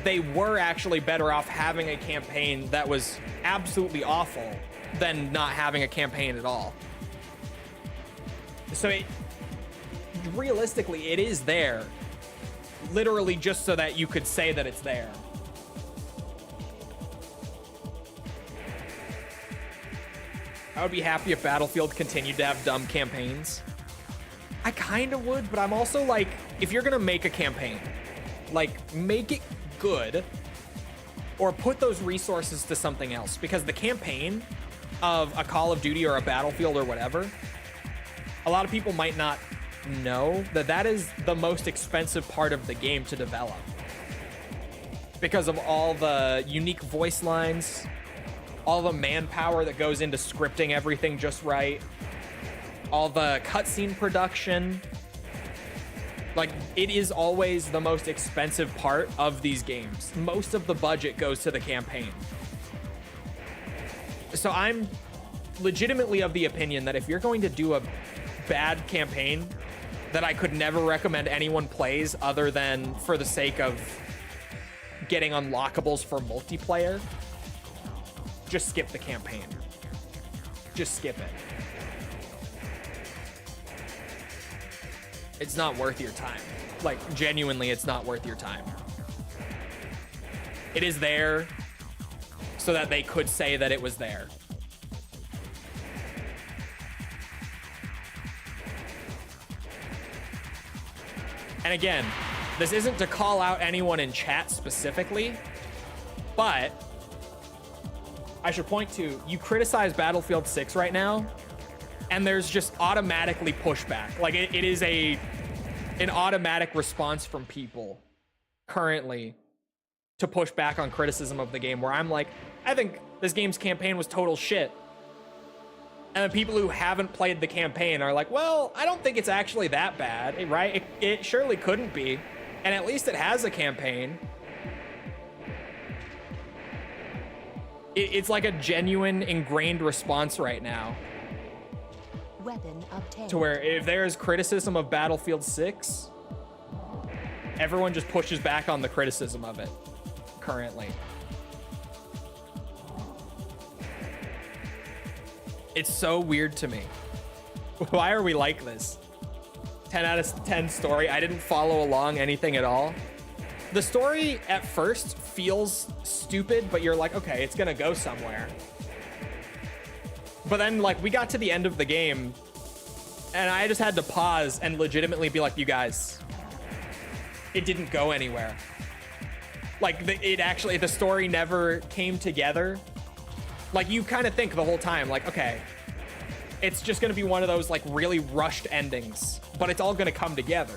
they were actually better off having a campaign that was absolutely awful than not having a campaign at all. So realistically, it is there, literally just so that you could say that it's there. I would be happy if Battlefield continued to have dumb campaigns. I kind of would, but I'm also like, if you're gonna make a campaign, Like, make it good, or put those resources to something else, because the campaign of a Call of Duty or a Battlefield or whatever, a lot of people might not know that that is the most expensive part of the game to develop, because of all the unique voice lines, all the manpower that goes into scripting everything just right, all the cutscene production. Like, it is always the most expensive part of these games. Most of the budget goes to the campaign. So I'm legitimately of the opinion that if you're going to do a bad campaign that I could never recommend anyone plays other than for the sake of getting unlockables for multiplayer, just skip the campaign. Just skip it. It's not worth your time. Like, genuinely, it's not worth your time. It is there so that they could say that it was there. And again, this isn't to call out anyone in chat specifically, but I should point to, you criticize Battlefield 6 right now, and there's just automatically pushback. Like, it is an automatic response from people currently to push back on criticism of the game, where I'm like, I think this game's campaign was total shit. And the people who haven't played the campaign are like, well, I don't think it's actually that bad, right? It surely couldn't be. And at least it has a campaign. It's like a genuine ingrained response right now. Weapon obtained. To where if there's criticism of Battlefield 6, everyone just pushes back on the criticism of it currently. It's so weird to me. Why are we like this? 10 out of 10 story. I didn't follow along anything at all. The story at first feels stupid, but you're like, okay, it's gonna go somewhere. But then, like, we got to the end of the game, and I just had to pause and legitimately be like, you guys, it didn't go anywhere. Like, the story never came together. Like, you kind of think the whole time, like, okay, it's just gonna be one of those, like, really rushed endings, but it's all gonna come together.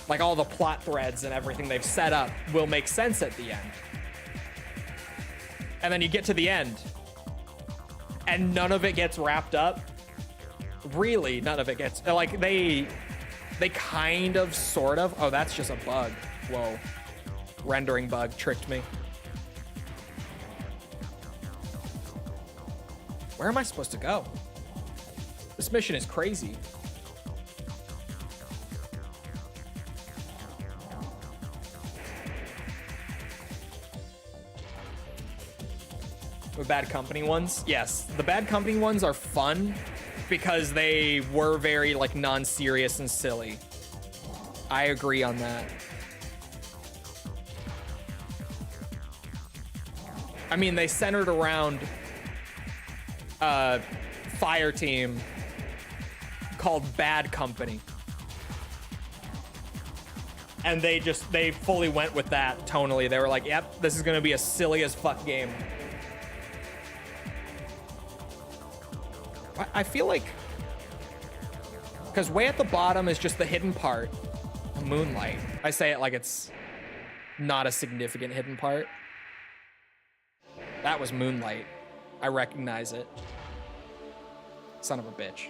Like, all the plot threads and everything they've set up will make sense at the end. And then you get to the end, and none of it gets wrapped up. Really, none of it gets, like, they kind of, sort of. Oh, that's just a bug. Whoa. Rendering bug tricked me. Where am I supposed to go? This mission is crazy. The Bad Company ones? Yes, the Bad Company ones are fun because they were very, like, non-serious and silly. I agree on that. I mean, they centered around a fire team called Bad Company. And they fully went with that tonally. They were like, yep, this is gonna be a silly as fuck game. I feel like, because way at the bottom is just the hidden part, Moonlight. I say it like it's not a significant hidden part. That was Moonlight. I recognize it. Son of a bitch.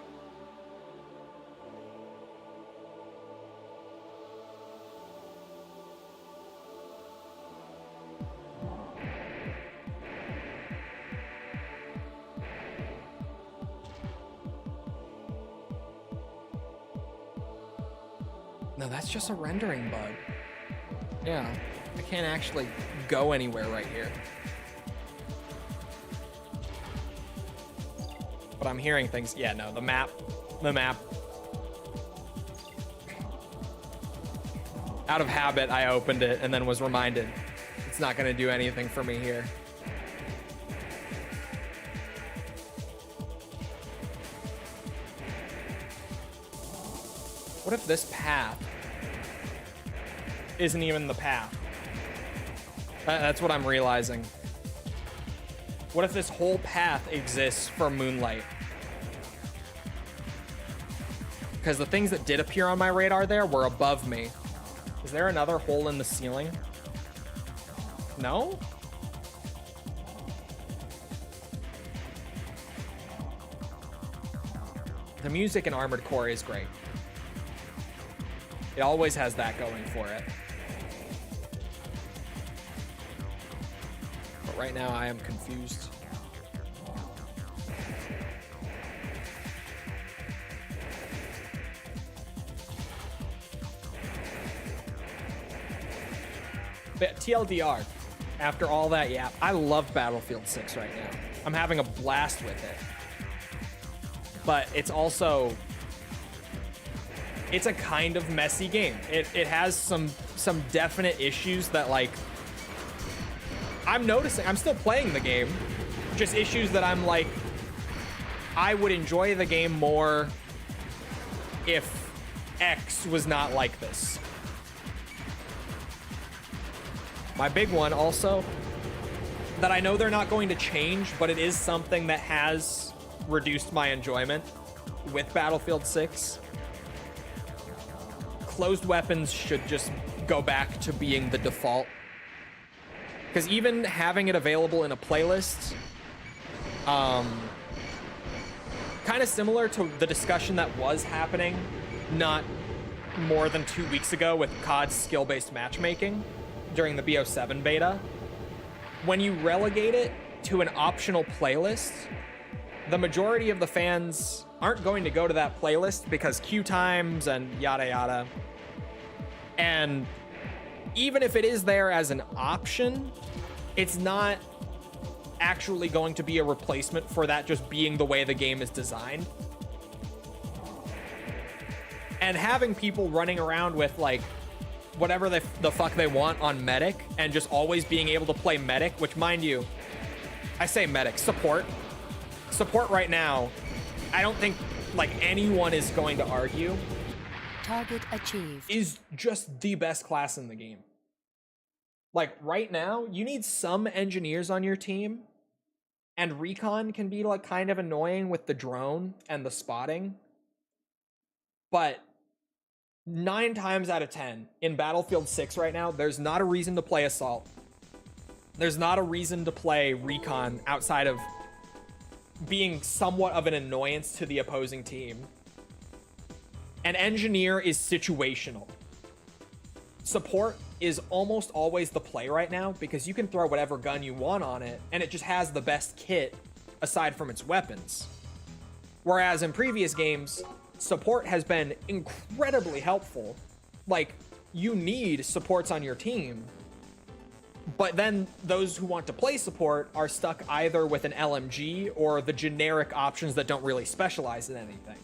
No, that's just a rendering bug. Yeah, I can't actually go anywhere right here. But I'm hearing things. Yeah, no, the map. Out of habit, I opened it and then was reminded it's not gonna do anything for me here. What if this path isn't even the path. That's what I'm realizing. What if this whole path exists for Moonlight? Because the things that did appear on my radar there were above me. Is there another hole in the ceiling? No? The music in Armored Core is great. It always has that going for it. But right now I am confused. But TLDR, after all that yap, I love Battlefield 6 right now. I'm having a blast with it. But it's also, it's a kind of messy game. It has some definite issues that, like, I'm noticing. I'm still playing the game, just issues that I'm like, I would enjoy the game more if X was not like this. My big one also, that I know they're not going to change, but it is something that has reduced my enjoyment with Battlefield 6. Closed weapons should just go back to being the default. Because even having it available in a playlist, kind of similar to the discussion that was happening not more than 2 weeks ago with COD's skill-based matchmaking during the BO7 beta, when you relegate it to an optional playlist, the majority of the fans aren't going to go to that playlist because queue times and yada yada. And even if it is there as an option, it's not actually going to be a replacement for that just being the way the game is designed. And having people running around with, like, whatever the fuck they want on medic and just always being able to play medic, which, mind you, I say medic, support right now, I don't think, like, anyone is going to argue, Target achieved. is just the best class in the game. Like, right now, you need some engineers on your team, and recon can be, like, kind of annoying with the drone and the spotting. But 9 times out of 10 in Battlefield 6 right now, there's not a reason to play assault. There's not a reason to play recon outside of being somewhat of an annoyance to the opposing team. An engineer is situational. Support is almost always the play right now because you can throw whatever gun you want on it and it just has the best kit aside from its weapons. Whereas in previous games, support has been incredibly helpful. Like, you need supports on your team, but then those who want to play support are stuck either with an LMG or the generic options that don't really specialize in anything.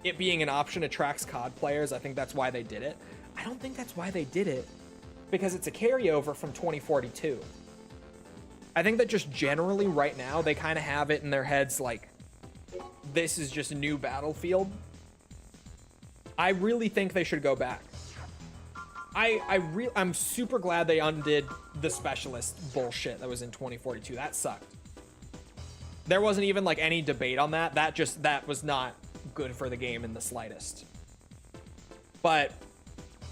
It being an option attracts COD players. I think that's why they did it. I don't think that's why they did it, because it's a carryover from 2042. I think that just generally right now, they kind of have it in their heads like, this is just a new Battlefield. I really think they should go back. I'm super glad they undid the specialist bullshit that was in 2042. That sucked. There wasn't even, like, any debate on that. That was not good for the game in the slightest. But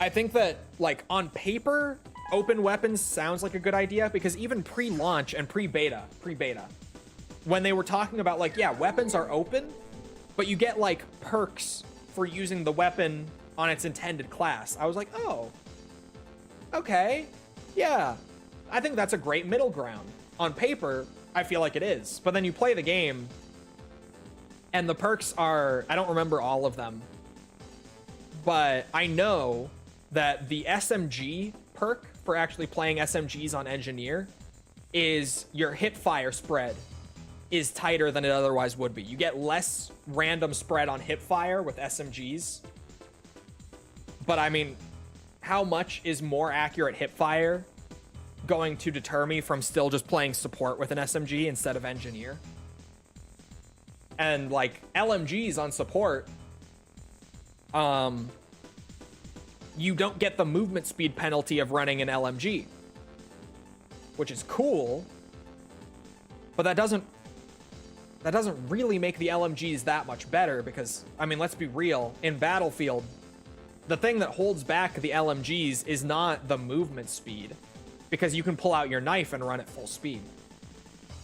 I think that, like, on paper, open weapons sounds like a good idea, because even pre-launch and pre-beta, when they were talking about, like, yeah, weapons are open, but you get, like, perks for using the weapon on its intended class. I was like, oh, okay, yeah. I think that's a great middle ground. On paper, I feel like it is. But then you play the game, and the perks are, I don't remember all of them, but I know that the SMG perk for actually playing SMGs on Engineer is your hip fire spread is tighter than it otherwise would be. You get less random spread on hip fire with SMGs. But I mean, how much is more accurate hip fire going to deter me from still just playing support with an SMG instead of Engineer? And, like, LMGs on support, you don't get the movement speed penalty of running an LMG, which is cool, but that doesn't really make the LMGs that much better because, I mean, let's be real, in Battlefield, the thing that holds back the LMGs is not the movement speed, because you can pull out your knife and run at full speed.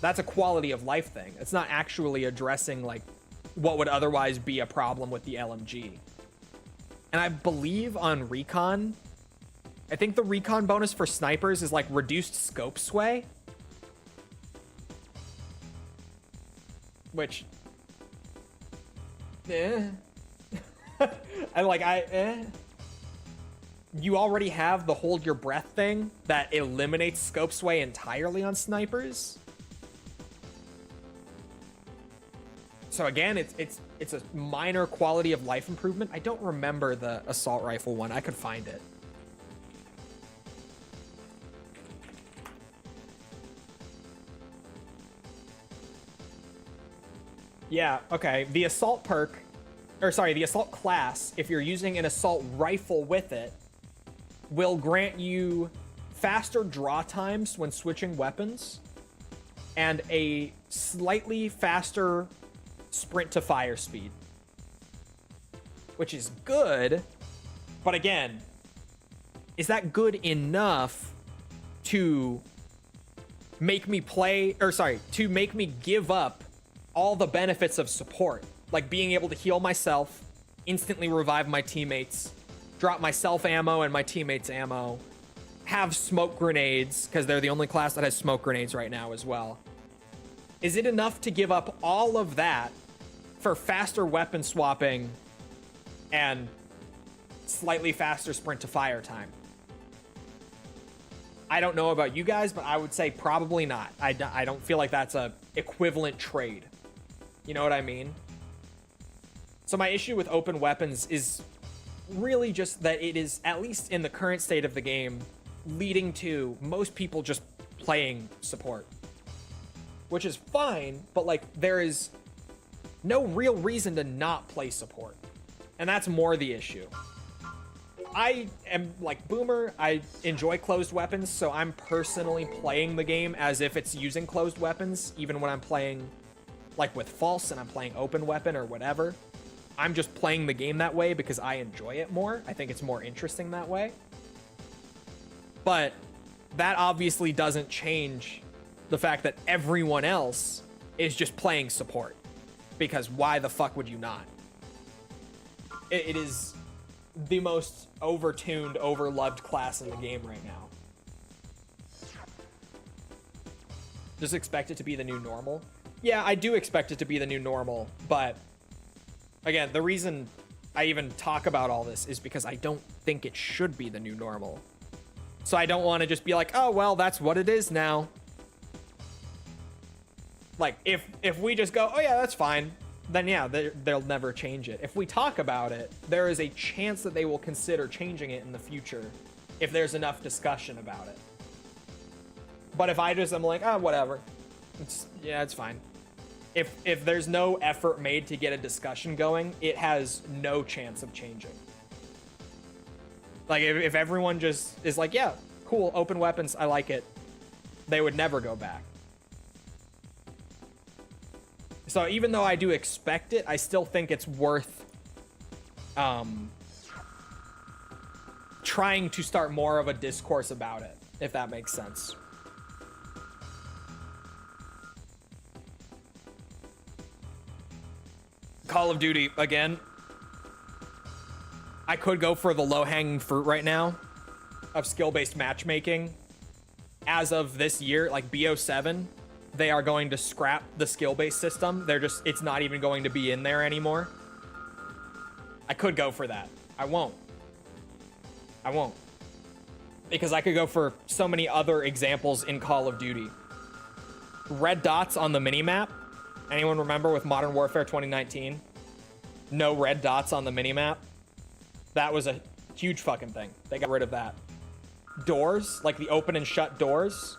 That's a quality of life thing. It's not actually addressing like what would otherwise be a problem with the LMG. And I believe on recon, I think the recon bonus for snipers is like reduced scope sway, which, you already have the hold your breath thing that eliminates scope sway entirely on snipers. So again, it's a minor quality of life improvement. I don't remember the assault rifle one. I could find it. Yeah, okay. The assault perk, or sorry, the assault class, if you're using an assault rifle with it, will grant you faster draw times when switching weapons and a slightly faster sprint to fire speed, which is good. But again, is that good enough to make me to make me give up all the benefits of support, like being able to heal myself, instantly revive my teammates, drop myself ammo and my teammates ammo, have smoke grenades, because they're the only class that has smoke grenades right now as well. Is it enough to give up all of that for faster weapon swapping and slightly faster sprint to fire time? I don't know about you guys, but I would say probably not. I don't feel like that's a equivalent trade. You know what I mean? So my issue with open weapons is really just that it is, at least in the current state of the game, leading to most people just playing support, which is fine, but like there is no real reason to not play support, and that's more the issue. I am like Boomer, I enjoy closed weapons, so I'm personally playing the game as if it's using closed weapons, even when I'm playing like with false and I'm playing open weapon or whatever. I'm just playing the game that way because I enjoy it more. I think it's more interesting that way. But that obviously doesn't change the fact that everyone else is just playing support, because why the fuck would you not? It is the most overtuned, overloved class in the game right now. Just expect it to be the new normal. Yeah, I do expect it to be the new normal, but again, the reason I even talk about all this is because I don't think it should be the new normal. So I don't want to just be like, oh, well, that's what it is now. Like, if we just go, oh yeah, that's fine, then yeah, they'll never change it. If we talk about it, there is a chance that they will consider changing it in the future if there's enough discussion about it. But if I just am like, oh, whatever, it's fine. If there's no effort made to get a discussion going, it has no chance of changing. Like, if everyone just is like, yeah, cool, open weapons, I like it, they would never go back. So even though I do expect it, I still think it's worth trying to start more of a discourse about it, if that makes sense. Call of Duty, again, I could go for the low-hanging fruit right now of skill-based matchmaking. As of this year, like BO7, they are going to scrap the skill-based system. It's not even going to be in there anymore. I could go for that. I won't. Because I could go for so many other examples in Call of Duty. Red dots on the minimap. Anyone remember with Modern Warfare 2019? No red dots on the minimap. That was a huge fucking thing. They got rid of that. Doors, like the open and shut doors,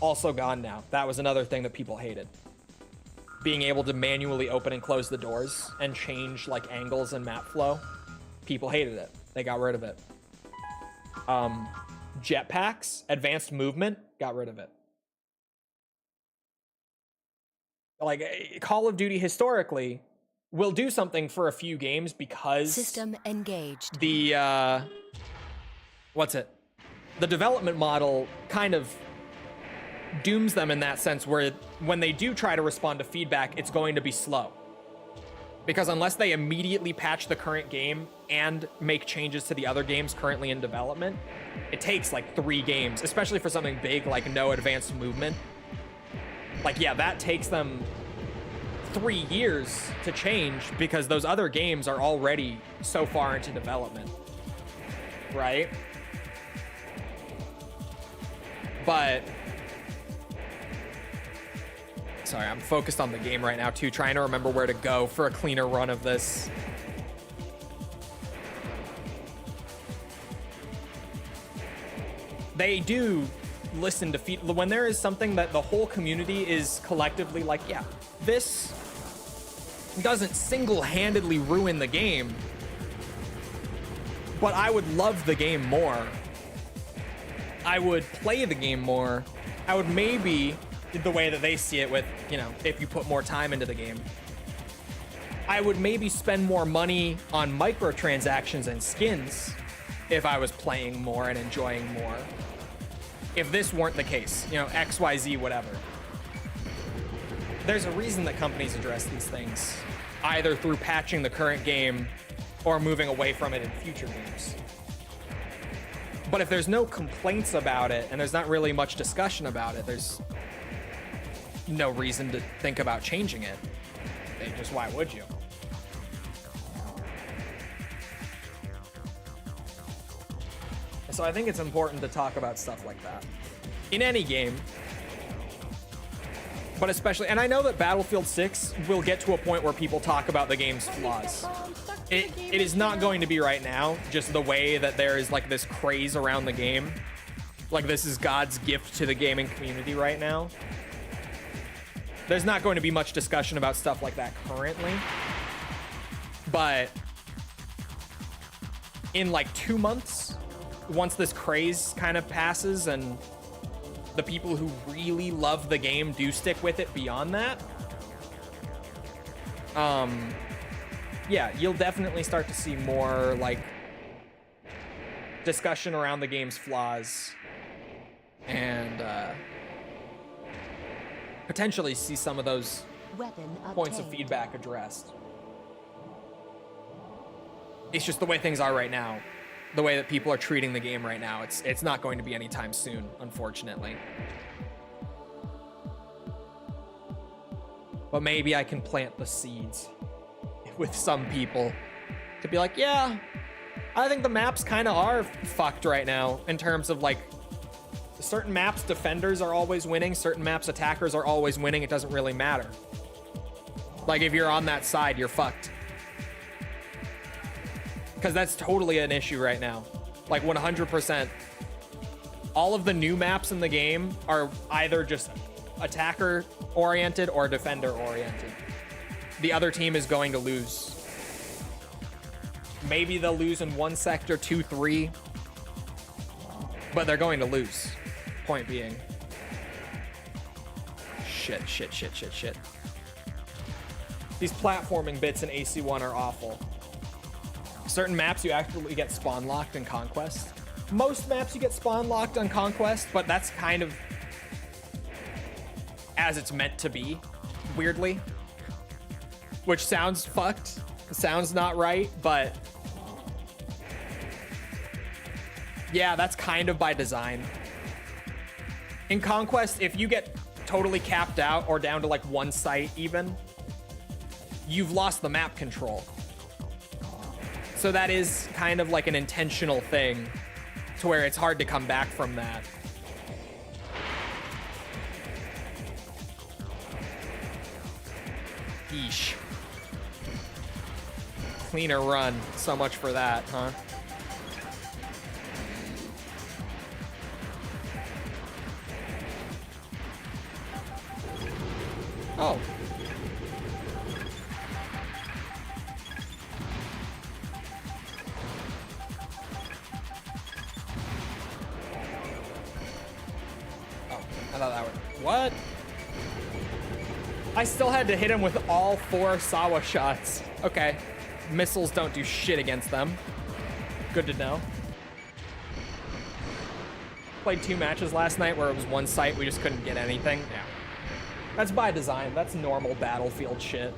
also gone now. That was another thing that people hated. Being able to manually open and close the doors and change like angles and map flow. People hated it. They got rid of it. Jetpacks, advanced movement, got rid of it. Like, Call of Duty historically will do something for a few games because System engaged. the the development model kind of dooms them in that sense, where when they do try to respond to feedback, it's going to be slow. Because unless they immediately patch the current game and make changes to the other games currently in development, it takes like 3 games, especially for something big like no advanced movement. Like, yeah, that takes them 3 years to change because those other games are already so far into development, right? But sorry, I'm focused on the game right now too, trying to remember where to go for a cleaner run of this. They do listen to when there is something that the whole community is collectively like, yeah, this doesn't single-handedly ruin the game, but I would love the game more. I would play the game more. I would maybe, the way that they see it with, you know, if you put more time into the game, I would maybe spend more money on microtransactions and skins if I was playing more and enjoying more. If this weren't the case, you know, XYZ, whatever. There's a reason that companies address these things, either through patching the current game or moving away from it in future games. But if there's no complaints about it and there's not really much discussion about it, there's no reason to think about changing it. Just why would you? So I think it's important to talk about stuff like that in any game, but especially, and I know that Battlefield 6 will get to a point where people talk about the game's flaws. It is not going to be right now, just the way that there is like this craze around the game. Like, this is God's gift to the gaming community right now. There's not going to be much discussion about stuff like that currently, but in like 2 months, once this craze kind of passes and the people who really love the game do stick with it beyond that, yeah, you'll definitely start to see more like discussion around the game's flaws and potentially see some of those points of feedback addressed. It's just the way things are right now. The way that people are treating the game right now, it's not going to be anytime soon, unfortunately. But maybe I can plant the seeds with some people to be like, yeah, I think the maps kind of are fucked right now in terms of like, certain maps defenders are always winning, certain maps attackers are always winning. It doesn't really matter. Like, if you're on that side, you're fucked. Because that's totally an issue right now. Like, 100%. All of the new maps in the game are either just attacker oriented or defender oriented. The other team is going to lose. Maybe they'll lose in one sector, 2, 3, but they're going to lose. Point being. Shit. These platforming bits in AC1 are awful. Certain maps you actually get spawn locked in Conquest. Most maps you get spawn locked on Conquest, but that's kind of as it's meant to be, weirdly. Which sounds fucked, sounds not right, but yeah, that's kind of by design. In Conquest, if you get totally capped out or down to like one site even, you've lost the map control. So that is kind of like an intentional thing to where it's hard to come back from that. Yeesh. Cleaner run. So much for that, huh? Oh. I thought that would... What? I still had to hit him with all 4 Sawa shots. Okay. Missiles don't do shit against them. Good to know. Played 2 matches last night where it was one site, we just couldn't get anything. Yeah. That's by design. That's normal Battlefield shit.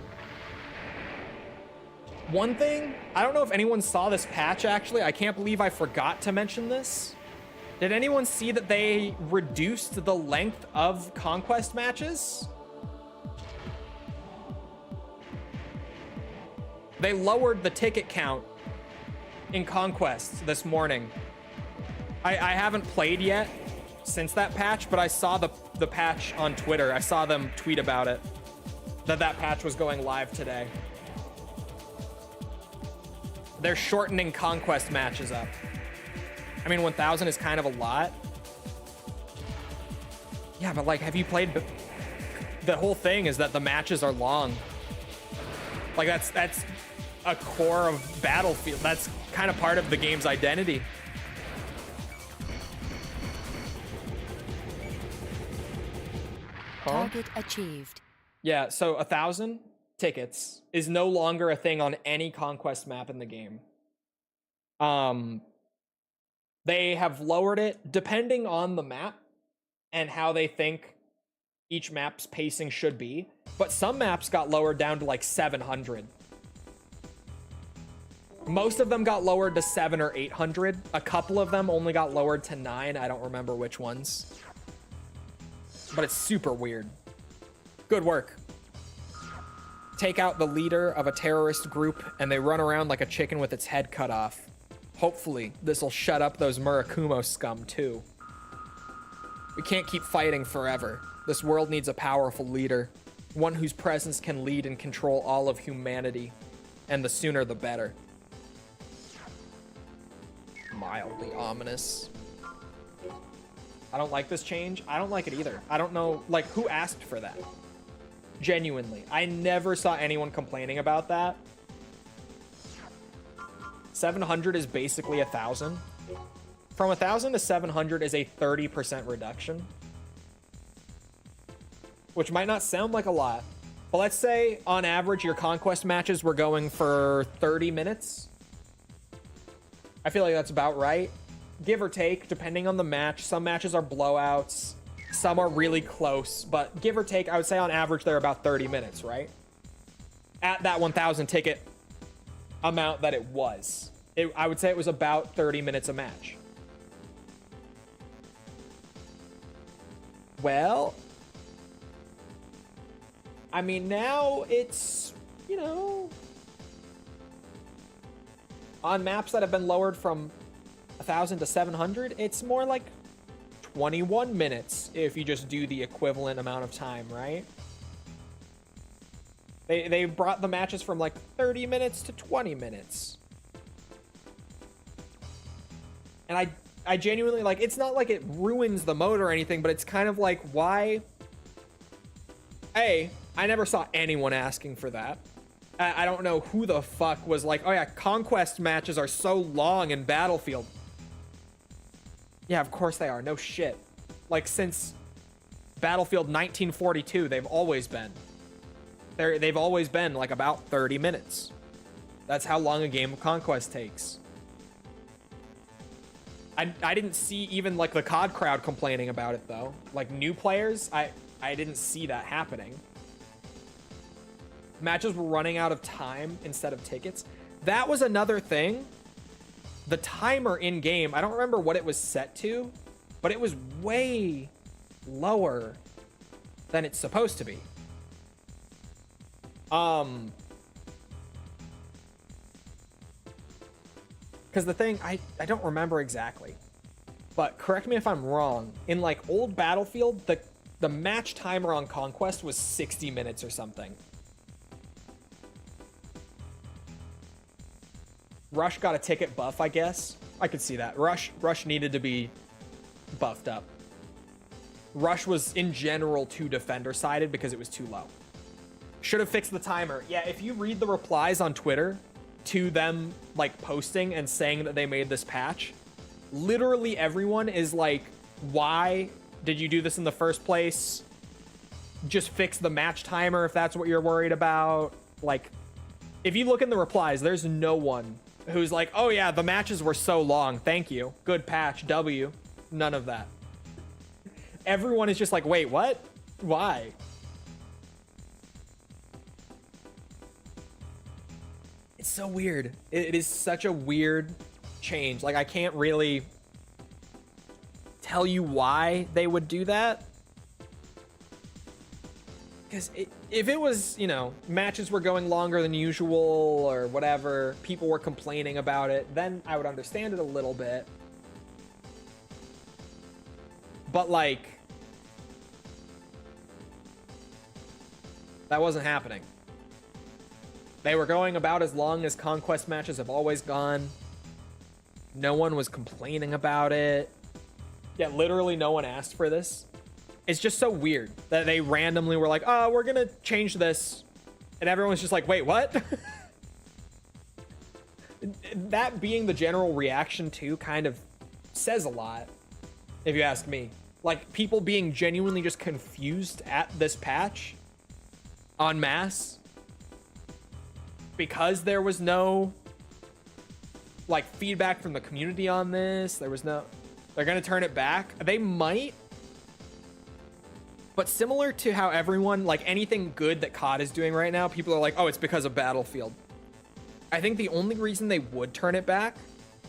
One thing, I don't know if anyone saw this patch actually. I can't believe I forgot to mention this. Did anyone see that they reduced the length of Conquest matches? They lowered the ticket count in Conquest this morning. I haven't played yet since that patch, but I saw the patch on Twitter. I saw them tweet about it, that patch was going live today. They're shortening Conquest matches up. I mean, 1,000 is kind of a lot. Yeah, but like, have you played... The whole thing is that the matches are long. Like, that's a core of Battlefield. That's kind of part of the game's identity. Target achieved. Yeah, so 1,000 tickets is no longer a thing on any Conquest map in the game. They have lowered it depending on the map and how they think each map's pacing should be, but some maps got lowered down to like 700. Most of them got lowered to 700 or 800. A couple of them only got lowered to 9. I don't remember which ones. But it's super weird. Good work. Take out the leader of a terrorist group and they run around like a chicken with its head cut off. Hopefully, this will shut up those Murakumo scum too. We can't keep fighting forever. This world needs a powerful leader. One whose presence can lead and control all of humanity. And the sooner the better. Mildly ominous. I don't like this change. I don't like it either. I don't know, like, who asked for that? Genuinely. I never saw anyone complaining about that. 700 is basically 1,000. From 1,000 to 700 is a 30% reduction. Which might not sound like a lot. But let's say, on average, your Conquest matches were going for 30 minutes. I feel like that's about right. Give or take, depending on the match. Some matches are blowouts. Some are really close. But give or take, I would say on average, they're about 30 minutes, right? At that 1,000 ticket amount that it was. I would say it was about 30 minutes a match. Well, I mean, now it's, you know, on maps that have been lowered from 1,000 to 700, it's more like 21 minutes if you just do the equivalent amount of time, right? They brought the matches from like 30 minutes to 20 minutes. And I genuinely, like, it's not like it ruins the mode or anything, but it's kind of like, why? I never saw anyone asking for that. I don't know who the fuck was like, oh yeah, Conquest matches are so long in Battlefield. Yeah, of course they are. No shit. Like, since Battlefield 1942, they've always been. They've always been, like, about 30 minutes. That's how long a game of Conquest takes. I didn't see even, like, the COD crowd complaining about it, though. Like, new players, I didn't see that happening. Matches were running out of time instead of tickets. That was another thing. The timer in game, I don't remember what it was set to, but it was way lower than it's supposed to be. Because the thing, I don't remember exactly, but correct me if I'm wrong. In like old Battlefield, the match timer on Conquest was 60 minutes or something. Rush got a ticket buff, I guess. I could see that. Rush needed to be buffed up. Rush was in general too defender sided because it was too low. Should have fixed the timer. Yeah, if you read the replies on Twitter to them like posting and saying that they made this patch, literally everyone is like, why Did you do this in the first place? Just fix the match timer if that's what you're worried about. Like, if you look in the replies, there's no one who's like, oh yeah, the matches were so long. Thank you. Good patch. W. None of that. Everyone is just like, wait, what? Why? It's so weird. It is such a weird change. Like, I can't really tell you why they would do that. Because if it was, you know, matches were going longer than usual or whatever, people were complaining about it, then I would understand it a little bit. But, like, that wasn't happening. They were going about as long as Conquest matches have always gone. No one was complaining about it. Yeah, literally no one asked for this. It's just so weird that they randomly were like, oh, we're going to change this. And everyone's just like, wait, what? That being the general reaction too kind of says a lot, if you ask me. Like, people being genuinely just confused at this patch en masse because there was no, like, feedback from the community on this. There was no... They're going to turn it back. They might. But similar to how everyone, like, anything good that COD is doing right now, people are like, oh, it's because of Battlefield. I think the only reason they would turn it back,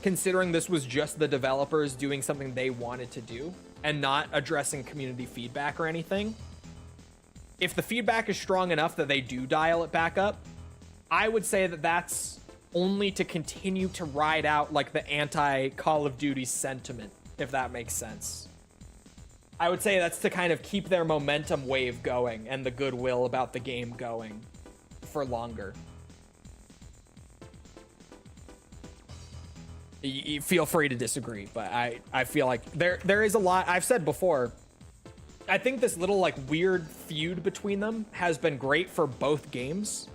considering this was just the developers doing something they wanted to do and not addressing community feedback or anything, if the feedback is strong enough that they do dial it back up, I would say that that's only to continue to ride out, like, the anti-Call of Duty sentiment, if that makes sense. I would say that's to kind of keep their momentum wave going and the goodwill about the game going for longer. You feel free to disagree, but I feel like there is a lot. I've said before, I think this little, like, weird feud between them has been great for both games.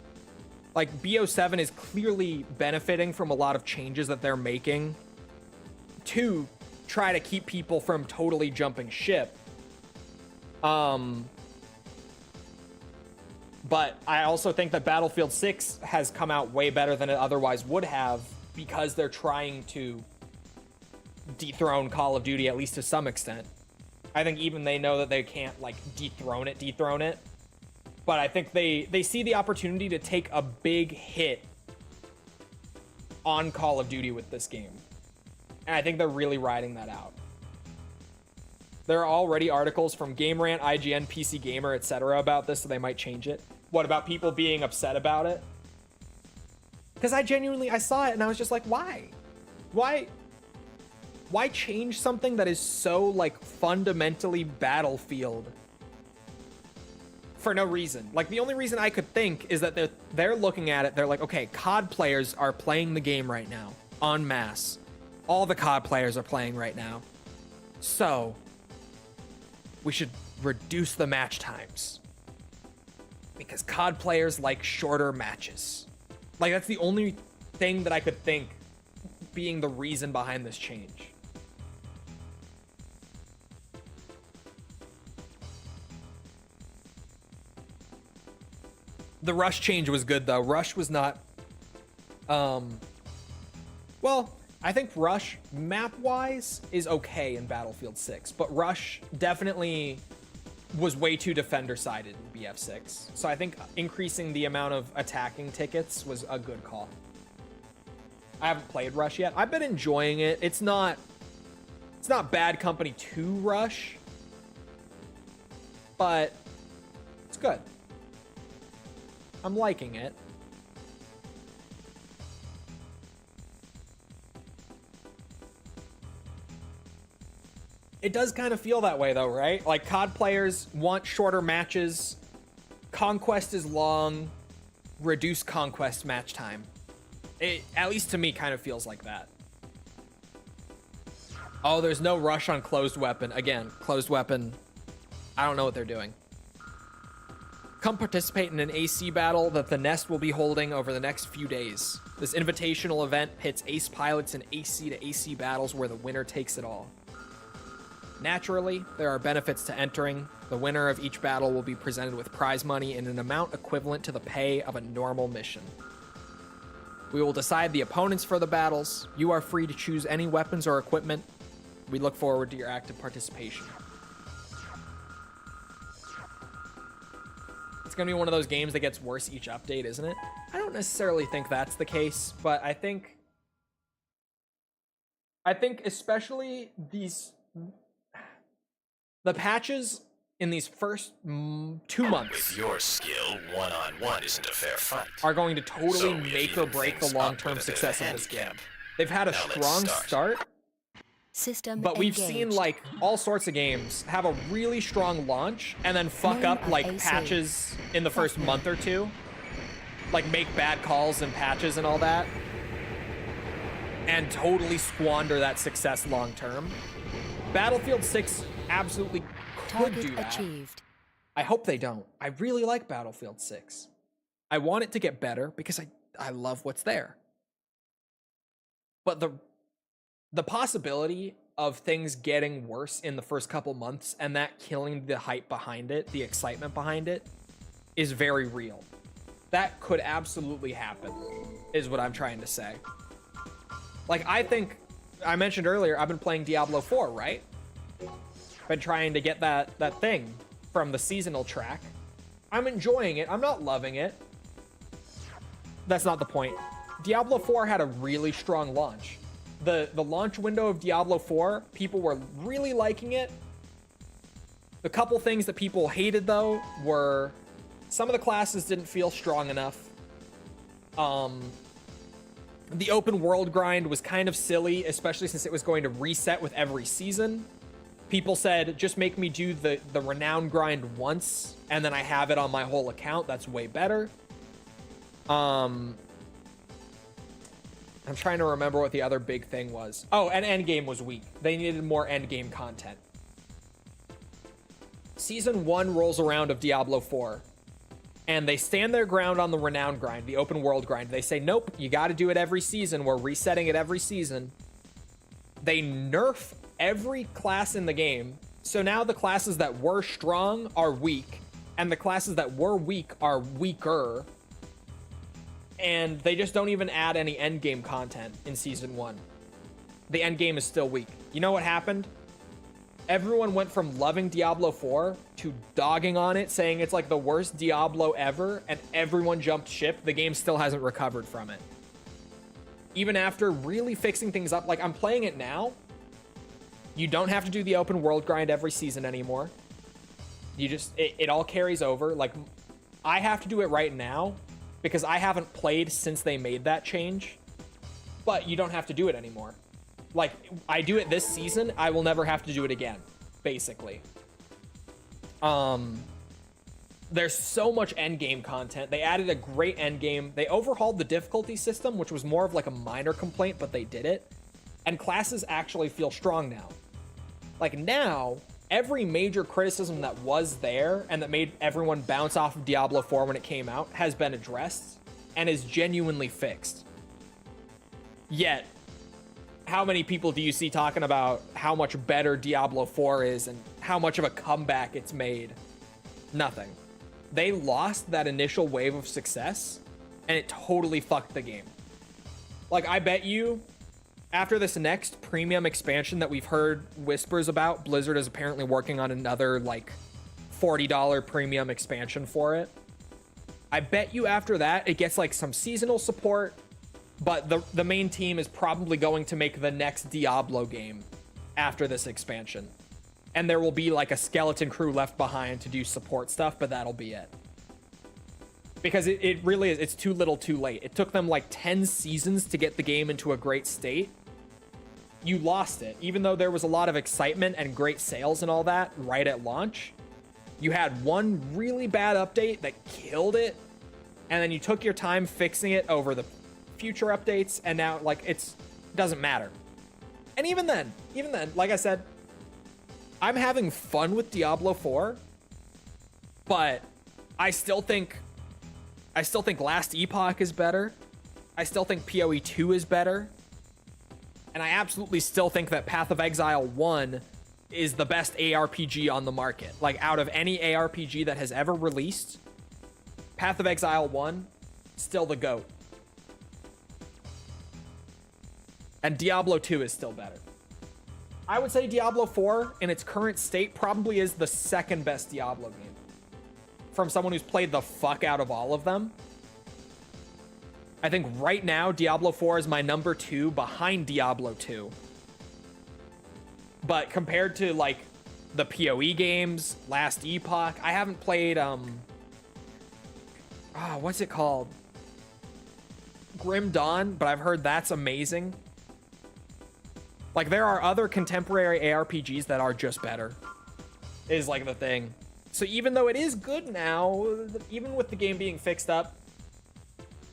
Like, BO7 is clearly benefiting from a lot of changes that they're making to try to keep people from totally jumping ship. But I also think that Battlefield 6 has come out way better than it otherwise would have because they're trying to dethrone Call of Duty, at least to some extent. I think even they know that they can't, like, dethrone it. But I think they see the opportunity to take a big hit on Call of Duty with this game. And I think they're really riding that out. There are already articles from Game Rant, IGN, PC Gamer, etc. about this, so they might change it. What about people being upset about it? Because I saw it and I was just like, why? Why change something that is so, like, fundamentally Battlefield for no reason? Like, the only reason I could think is that they're looking at it, they're like, okay, COD players are playing the game right now, en masse. All the COD players are playing right now. So, we should reduce the match times. Because COD players like shorter matches. Like, that's the only thing that I could think being the reason behind this change. The Rush change was good, though. Rush was not... Well, I think Rush, map-wise, is okay in Battlefield 6. But Rush definitely was way too defender-sided in BF6. So I think increasing the amount of attacking tickets was a good call. I haven't played Rush yet. I've been enjoying it. It's not Bad Company 2 Rush, but it's good. I'm liking it. It does kind of feel that way, though, right? Like, COD players want shorter matches. Conquest is long. Reduce Conquest match time. It, at least to me, kind of feels like that. Oh, there's no rush on closed weapon. Again, closed weapon. I don't know what they're doing. Come participate in an AC battle that the Nest will be holding over the next few days. This invitational event pits ace pilots in AC to AC battles where the winner takes it all. Naturally, there are benefits to entering. The winner of each battle will be presented with prize money in an amount equivalent to the pay of a normal mission. We will decide the opponents for the battles. You are free to choose any weapons or equipment. We look forward to your active participation. It's going to be one of those games that gets worse each update, isn't it? I don't necessarily think that's the case, but I think especially the patches in these first 2 months With your skill, one-on-one isn't a fair fight. are going to totally So we make or even break the things up long-term with a bit of success a of this game. handicap. They've had a Now let's strong start. start, System but we've engaged. seen like all sorts of games have a really strong launch and then fuck Name up of like AC. patches in the first month or two. Like make bad calls and patches and all that. And totally squander that success long term. Battlefield 6 absolutely could Target do that. achieved. I hope they don't. I really like Battlefield 6. I want it to get better because I love what's there. But the possibility of things getting worse in the first couple months and that killing the hype behind it, the excitement behind it, is very real. That could absolutely happen, is what I'm trying to say. Like, I think, I mentioned earlier, I've been playing Diablo 4, right? Been trying to get that thing from the seasonal track. I'm enjoying it. I'm not loving it. That's not the point. Diablo 4 had a really strong launch. The launch window of Diablo 4, people were really liking it. The couple things that people hated, though, were some of the classes didn't feel strong enough. The open world grind was kind of silly, especially since it was going to reset with every season. People said, just make me do the renown grind once, and then I have it on my whole account. That's way better. I'm trying to remember what the other big thing was. Oh, and endgame was weak. They needed more endgame content. Season 1 rolls around of Diablo 4, and they stand their ground on the renown grind, the open world grind. They say, nope, you got to do it every season. We're resetting it every season. They nerf every class in the game, so now the classes that were strong are weak, and the classes that were weak are weaker. And they just don't even add any endgame content in Season 1. The endgame is still weak. You know what happened? Everyone went from loving Diablo 4 to dogging on it, saying it's like the worst Diablo ever, and everyone jumped ship. The game still hasn't recovered from it. Even after really fixing things up, like I'm playing it now, you don't have to do the open world grind every season anymore. You just, it all carries over. Like, I have to do it right now, because I haven't played since they made that change, but you don't have to do it anymore. Like, I do it this season, I will never have to do it again, basically. There's so much endgame content. They added a great endgame. They overhauled the difficulty system, which was more of like a minor complaint, but they did it. And classes actually feel strong now. Like now, every major criticism that was there and that made everyone bounce off of Diablo 4 when it came out has been addressed and is genuinely fixed. Yet, how many people do you see talking about how much better Diablo 4 is and how much of a comeback it's made? Nothing. They lost that initial wave of success and it totally fucked the game. Like, I bet you after this next premium expansion that we've heard whispers about, Blizzard is apparently working on another like $40 premium expansion for it. I bet you after that it gets like some seasonal support, but the main team is probably going to make the next Diablo game after this expansion. And there will be like a skeleton crew left behind to do support stuff, but that'll be it. Because it really is, it's too little too late. It took them like 10 seasons to get the game into a great state. You lost it. Even though there was a lot of excitement and great sales and all that right at launch, you had one really bad update that killed it, and then you took your time fixing it over the future updates, and now like it doesn't matter. And even then, like I said, I'm having fun with Diablo 4, but I still think Last Epoch is better. I still think PoE 2 is better. And I absolutely still think that Path of Exile 1 is the best ARPG on the market. Like, out of any ARPG that has ever released, Path of Exile 1, still the GOAT. And Diablo 2 is still better. I would say Diablo 4, in its current state, probably is the second best Diablo game. From someone who's played the fuck out of all of them. I think right now, Diablo 4 is my number 2 behind Diablo 2. But compared to, like, the PoE games, Last Epoch, I haven't played, what's it called? Grim Dawn, but I've heard that's amazing. Like, there are other contemporary ARPGs that are just better, is, like, the thing. So even though it is good now, even with the game being fixed up,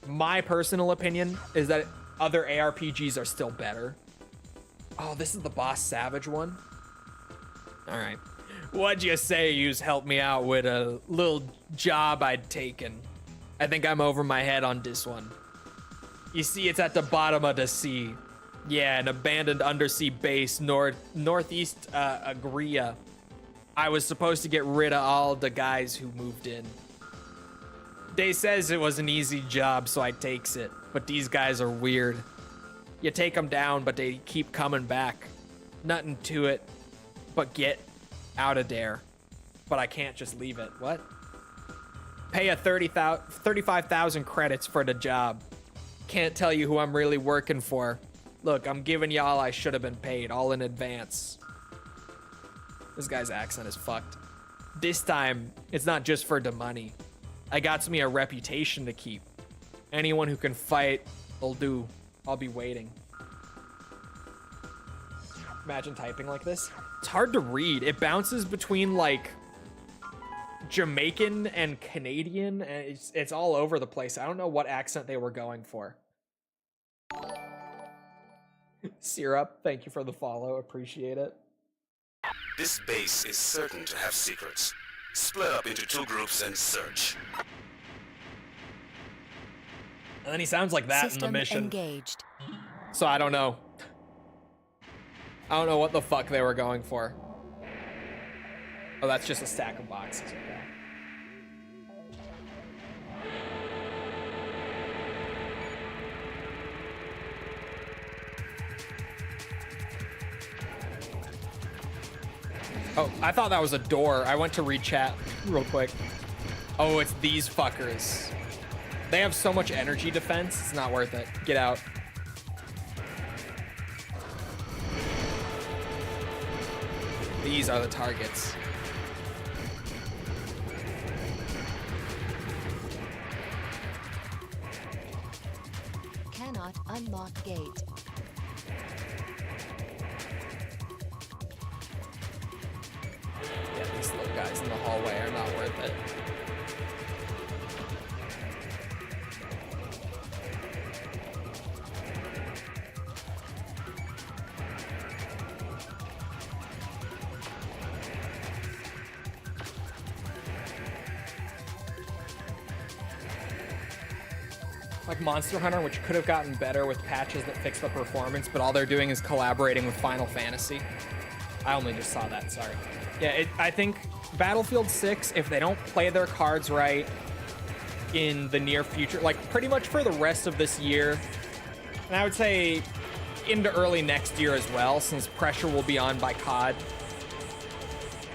my personal opinion is that other ARPGs are still better. Oh, this is the Boss Savage one? Alright. What'd you say you's helped me out with a little job I'd taken? I think I'm over my head on this one. You see, it's at the bottom of the sea. Yeah, an abandoned undersea base northeast Agria. I was supposed to get rid of all the guys who moved in. They says it was an easy job, so I takes it. But these guys are weird. You take them down, but they keep coming back. Nothing to it, but get out of there. But I can't just leave it. What? Pay a 35,000 credits for the job. Can't tell you who I'm really working for. Look, I'm giving you all I should have been paid, all in advance. This guy's accent is fucked. This time, it's not just for the money. I got me a reputation to keep. Anyone who can fight will do. I'll be waiting. Imagine typing like this. It's hard to read. It bounces between, like, Jamaican and Canadian, and it's all over the place. I don't know what accent they were going for. Syrup, thank you for the follow. Appreciate it. This base is certain to have secrets. Split up into 2 groups and search. And then he sounds like that System in the mission. Engaged. So I don't know. I don't know what the fuck they were going for. Oh, that's just a stack of boxes. Okay. Oh, I thought that was a door. I went to read chat real quick. Oh, it's these fuckers. They have so much energy defense, it's not worth it. Get out. These are the targets. Cannot unlock gate. Yeah, these little guys in the hallway are not worth it. Like Monster Hunter, which could have gotten better with patches that fix the performance, but all they're doing is collaborating with Final Fantasy. I only just saw that, sorry. Yeah, I think Battlefield 6, if they don't play their cards right in the near future, like pretty much for the rest of this year, and I would say into early next year as well, since pressure will be on by COD.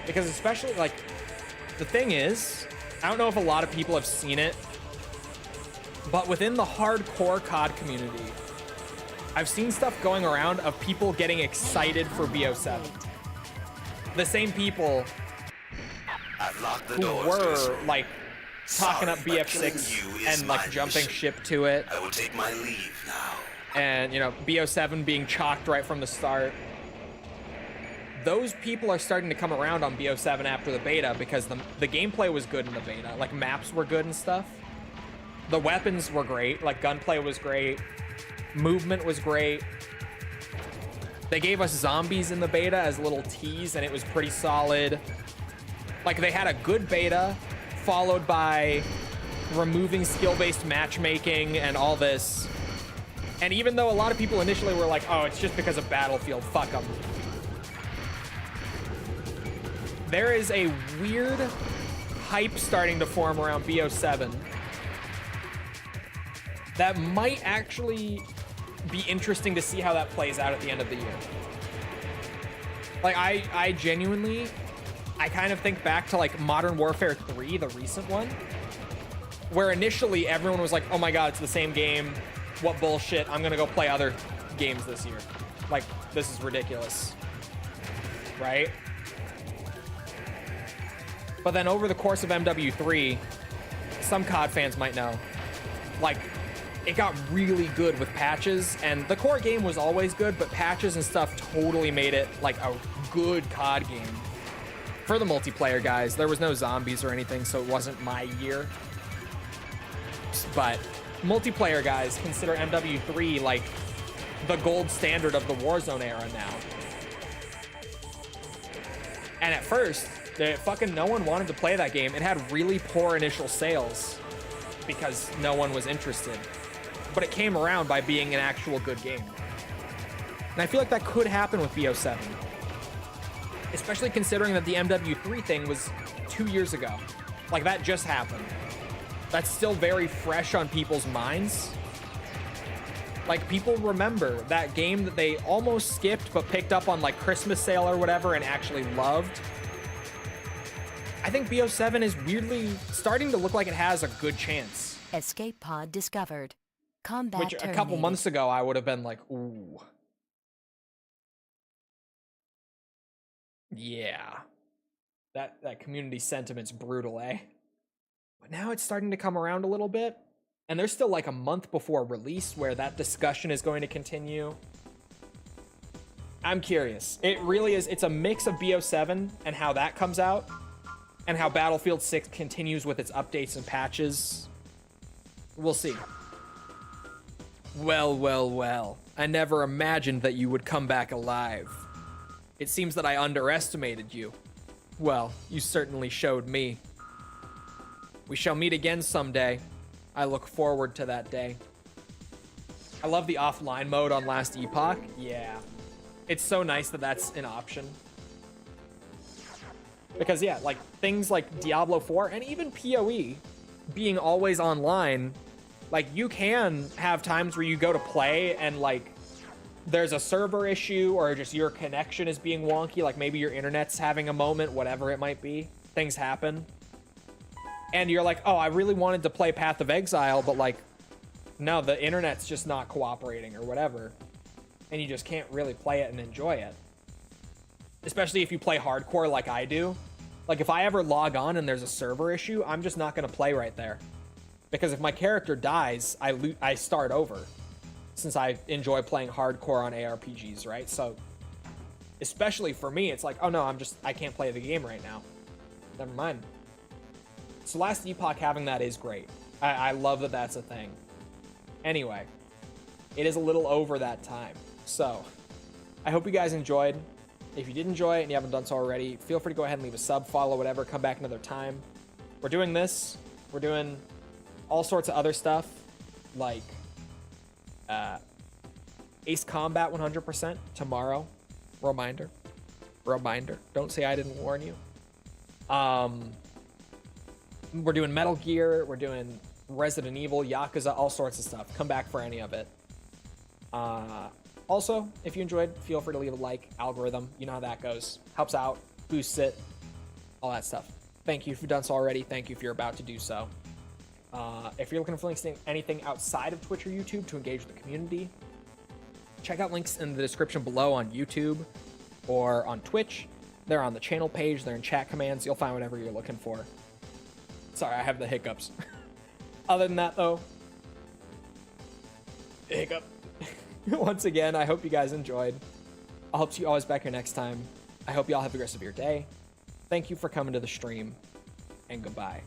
Because especially, like, the thing is, I don't know if a lot of people have seen it, but within the hardcore COD community, I've seen stuff going around of people getting excited for BO7. The same people I've locked the who doors, were, Israel. like, talking up Sorry, but killing BF6 you is and, like, my jumping mission. ship to it. I will take my leave now. And, you know, BO7 being chalked right from the start. Those people are starting to come around on BO7 after the beta because the gameplay was good in the beta. Like, maps were good and stuff. The weapons were great. Like, gunplay was great. Movement was great. They gave us zombies in the beta as a little tease, and it was pretty solid. Like, they had a good beta, followed by removing skill-based matchmaking and all this. And even though a lot of people initially were like, oh, it's just because of Battlefield, fuck them. there is a weird hype starting to form around BO7 that might actually be interesting to see how that plays out at the end of the year. Like, I genuinely, I kind of think back to like Modern Warfare 3, the recent one, where initially everyone was like, oh my god, it's the same game, what bullshit, I'm gonna go play other games this year. Like, this is ridiculous, right? But then over the course of MW3, some COD fans might know, like, it got really good with patches, and the core game was always good, but patches and stuff totally made it like a good COD game. For the multiplayer guys, there was no zombies or anything, so it wasn't my year. But multiplayer guys consider MW3 like the gold standard of the Warzone era now. And at first, fucking no one wanted to play that game. It had really poor initial sales because no one was interested. But it came around by being an actual good game. And I feel like that could happen with BO7. Especially considering that the MW3 thing was 2 years ago. Like, that just happened. That's still very fresh on people's minds. Like, people remember that game that they almost skipped but picked up on like Christmas sale or whatever and actually loved. I think BO7 is weirdly starting to look like it has a good chance. Escape pod discovered. Combat Which a couple terminated. months ago I would have been like, ooh. Yeah. That community sentiment's brutal, eh? But now it's starting to come around a little bit. And there's still like a month before release where that discussion is going to continue. I'm curious. It really is. It's a mix of BO7 and how that comes out, and how Battlefield 6 continues with its updates and patches. We'll see. Well, well, well. I never imagined that you would come back alive. It seems that I underestimated you. Well, you certainly showed me. We shall meet again someday. I look forward to that day. I love the offline mode on Last Epoch. Yeah. It's so nice that that's an option. Because, yeah, like, things like Diablo 4 and even PoE being always online, like, you can have times where you go to play and, like, there's a server issue or just your connection is being wonky, like maybe your internet's having a moment, whatever it might be. Things happen. And you're like, oh, I really wanted to play Path of Exile, but, like, no, the internet's just not cooperating or whatever. And you just can't really play it and enjoy it. Especially if you play hardcore like I do. Like, if I ever log on and there's a server issue, I'm just not going to play right there. Because if my character dies, I start over. Since I enjoy playing hardcore on ARPGs, right? So, especially for me, it's like, oh no, I can't play the game right now. Never mind. So Last Epoch having that is great. I love that that's a thing. Anyway, it is a little over that time. So, I hope you guys enjoyed. If you did enjoy it and you haven't done so already, feel free to go ahead and leave a sub, follow, whatever, come back another time. We're doing this. We're doing all sorts of other stuff, like Ace Combat 100% tomorrow. Reminder. Don't say I didn't warn you. We're doing Metal Gear. We're doing Resident Evil, Yakuza, all sorts of stuff. Come back for any of it. Also, if you enjoyed, feel free to leave a like. Algorithm, you know how that goes. Helps out, boosts it, all that stuff. Thank you if you've done so already. Thank you if you're about to do so. If you're looking for links to anything outside of Twitch or YouTube to engage with the community, check out links in the description below on YouTube or on Twitch. They're on the channel page. They're in chat commands. You'll find whatever you're looking for. Sorry, I have the hiccups. Other than that, though, hiccup. Once again, I hope you guys enjoyed. I hope to see you always back here next time. I hope you all have the rest of your day. Thank you for coming to the stream, and goodbye.